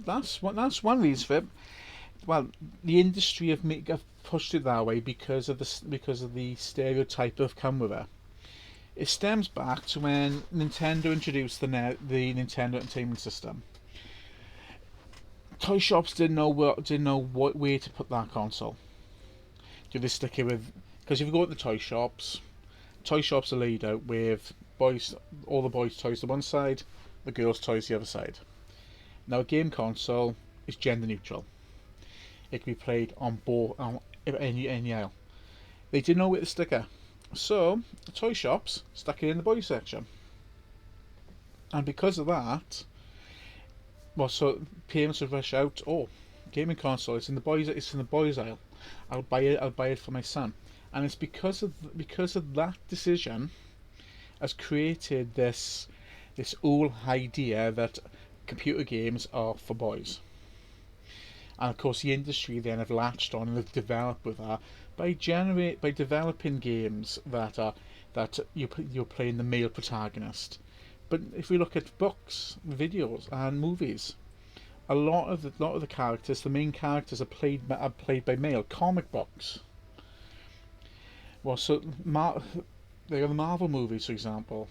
That's one reason for it. Well, the industry have pushed it that way because of the stereotype of come with it. It stems back to when Nintendo introduced the Nintendo Entertainment System. Toy shops didn't know what way to put that console. Do they stick it with? Because if you go to the toy shops are laid out with all the boys' toys to one side, the girls' toys the other side. Now, a game console is gender neutral. It can be played on both, on any aisle. They didn't know where to stick it, so the toy shops stuck it in the boys section. And because of that, so parents would rush out. Oh, gaming console! It's in the boys aisle. I'll buy it for my son. And it's because of that decision has created this old idea that computer games are for boys. And of course the industry then have latched on and have developed with that by developing games that you're playing the male protagonist. But if we look at books, videos and movies, a lot of the characters, the main characters are played by male. Comic books. Well, so there are the Marvel movies, for example,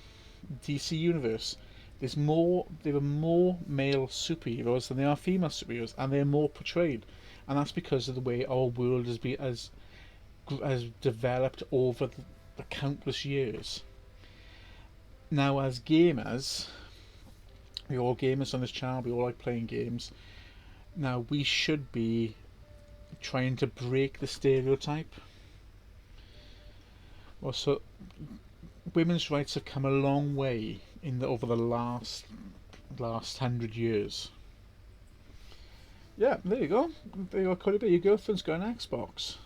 DC Universe. There are more male superheroes than there are female superheroes, and they're more portrayed, and that's because of the way our world has developed over the countless years. Now, as gamers, We're all gamers on this channel. We all like playing games. Now we should be trying to break the stereotype. Also, women's rights have come a long way over the last 100 years. Yeah, there you go. There you go, Cody. Your girlfriend's got an Xbox.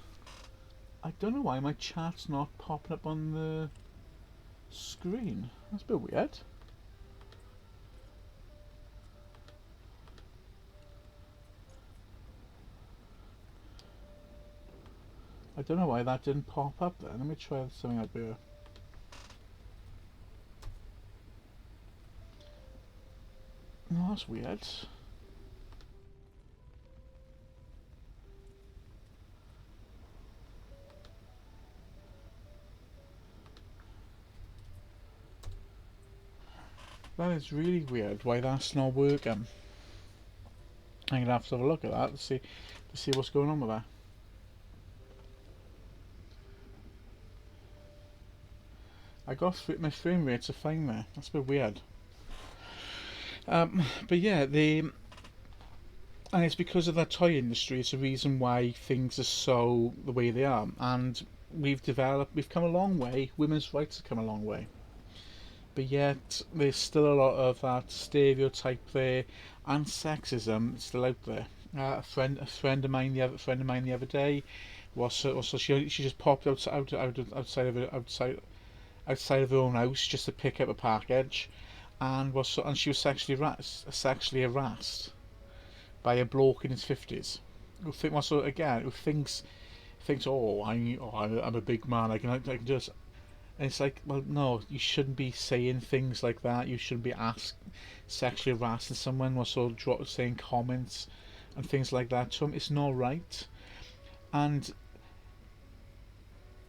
I don't know why my chat's not popping up on the screen. That's a bit weird. I don't know why that didn't pop up then. Let me try something out here. No, that's weird. That is really weird why that's not working. I'm gonna have to have a look at that to see what's going on with that. I got my frame rates are fine there. That's a bit weird. But yeah, and it's because of that toy industry. It's the reason why things are so the way they are. And we've come a long way. Women's rights have come a long way. But yet there's still a lot of that stereotype there, and sexism still out there. A friend of mine the other day was she just popped outside of her own house just to pick up a package, and she was sexually harassed by a bloke in his 50s who thinks oh I'm a big man, I can just. And it's like, well, no, you shouldn't be saying things like that. You shouldn't be sexually harassing someone or saying comments and things like that to them. It's not right. And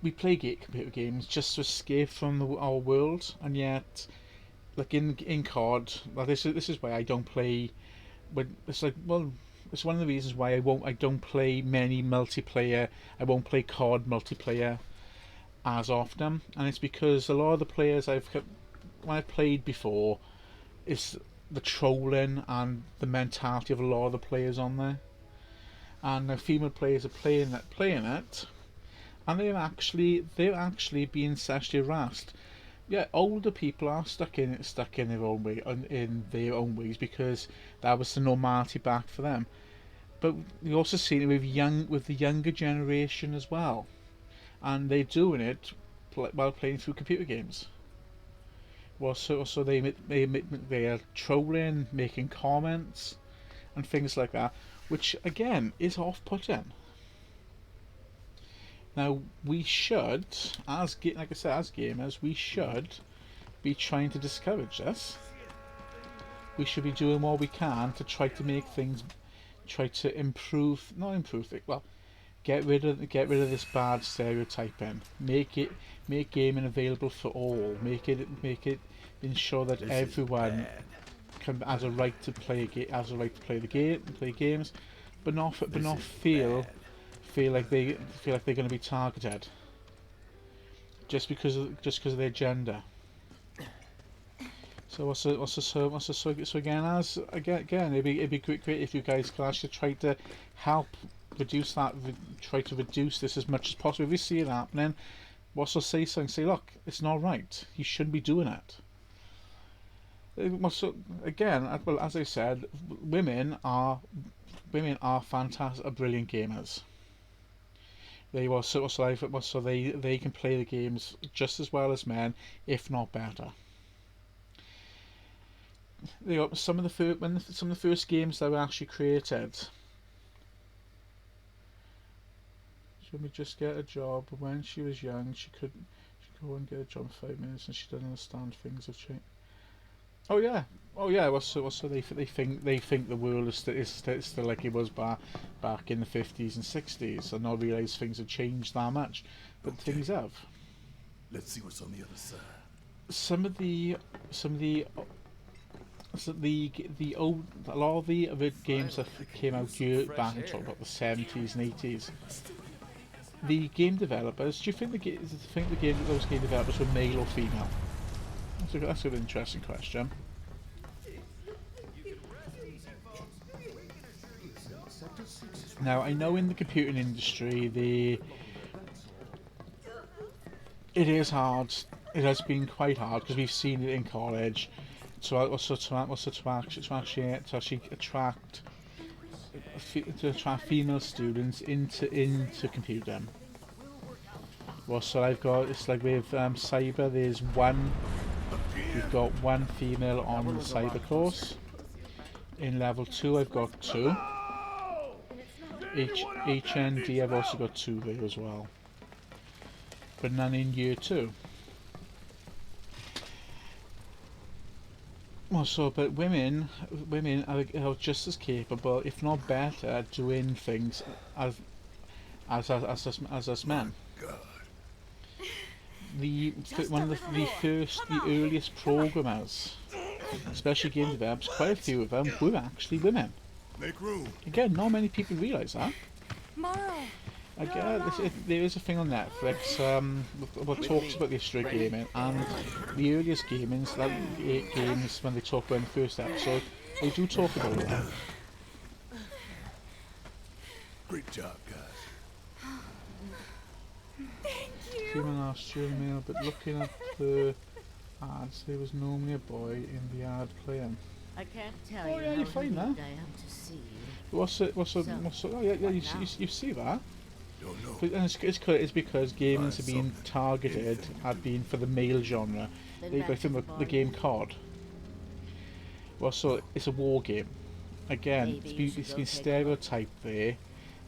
we play computer games just to escape from our world, and yet, like in COD, well, this is why I don't play. But it's like, well, it's one of the reasons why I don't play many multiplayer. I won't play COD multiplayer as often, and it's because a lot of the players I've played before is the trolling and the mentality of a lot of the players on there, and the female players are playing it, and they're actually being sexually harassed. Yeah, older people are stuck in their own ways because that was the normality back for them. But we also see it with the younger generation as well. And they're doing it while playing through computer games. Well, so they are trolling, making comments, and things like that, which again is off-putting. Now we should, like I said, as gamers, we should be trying to discourage this. We should be doing what we can to try to make things, get rid of this bad stereotyping. Make gaming available for all. Make it ensure that everyone has a right to play play games, but not feel like they're going to be targeted just because of their gender. So again, it'd be great if you guys could actually try to help reduce this as much as possible. If you see it happening, also say something. Say, look, it's not right. You shouldn't be doing it. Again, well, as I said, women are fantastic, brilliant gamers. They they can play the games just as well as men, if not better. Some of the first games that were actually created. Let me just get a job. When she was young, she could go and get a job in 5 minutes, and she doesn't understand things have changed. Oh yeah. So they think the world is still like it was back in the 50s and 60s, and not realise things have changed that much. But things have. Let's see what's on the other side. A lot of the other games that came out back in about the 70s and 80s. The game developers, do you think those game developers were male or female? That's an interesting question. Now, I know in the computing industry, it is hard. It has been quite hard because we've seen it in college. To actually attract female students into computing. Well, so I've got, it's like with cyber. We've got one female on the cyber course. In level 2, I've got 2. HND, I've also got 2 there as well, but none in year 2. Well, so, but women are just as capable, if not better, at doing things as us men. The earliest programmers, especially game developers, quite a few of them were actually women. Make room. Again, not many people realise that. Morrow. Again, there is a thing on Netflix what talks about the history of gaming, and the earliest games when they talk about in the first episode, they do talk about that. Great job, guys. Thank you. Female last year male, but looking at the ads, there was normally a boy in the ad playing. I can't tell Oh you yeah, how you find that. relieved I am to see you. What's it? Oh yeah, you see that? But, and it's because gamings have been targeted, had been for the male genre. They go through the game COD. Well, so it's a war game. Again, it's been stereotyped there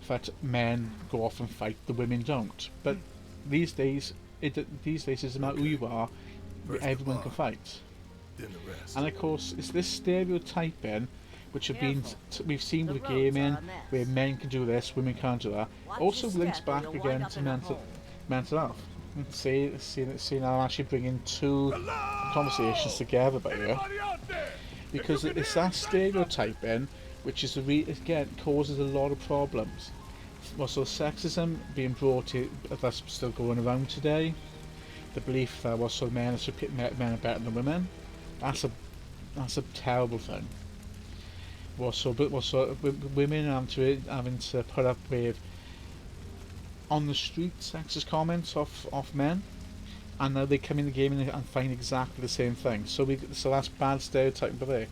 that men go off and fight, the women don't. But these days, it doesn't matter who you are, everyone can fight. And of course, it's this stereotyping which have been we've seen with gaming, where men can do this, women can't do that. Also links back again to mental health. See now I'm actually bringing 2 conversations together by here, because it's that stereotyping which is again causes a lot of problems. Also, sexism being brought to, that's still going around today. The belief that men are better than women. That's a terrible thing. Women having to put up with on the street sexist comments of men, and now they come in the game and find exactly the same thing. So that's bad stereotyping there.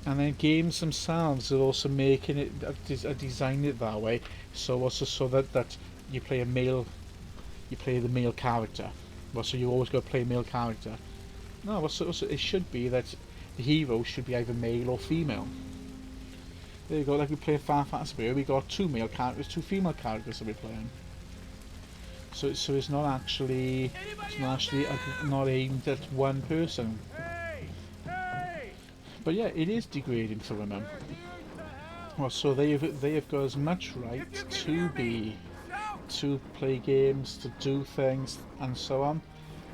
And then games themselves are also making it, designing it that way, so that you play the male character. Well, so you always got to play a male character. No, it should be that the hero should be either male or female. There you go, like we play Final Fantasy, we got 2 male characters, 2 female characters that we're playing. So it's not actually not aimed at one person. But yeah, it is degrading for women. Well, so they have got as much right to play games, to do things, and so on.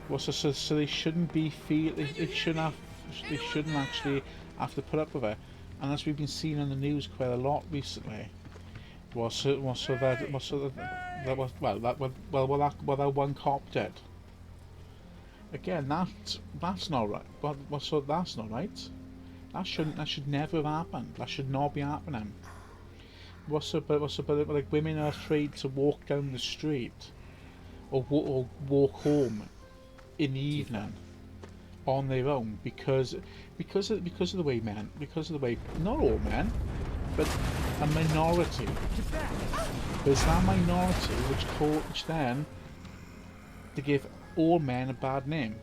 Well, so they shouldn't they shouldn't actually have to put up with it. And as we've been seeing on the news quite a lot recently, that one cop did. Again, that's not right. That's not right. That should never have happened. That should not be happening. But like women are afraid to walk down the street or walk home in the evening on their own because of the way not all men, but a minority. There's that minority which then to give all men a bad name.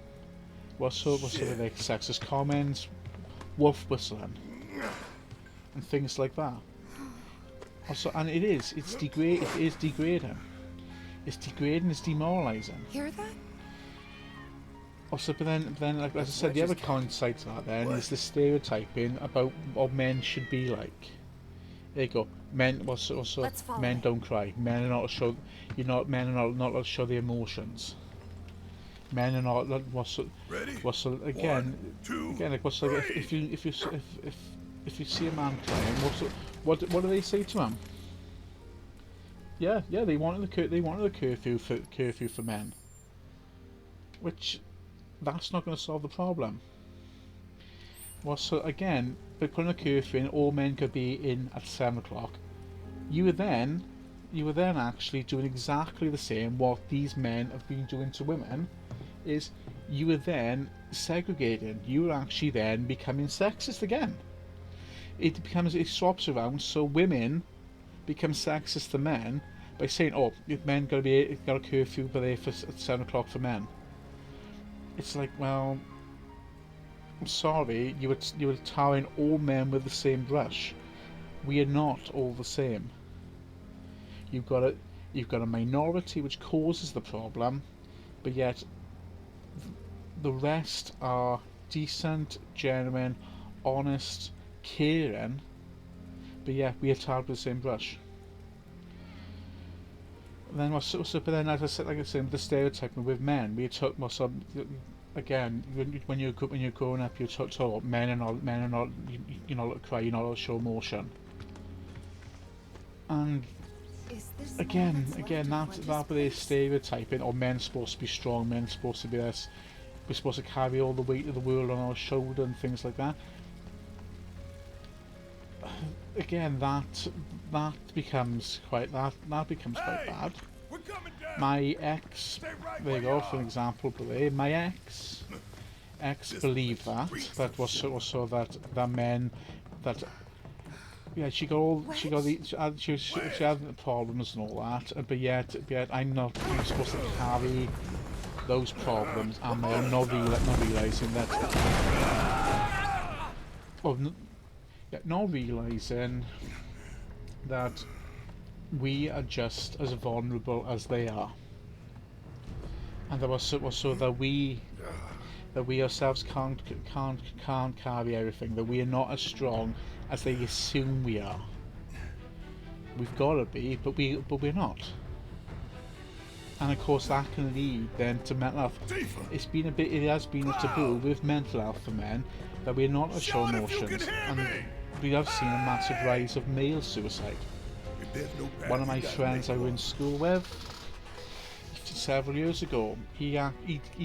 So they make sexist comments, wolf whistling, and things like that. Also, and it is degrading. It's degrading. It's demoralising. Hear that? Also, but then, like as I said, the other coincide to that then is the stereotyping about what men should be like. There you go. Men men don't cry. Men are not to show. Men are not allowed to show their emotions. Men are not. Again, like if you see a man crying, what do they say to him? Yeah, they wanted a curfew for men, which that's not going to solve the problem. Well, so again, by putting a curfew in, all men could be in at 7 o'clock. you were then actually doing exactly the same what these men have been doing to women. Is you were then segregating. You were actually then becoming sexist again. It swaps around, so women become sexist to men by saying, "Oh, men got a curfew by there at 7 o'clock for men." It's like, well, I'm sorry, you were tarring all men with the same brush. We are not all the same. You've got a minority which causes the problem, but yet the rest are decent, genuine, honest, caring, but yeah, we are tarred with the same brush. And then but then as I said, like I said, with the stereotyping with men, we took again when you're growing up, you're taught men are not you're not allowed to cry, you're not allowed to show emotion. And again, that with a stereotyping, or men's supposed to be strong, men's supposed to be this, we're supposed to carry all the weight of the world on our shoulder and things like that. Again, that becomes quite bad. My ex, there you go, for an example. My ex believed that was so that men that. Yeah, she had problems and all that, but yet I'm supposed to carry those problems, and I'm not realizing that. Not realizing that we are just as vulnerable as they are, and that that we ourselves can't carry everything. That we are not as strong as they assume we are. We've got to be, but we're not. And of course that can lead then to mental health. It has been a taboo with mental health for men that we're not to show emotions, and we have seen a massive rise of male suicide. One of my friends I went to school with several years ago, he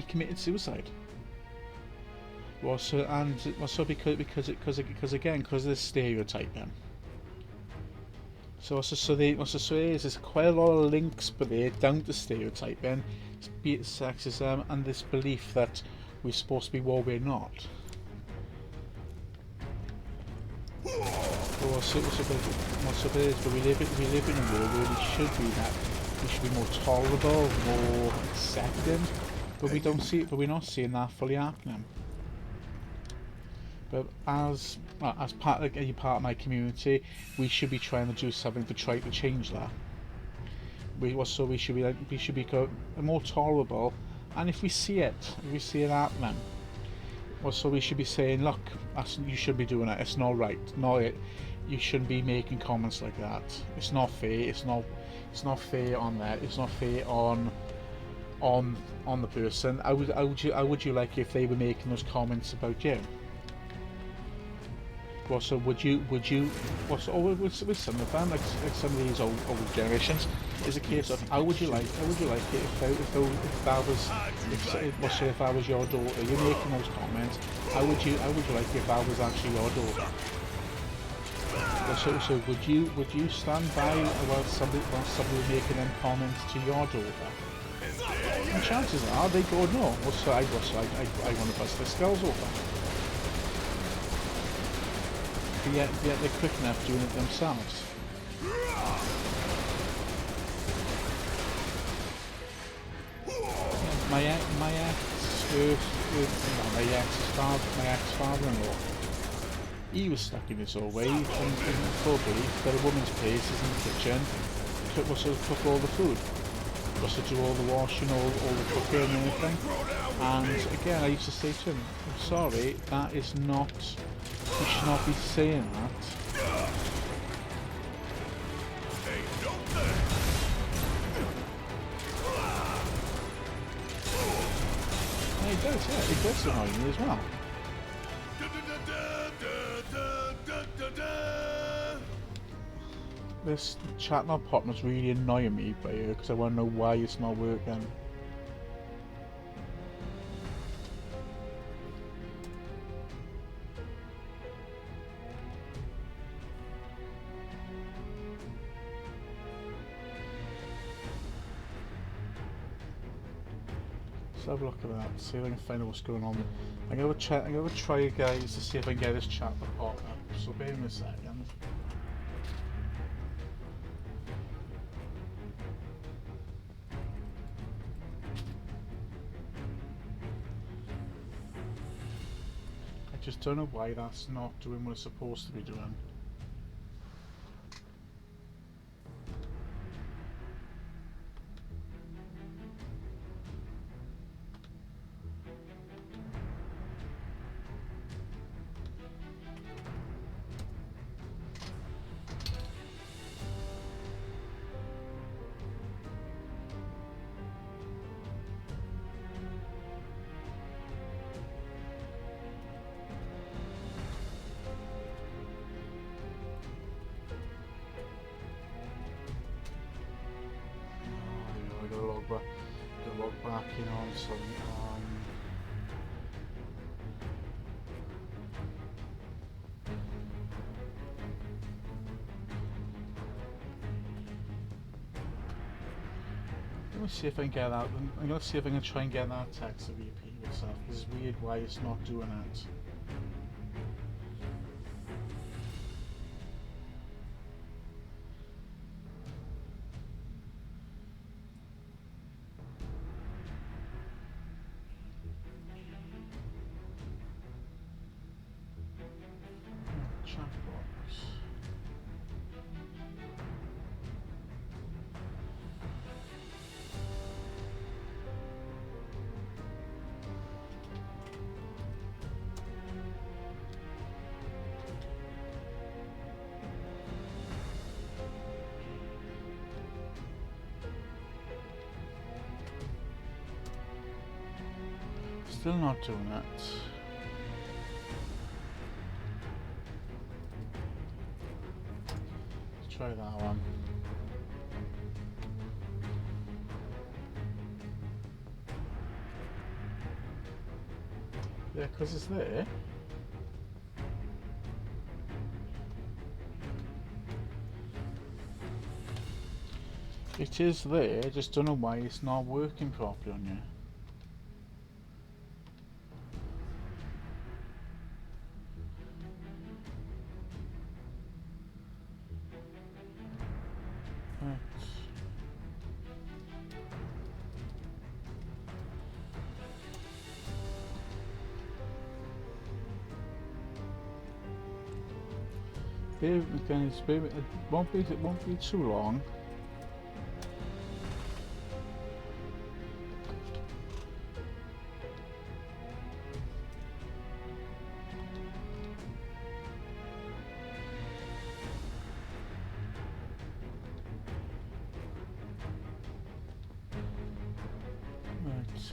committed suicide. Because of the stereotyping. There's quite a lot of links, but they're down to stereotyping, be it sexism, and this belief that we're supposed to be what we're not. But we live in a world where we should be more tolerable, more accepting, but we don't see it. But we're not seeing that fully happening. But as part of my community, we should be trying to do something to try to change that. We should be more tolerable, and if we see it happening, also we should be saying, look, you should be doing it. It's not right. No, you shouldn't be making comments like that. It's not fair. It's not fair on that. It's not fair on the person. How would you like if they were making those comments about you? Also, with some of them, like some of these old generations, is a case of how would you like it if I was your daughter, you're making those comments, how would you like it if I was actually your daughter? So would you stand by while somebody making them comments to your daughter? And chances are they go no. I want to bust their skulls open. But yet they're quick enough doing it themselves. My ex-father-in-law, he was stuck in his old ways and full belief that a woman's place is in the kitchen, was to cook all the food, was to do all the washing, all the cooking and everything. And again, I used to say to him, I'm sorry, that is not, you should not be saying that. And it does, yeah, it does annoy me as well. This chat not popping is really annoying me by here because I want to know why it's not working. have a look at that, see if I can find out what's going on. I'm gonna try guys to see if I can get this chat to pop up. So bear with me a second. I just don't know why that's not doing what it's supposed to be doing. Log back in on some let me see if I can get that. I'm gonna see if I can try and get that text to repeat itself. This is weird why it's not doing it. Still not doing it. Let's try that one. Yeah, because it's there. It is there, I just don't know why it's not working properly on you. Again, it won't be too long.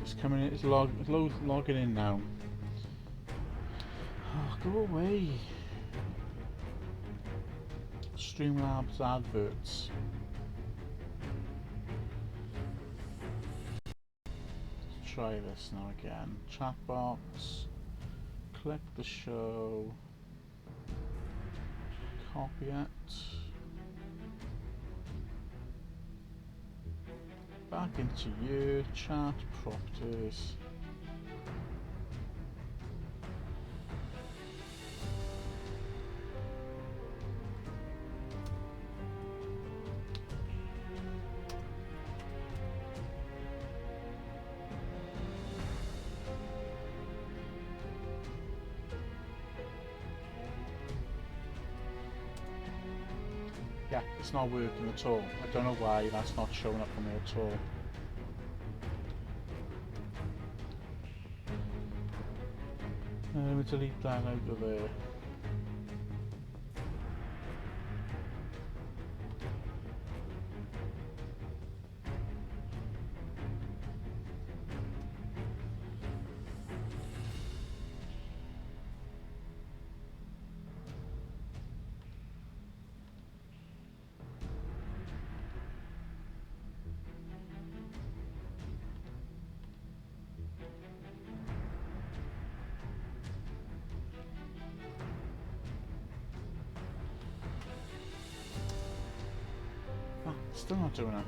It's coming in, it's logging in now. Oh, go away. Streamlabs adverts. Let's try this now again. Chat box. Click the show. Copy it. Back into you. Chat properties. Yeah, it's not working at all. I don't know why that's not showing up for me at all. Let me delete that out of there. Still not doing it.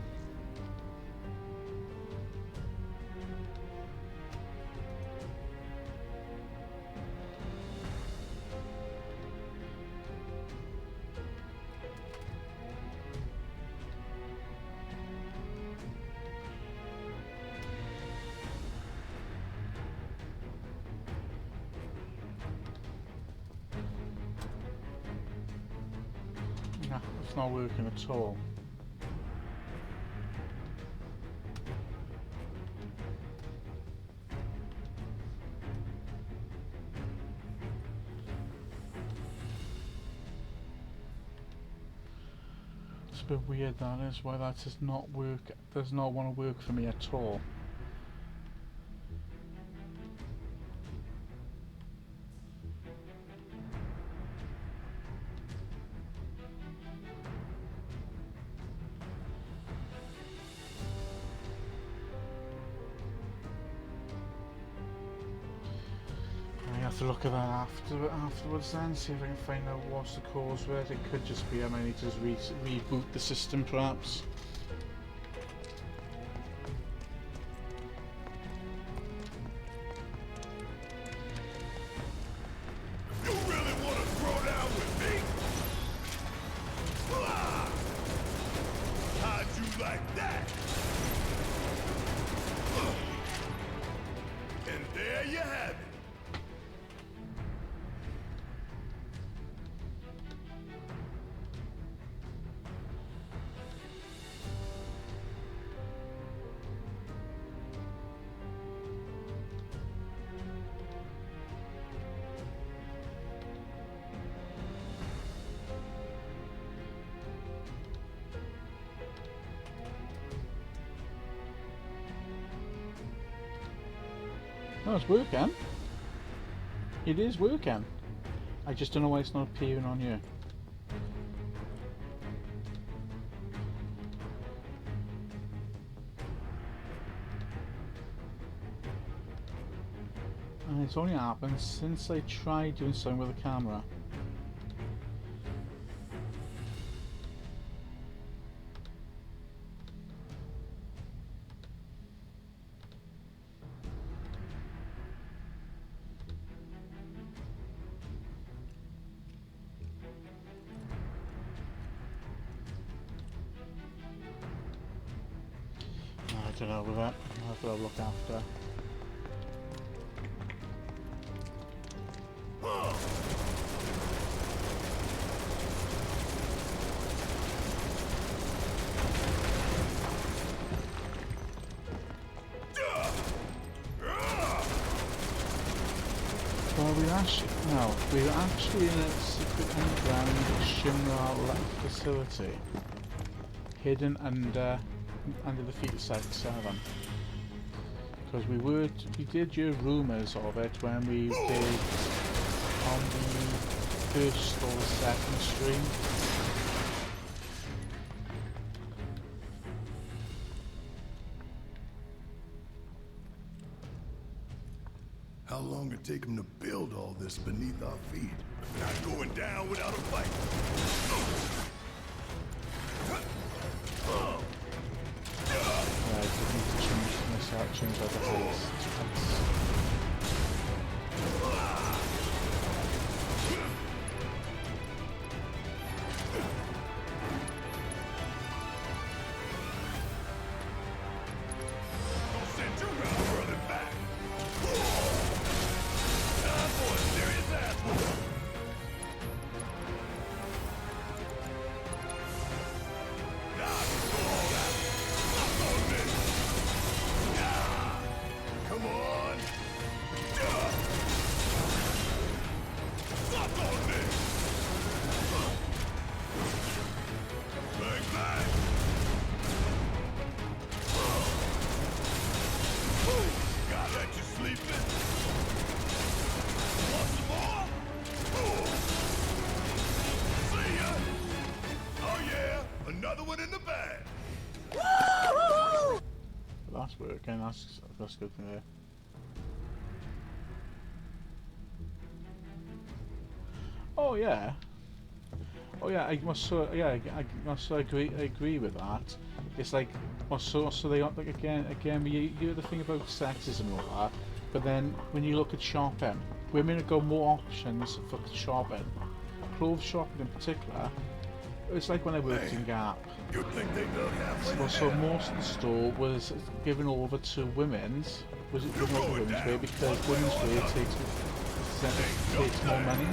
it's not working at all. It's a bit weird, that is, why that does not work, does not want to work for me at all. I have to look at that afterwards then, see if I can find out what's the cause of it. It could just be I might need to just reboot the system perhaps. You really want to throw down with me? Ah! How'd you like that? And there you have it. Oh, it's working. It is working. I just don't know why it's not appearing on you. And it's only happened since I tried doing something with the camera. I don't know with that. I'll have to have a look after. Well, we're actually in a secret underground Shinra lab facility, hidden under the feet of Sector 7. Because we did hear rumours of it when we did on the first or the second stream. How long it take them to build all this beneath our feet? Not going down without a fight. I need to change out the face. That's working, that's good to hear. Oh yeah, I must agree with that. It's like, so they like again we hear the thing about sexism and all that, but then when you look at shopping, women have got more options for shopping, clothes shopping in particular. It's like when I worked in Gap. You think they don't have So most of the store was given over to women's. Was it given over to women's wear because women's wear takes more money?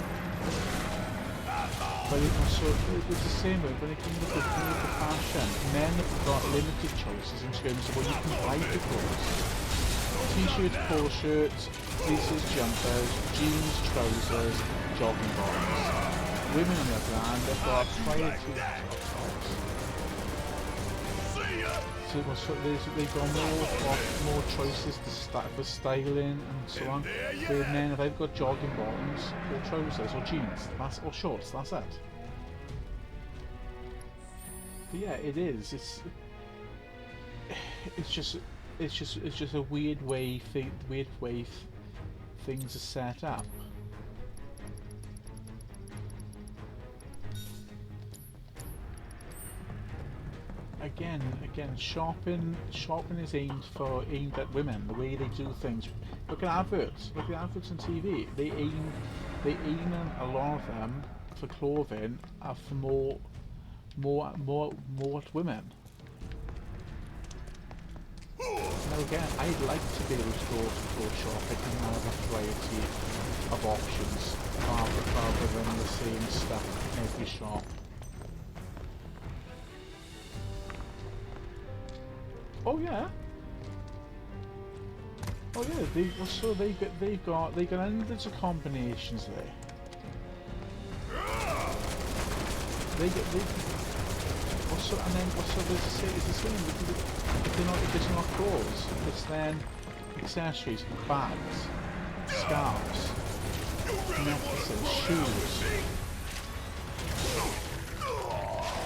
But it also, it's the same way when it comes to fashion. Men have got limited choices in terms of what you can buy for clothes. T-shirts, polo shirts, fleeces, jumpers, jeans, trousers, jogging bottoms. Women on the other hand, they've got variety of tops. So they've got more choices for styling and so on. Where men have either got jogging bottoms or trousers or jeans, or shorts. That's it. But yeah, it is. It's just a weird way things are set up. Again, shopping is aimed at women. The way they do things. Look at adverts. Look at adverts on TV. They aim a lot of them for clothing are for more at women. Now again, I'd like to be able to go shopping and have a variety of options rather than the same stuff in every shop. Oh yeah. Oh yeah. They've got hundreds of combinations there. Also it's the same. It's not clothes. It's then accessories, bags, scarves, necklaces, shoes.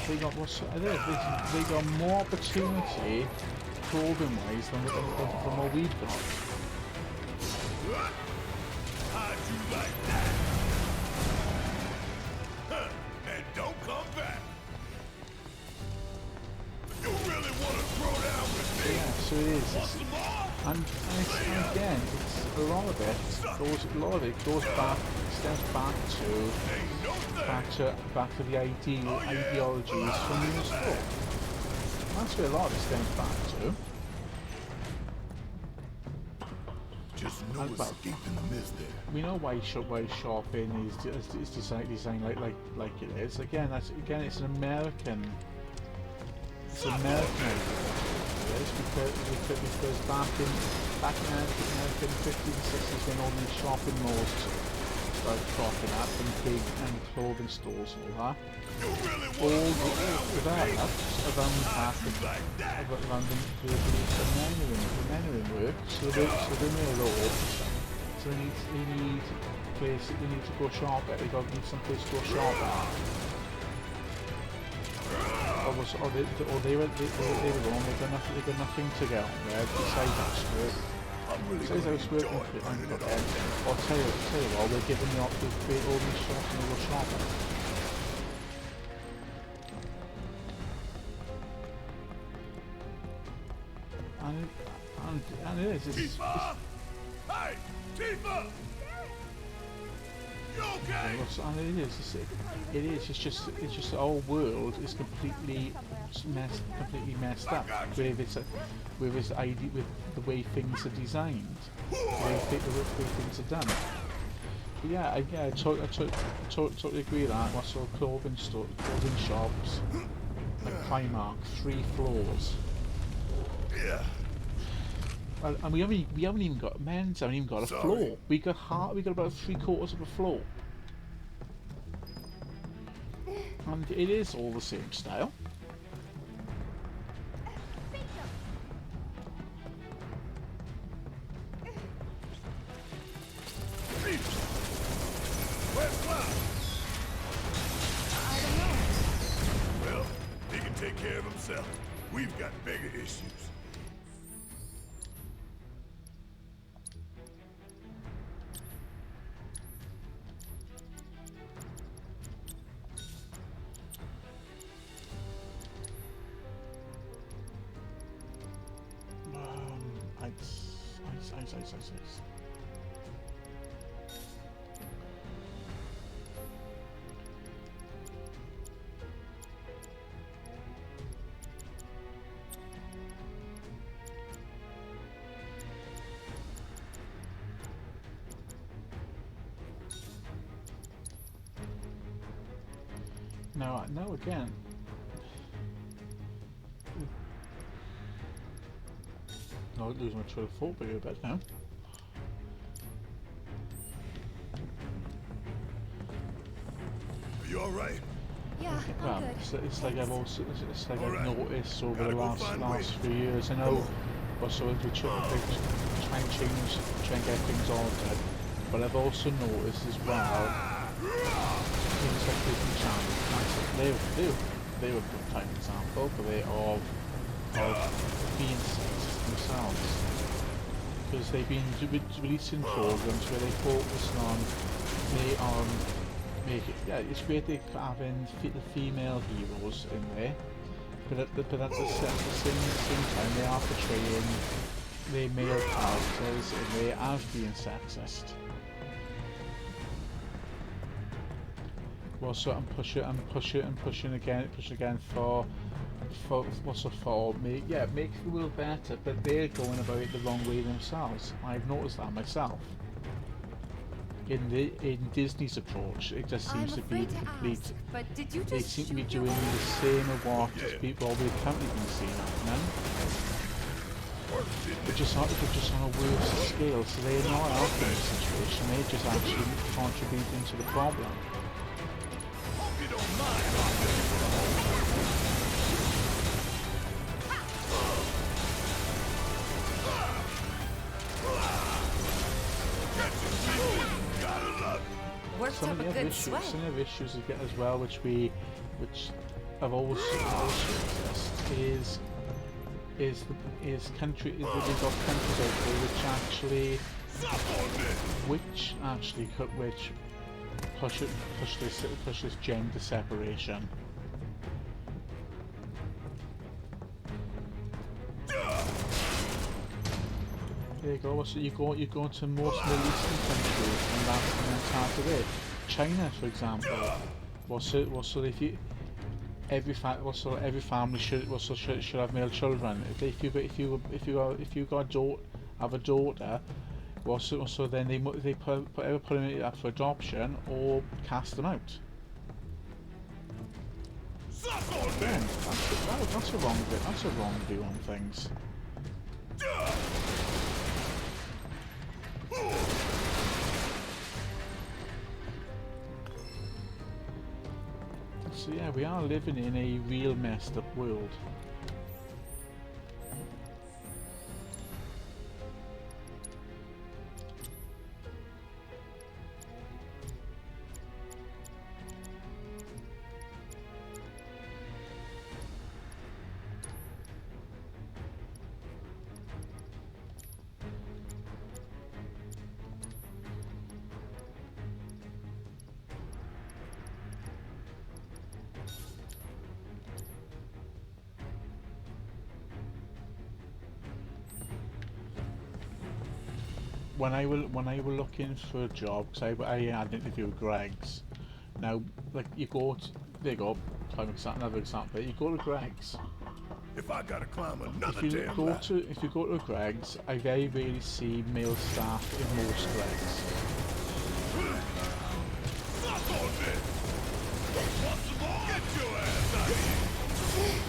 They got more opportunity clothing-wise than what we've got. How'd you like that? And don't come back. You really want to throw down with me? Yeah, so it is. And again, it's a lot of it goes back, stems back to the ideologies from the school. That's where a lot of it stems back to. Just no escaping the mist there. We know why shopping is designed like it is. Again, it's an American. It's an American idea. Because back in the 50s and 60s when all these shopping malls started cropping up and big clothing stores and all that, all developed around the path of around the men are in work, so they're near road, so they need to go shopping. They need some place to go shopping. They were wrong. They got nothing to get on there besides housework. Besides housework and cooking. I'll tell you what, we're giving the option to create all these shops and go shopping. And it is. Hey, Tifa! You okay? And it is. It's just our world is completely messed up with the way things are designed, the way things are done. But yeah, I totally agree with that. What's all clothing shops, like Primark, 3 floors. Yeah. And we haven't even got men's. Haven't even got a floor. We got about 3/4 of a floor. And it is all the same style. Where's Cloud? I don't know. Well, he can take care of himself. We've got bigger issues. Ice. Now again. I'll lose my trail of thought a bit now. Are you alright? Yeah, I'm Well, good. it's like I've also Alright. noticed over Gotta the go last find Wade. few years. I know also we try and get things altered, but I've also noticed as well things like Disney Channel. They were a good time example, but they of being sexist themselves, because they've been releasing programs where they focus on make it. Yeah, it's great they having the female heroes in there, but at the same time they are portraying the male characters in there as being sexist. Also, and pushing again for make the world better, but they're going about it the wrong way themselves. I've noticed that myself. In Disney's approach, it just seems to be complete. But did you They just seem to be shoot doing your the same of what people we've currently been seeing happening. But just on a worse scale, so they're not helping the situation, they're just actually contributing to the problem. Hope you don't mind. Worked up a good sweat. Some of the issues we get as well, which have always exist, is we've got countries out there which push this gender separation. There you go. So you go to most Middle Eastern countries, and that's part of it. China, for example, so if you every family should have male children. If you have a daughter, so then they either put them up for adoption or cast them out. Again, that's a wrong bit. That's a wrong view on things. So yeah, we are living in a real messed up world. When I were looking for a job, because I had an interview with Greg's. Now, like you go to, there you go. Another example. You go to Greg's. If I gotta climb another If you damn go ladder. to Greg's, I very rarely see male staff in most Greg's. Suck on this! Possible? Get your ass out of here!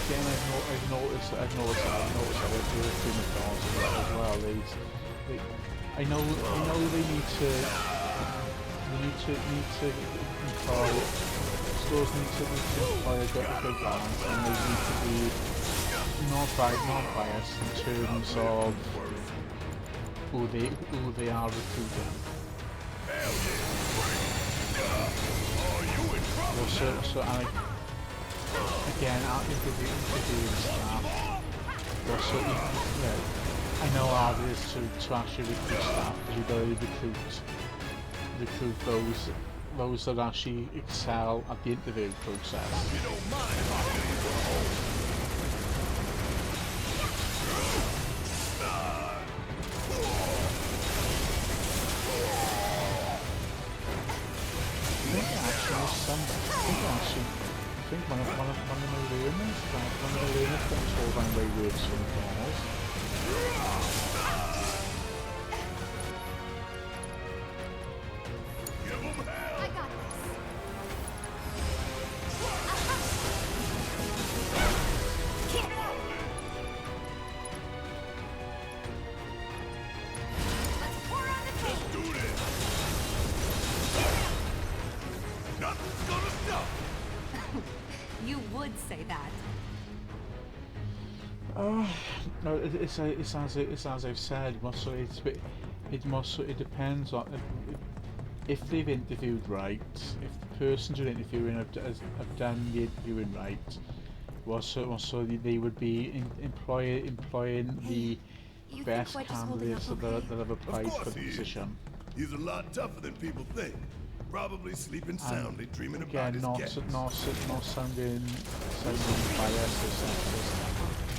Again, I've noticed that with the McDonald's as well. I know they need to employ stores need to employ a good balance, and they need to be non-biased in terms of who they are recruiting. So again, out interviewing staff. Also, I know how it is to actually recruit staff, because you've got to recruit those that actually excel at the interview process. You don't mind if I give you a hole. I think actually think one of my learners, been told my way works for McDonald's. I got this. Let's pour on the Let's do this. Nothing's gonna stop. You would say that. No, it's as I've said. It depends on if they've interviewed right. If the person who's interviewing have done the interviewing right, so they would be employing the best candidates that have applied for the position. He's a lot tougher than people think. Probably sleeping soundly, dreaming about Again, his not cats. sounding biased or sexist,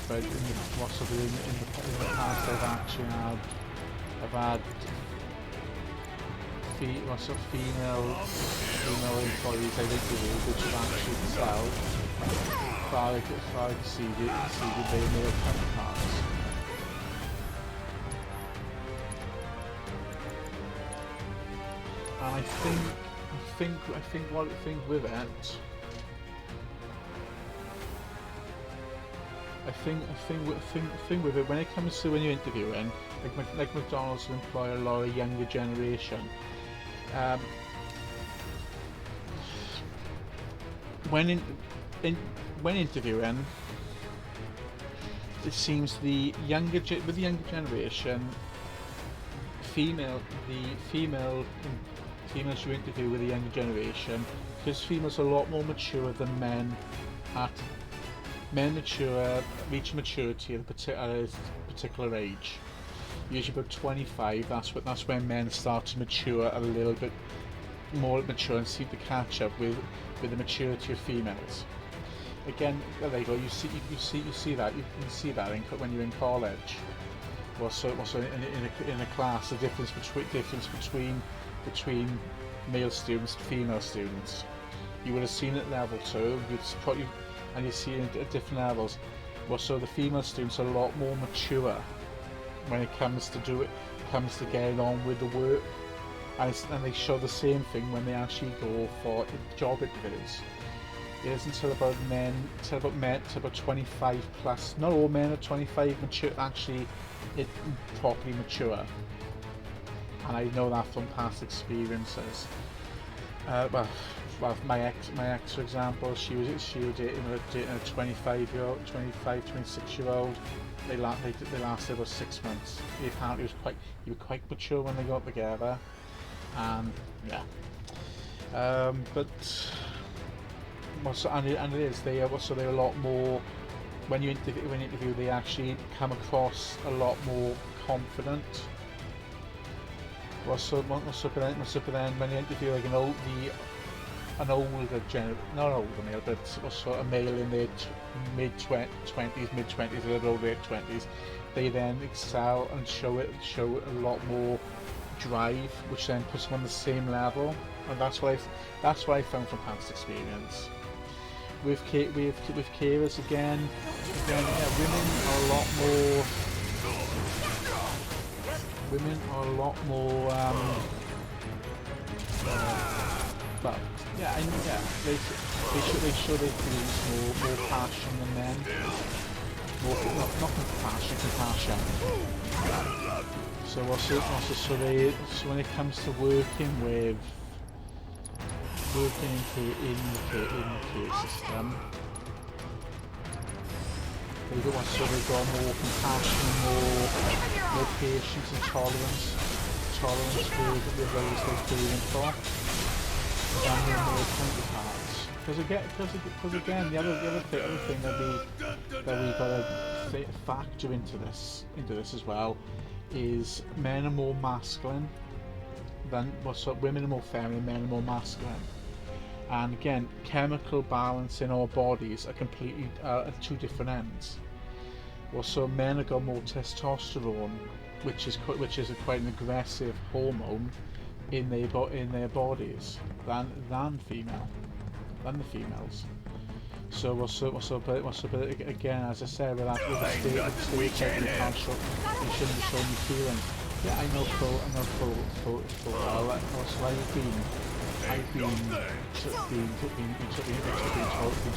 but in the past I've had female employees I've interviewed which have actually excelled far exceeded their male counterparts. And I think with it, I think with it, when it comes to when you're interviewing, like McDonald's will employ a lot of younger generation. When interviewing, it seems with the younger generation, females you interview with the younger generation, because females are a lot more mature than men. Reach maturity at a particular age. Usually about 25. That's when men start to mature a little bit more mature and seem to catch up with the maturity of females. Again, there you go. You see that when you're in college. Also in a class, the difference between male students and female students. You would have seen it at level 2. And you see it at different levels. So the female students are a lot more mature when it comes to getting on with the work, and they show the same thing when they actually go for job interviews. It isn't until about 25 plus. Not all men are 25 mature, actually properly mature, and I know that from past experiences. Well, my ex, for example, she was dating a 26-year-old. They lasted about 6 months. Apparently, he was quite mature when they got together, and yeah. They're a lot more. When you interview, they actually come across a lot more confident. But then when you interview like not older male, but also a male in their mid-20s, a little over their 20s, they then excel and show a lot more drive, which then puts them on the same level, and that's what I found from past experience. With carers again, yeah, women are a lot more they show their feelings more passion than men. Not compassion. So when it comes to working in the care system, they've got more compassion, more patience and tolerance with those they're feeling for than their male counterparts. Because again, the other thing that we've got to factor into this as well is men are more masculine than women are more feminine, men are more masculine. And again, chemical balance in our bodies are completely at two different ends. Also, men have got more testosterone, which is quite an aggressive hormone in their bodies than the females. So but again, as I said, with the stereotype, you shouldn't be showing your feelings. Yeah, I know full well. Also, I've been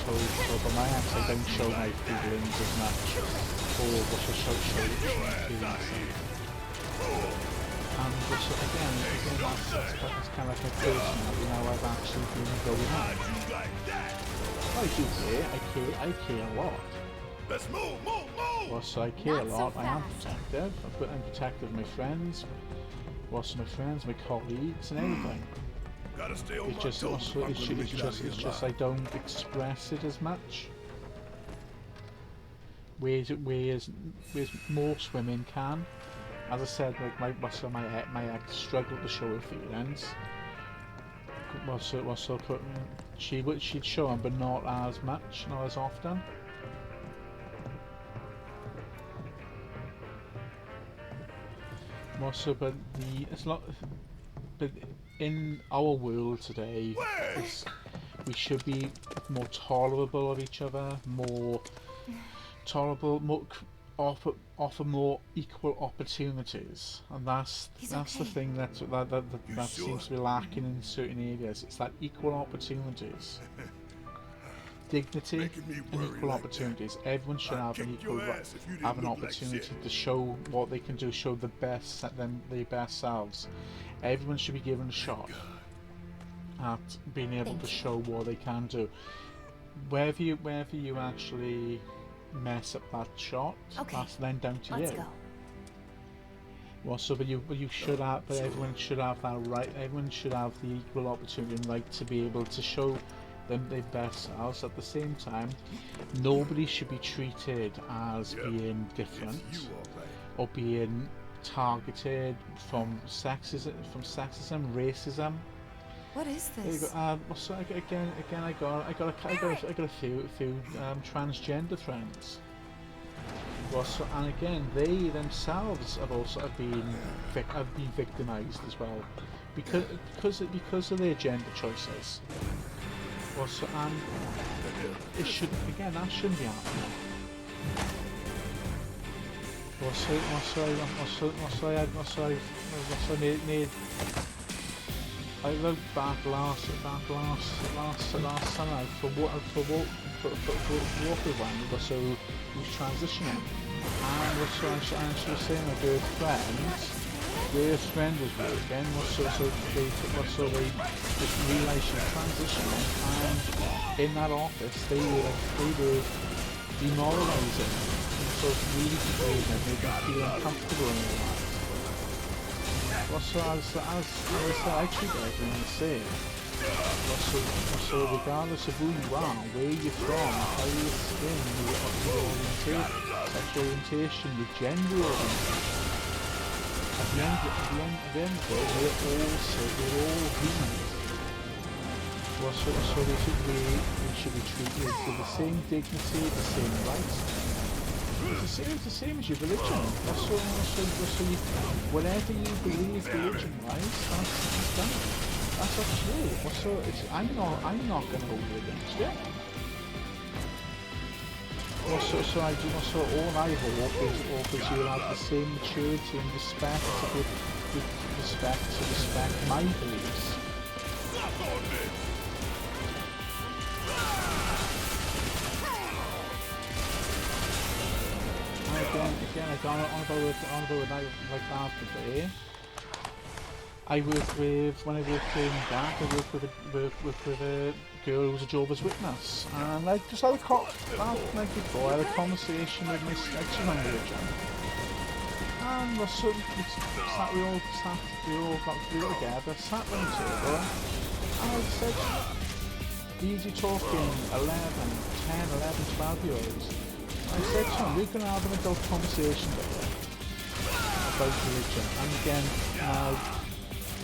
told by my ex I don't show my feelings as much, or show feelings. And also, again, that's kind of like a personality now I've actually been going on. I do care. I care a lot. Let's move. Well, so I care a lot. I am protective. I'm protective of my friends. What's my friends, my colleagues, and everything. Gotta stay on It's just I don't express it as much. Whereas most women can. As I said, like my ex struggled to show her feelings. She'd show them, but not as much, not as often. Also, but in our world today, we should be more tolerable of each other, more tolerable, offer more equal opportunities, and that's the thing that seems to be lacking in certain areas. It's that equal opportunities, dignity, and equal opportunities. Everyone should have an opportunity to show what they can do, show their best selves. Everyone should be given a shot at being able to show what they can do. Wherever you actually mess up that shot, that's then down to you. Go. Well, so but you should have, but everyone should have that right. Everyone should have the equal opportunity and right to be able to show them their best selves. At the same time, nobody should be treated as being different or being targeted from sexism, racism. What is this? So again, I got a few transgender friends. Well, so, and again, they themselves have been victimised as well, because of their gender choices. Well, so, and that shouldn't be happening. I looked back last summer for what we went, so he was transitioning, and she was saying my good friend was working, so they just realised she was transitioning, and in that office they were demoralising, so really degrading, made them feel uncomfortable and all that. Well, so as I treat everyone the same. So regardless of who you are, where you're from, how your skin, your sexual orientation, your gender orientation, at the end of it, we're all humans. Well, so we should be treated with the same dignity, the same rights. It's the same as your religion. So whatever you believe religion-wise, that's done. That's up to you. I'm not going to hold you against it. So all I hope is you'll have the same maturity and respect to respect my beliefs. Again, I don't want to go with like that today. When I worked in that, I worked with a girl who was a Jehovah's Witness, and I just had before, I had a conversation with my section on religion, and we all got together, sat round the table, and I said, these are talking 10, 11, 12-year-olds. I said to him, we're going to have an adult conversation about religion, and again,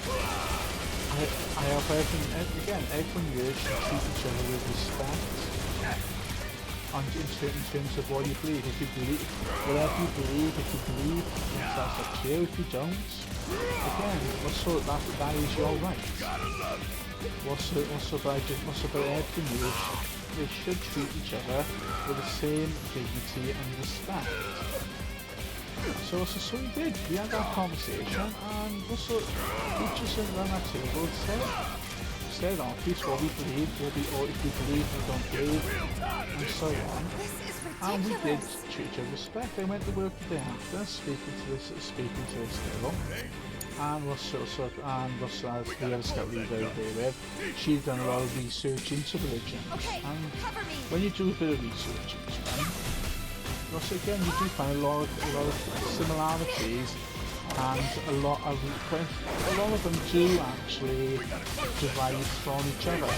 I hope everyone here should treat each other with respect, and in terms of what you believe. If you believe, whatever you believe, that's up to you. If you don't, again, that is your right. But everyone here they should treat each other with the same dignity and respect. So we did. We had that conversation, and also we just around that table said on piece what we believe, or if we believe, we don't believe, and so on. And we did treat each other with respect. They went to work the day after, speaking to this girl. And Russell, as the other scout leader over there with, she'd done a lot of research into religions. And when you do a bit of research into them, Russell, again, you do find a lot of similarities, and a lot of them do actually derive from each other.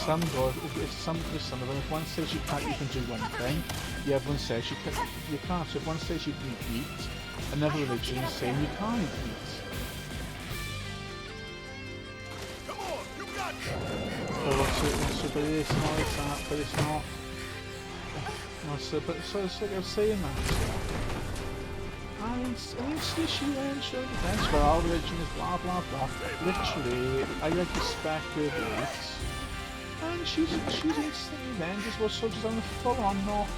Some of them, if one says you can do one thing, the other one says you can't. So if one says you can eat, another religion is saying you can't eat. But it's not like that, but it's not. So it's like I was saying that. And she went, showed the fence, but our religion is blah blah blah. Literally, I like respect her beliefs. And she's instantly then just was sort of on a full-on knock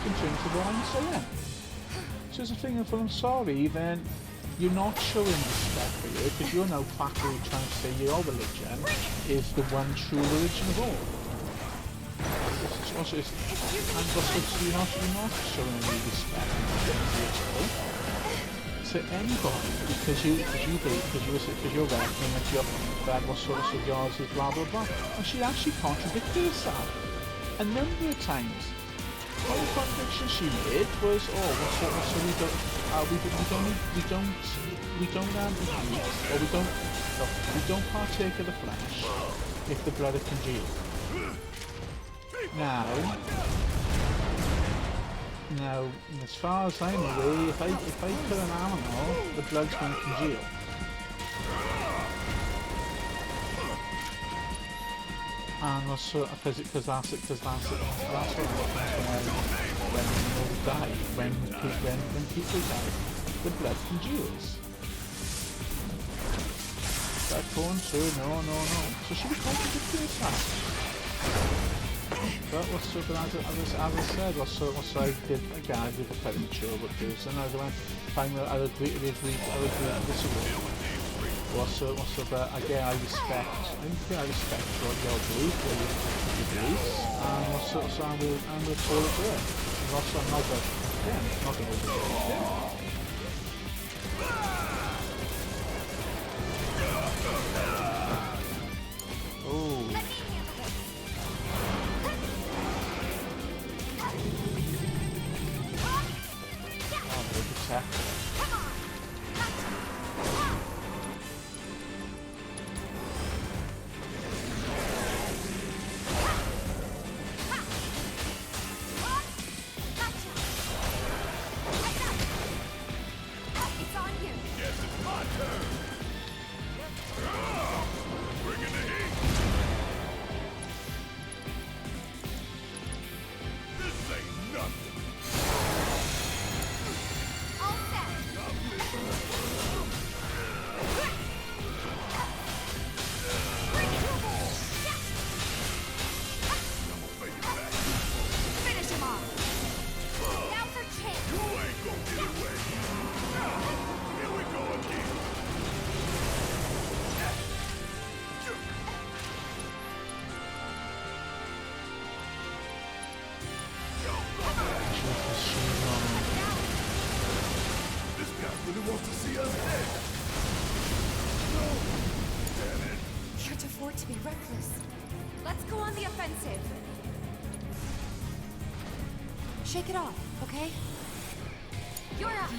in terms of what I'm saying. So as a thing of I'm sorry, then you're not showing respect for you, because you're now factually trying to say your religion is the one true religion of all. You're not showing any respect to anybody, because you're reckoning that was sort of yours is blah blah blah. And she actually contradicted herself a number of times. One contradiction she made was, we don't partake of the flesh if the blood is congealed. Now, as far as I'm aware, if I kill an animal, the blood's going to congeal. And also, because that's what happens when people die, the blood congeals. That's going through, no. So she was contradicting herself. But as I said, I did the pretty mature but person. I went, fine, I'll agree to disagree. But again, I respect what your beliefs, and we'll call it there. And also, I'm not going to do Oh. To be reckless. Let's go on the offensive. Shake it off, okay? You're up.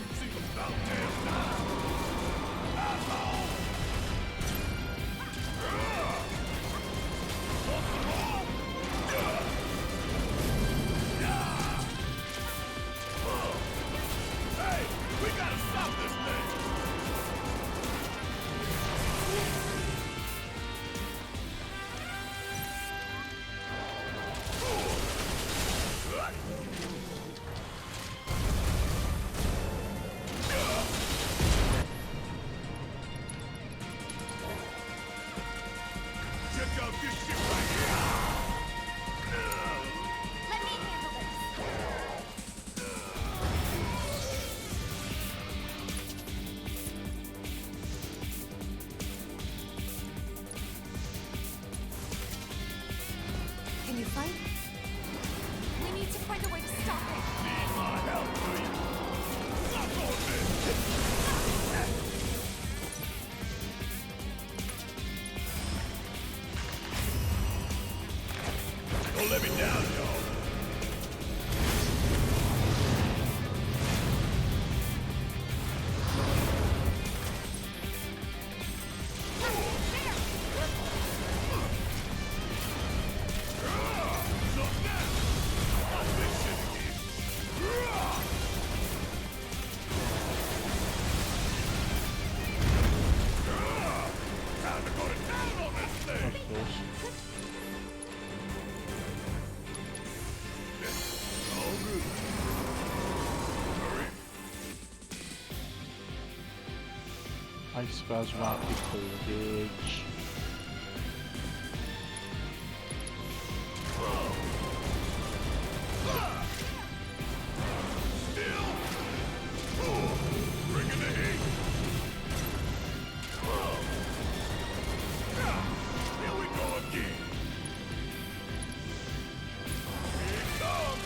Hey, we gotta stop this thing. Check out this shit right here! right? We need to find a way to stop it. Need my help, do you? Suck on this! Don't let me down, y'all. I suppose Rocky Cordage. Bringing the heat. Here we go again. Here it comes.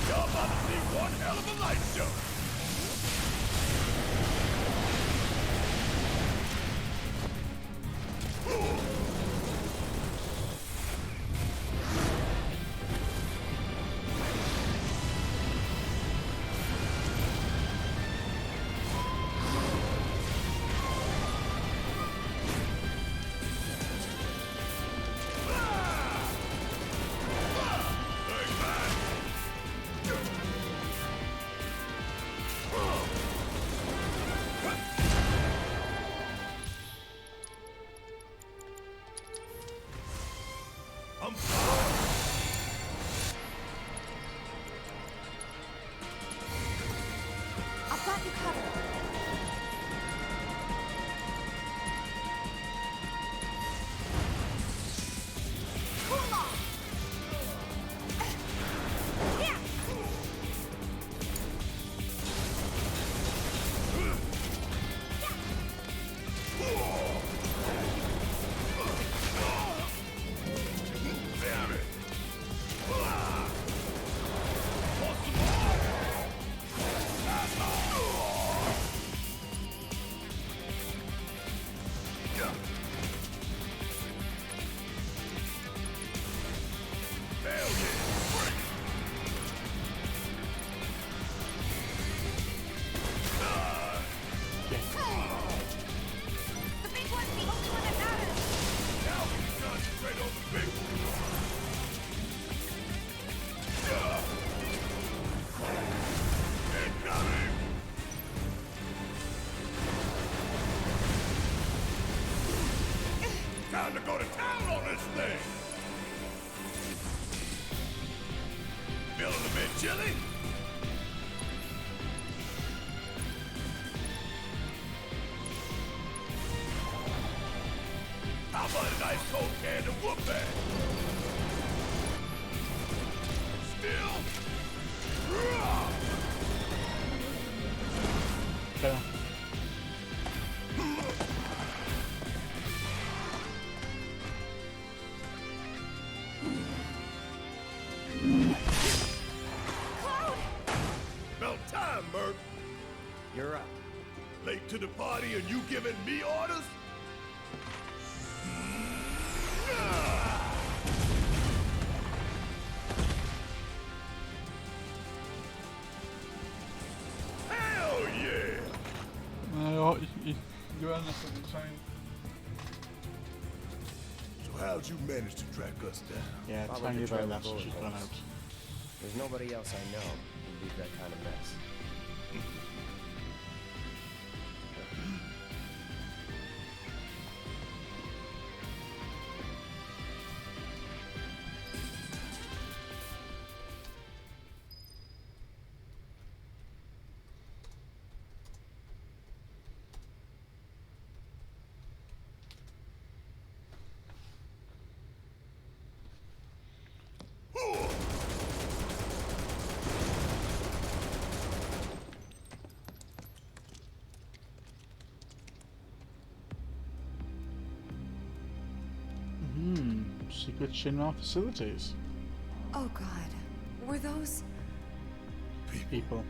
Y'all about to see one hell of a light show. I've got you covered. Cool off. Yeah. Damn it. The big one's the only one that matters. Now we can concentrate on the big one. Incoming! Time to go to town on this thing! Feeling a bit chilly? How about a nice cold can of whoop back? Still? Okay. About time, Merc. You're up. Late to the party and you giving me orders? Hell yeah! No, you're on this at the time. So how'd you manage to track us down? Yeah, Probably tell me about trailing that. bullet She's gone holes. out. There's nobody else I know who'd leave that kind of mess. secret Shinra facilities. Oh God, were those... People.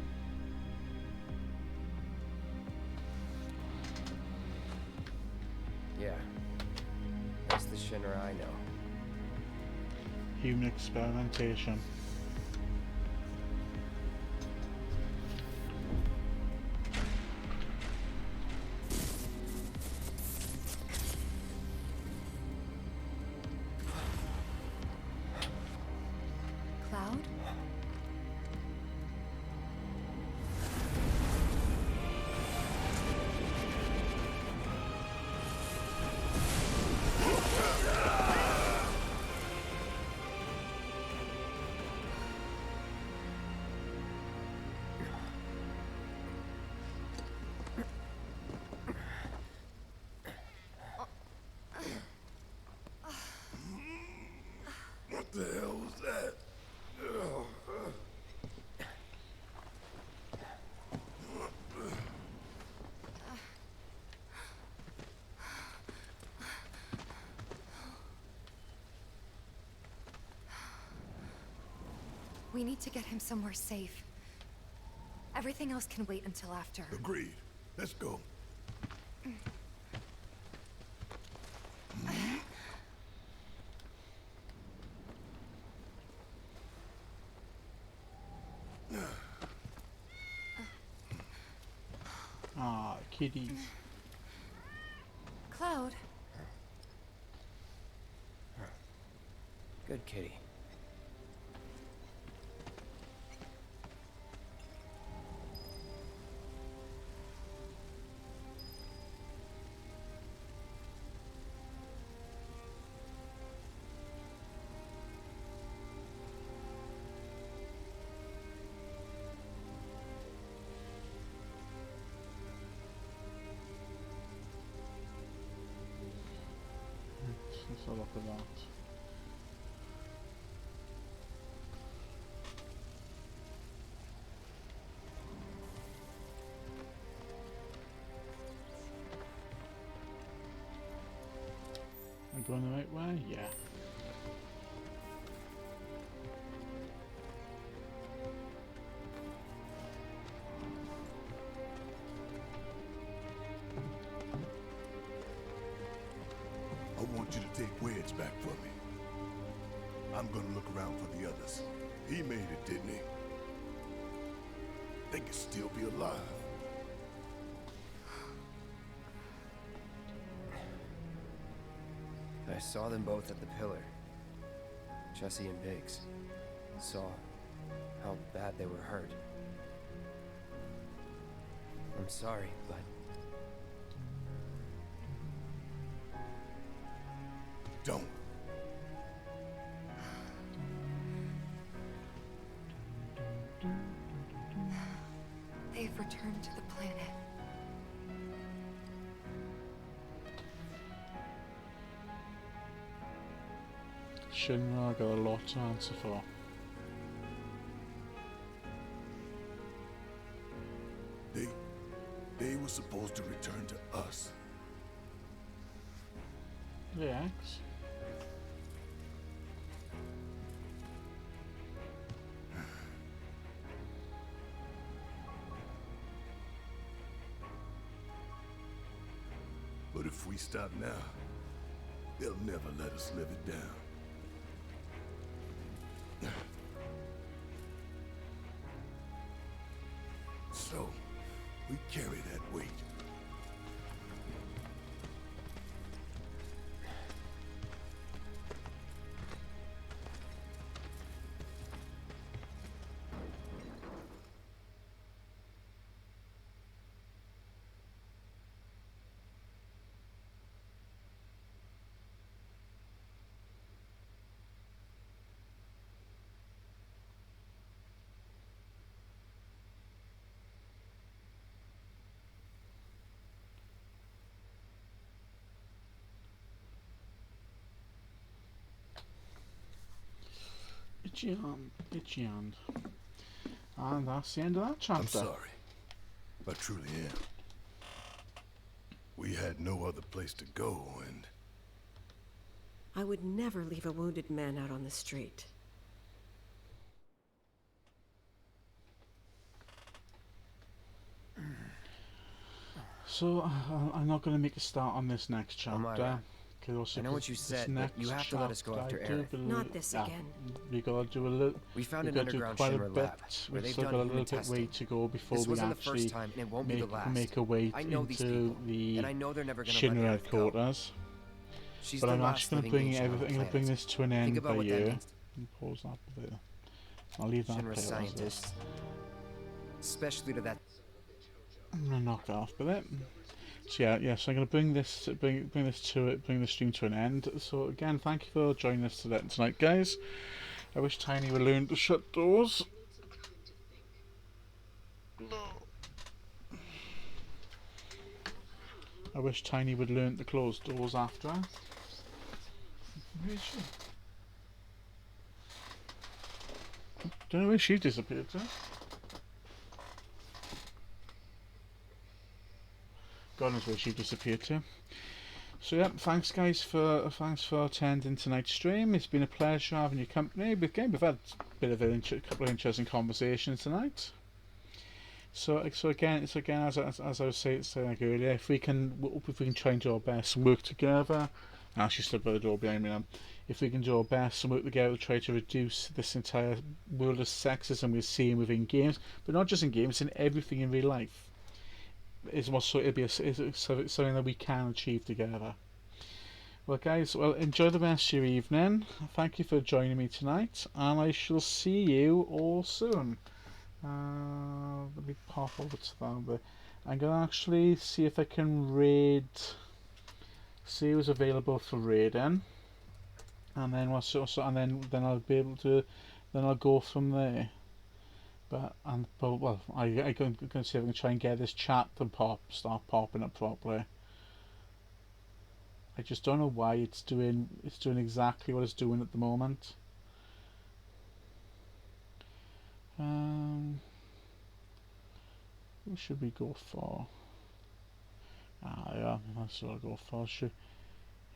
Yeah. That's the Shinra I know. Human experimentation. Cloud? What the hell was that? We need to get him somewhere safe. Everything else can wait until after. Agreed. Let's go. Ah, kitties. Cloud? Good kitty. Let's have a look at that. Am I going the right way? Yeah. I want you to take Wedge back for me. I'm gonna look around for the others. He made it, didn't he? They could still be alive. I saw them both at the pillar. Jesse and Biggs. Saw how bad they were hurt. I'm sorry, but... Don't. They've returned to the planet. Shinra got a lot to answer for. They were supposed to return to us. Yes. But if we stop now, they'll never let us live it down. So, we carry that weight. Itchy hand. And that's the end of that chapter. I'm sorry. I truly am. We had no other place to go, and I would never leave a wounded man out on the street. So, I'm not going to make a start on this next chapter. I know what you said, but you have to let us go after Aerith. Not this again. We gotta do a little. We found an gotta do underground quite a Shinra bit. lab where We've they've still done got a human little bit way testing. to go before This we wasn't the actually first time, and it won't be the last. make a way I know these into people, the and I know they're never gonna let Shinra Aerith headquarters. She's But the I'm last actually living going to bring ancient on the everything. I'm going to bring planet. this to an Think end about by what that you. means. Pause that there. I'll leave that Shinra there. scientists, especially to that. I'm gonna knock that off with it. So yeah, so I'm gonna bring the stream to an end. So again, thank you for joining us tonight, guys. I wish Tiny would learn to shut doors. I wish Tiny would learn to close doors after. Where is she? Don't know where she disappeared to. God knows where she disappeared to. So yeah, thanks guys for attending tonight's stream. It's been a pleasure having your company. We've had a bit of a couple of interesting conversations tonight. So again, as I was saying like earlier, if we can try and do our best and work together. She stood by the door behind me now. If we can do our best and work together to try to reduce this entire world of sexism we're seeing within games, but not just in games, in everything in real life. It's something that we can achieve together. Well guys, enjoy the rest of your evening. Thank you for joining me tonight, and I shall see you all soon. Let me pop over to that bit. I'm gonna actually see if I can raid, see who's available for raiding, and then then I'll be able to, then I'll go from there. I'm going to see if I can try and get this chat to start popping up properly. I just don't know why it's doing exactly what it's doing at the moment. Who should we go for? Yeah, that's what I'll go for.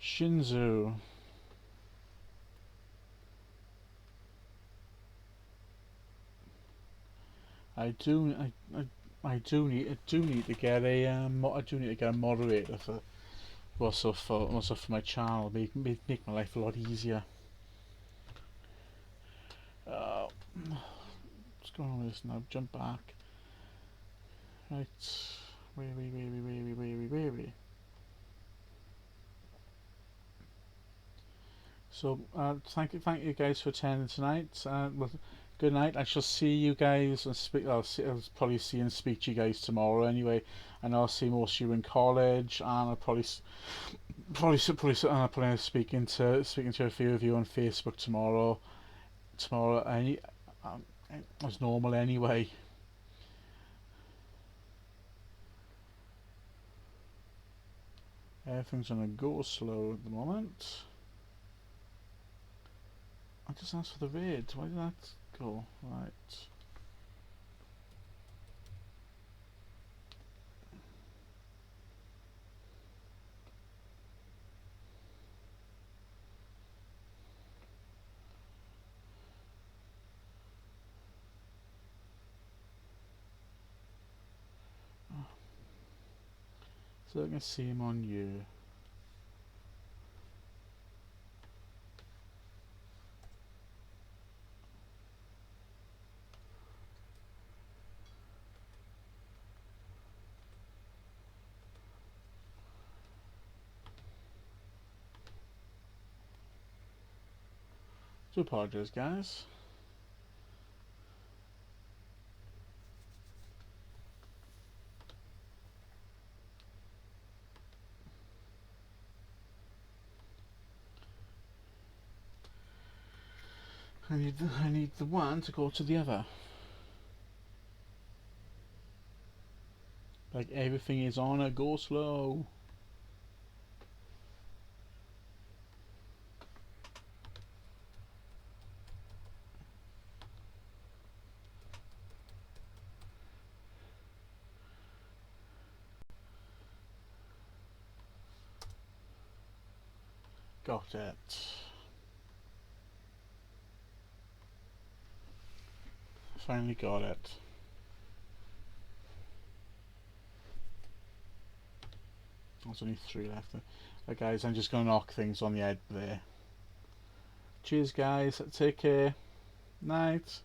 Shinzu. I do need to get a moderator for also for my channel. Make my life a lot easier. What's going on with this now? Jump back. Right. Where? So thank you guys for attending tonight. Good night. I shall see you guys and speak. I'll probably see and speak to you guys tomorrow anyway, and I'll see most of you in college, and I'll probably speaking to a few of you on Facebook tomorrow. As normal anyway. Everything's gonna go slow at the moment. I just asked for the raid. Why did that go? Right. So I can see him on you. Do apologize, guys. I need the one to go to the other. Like everything is on a go slow. Got it. Finally got it. There's only 3 left. Right, guys, I'm just going to knock things on the head there. Cheers, guys. Take care. Night.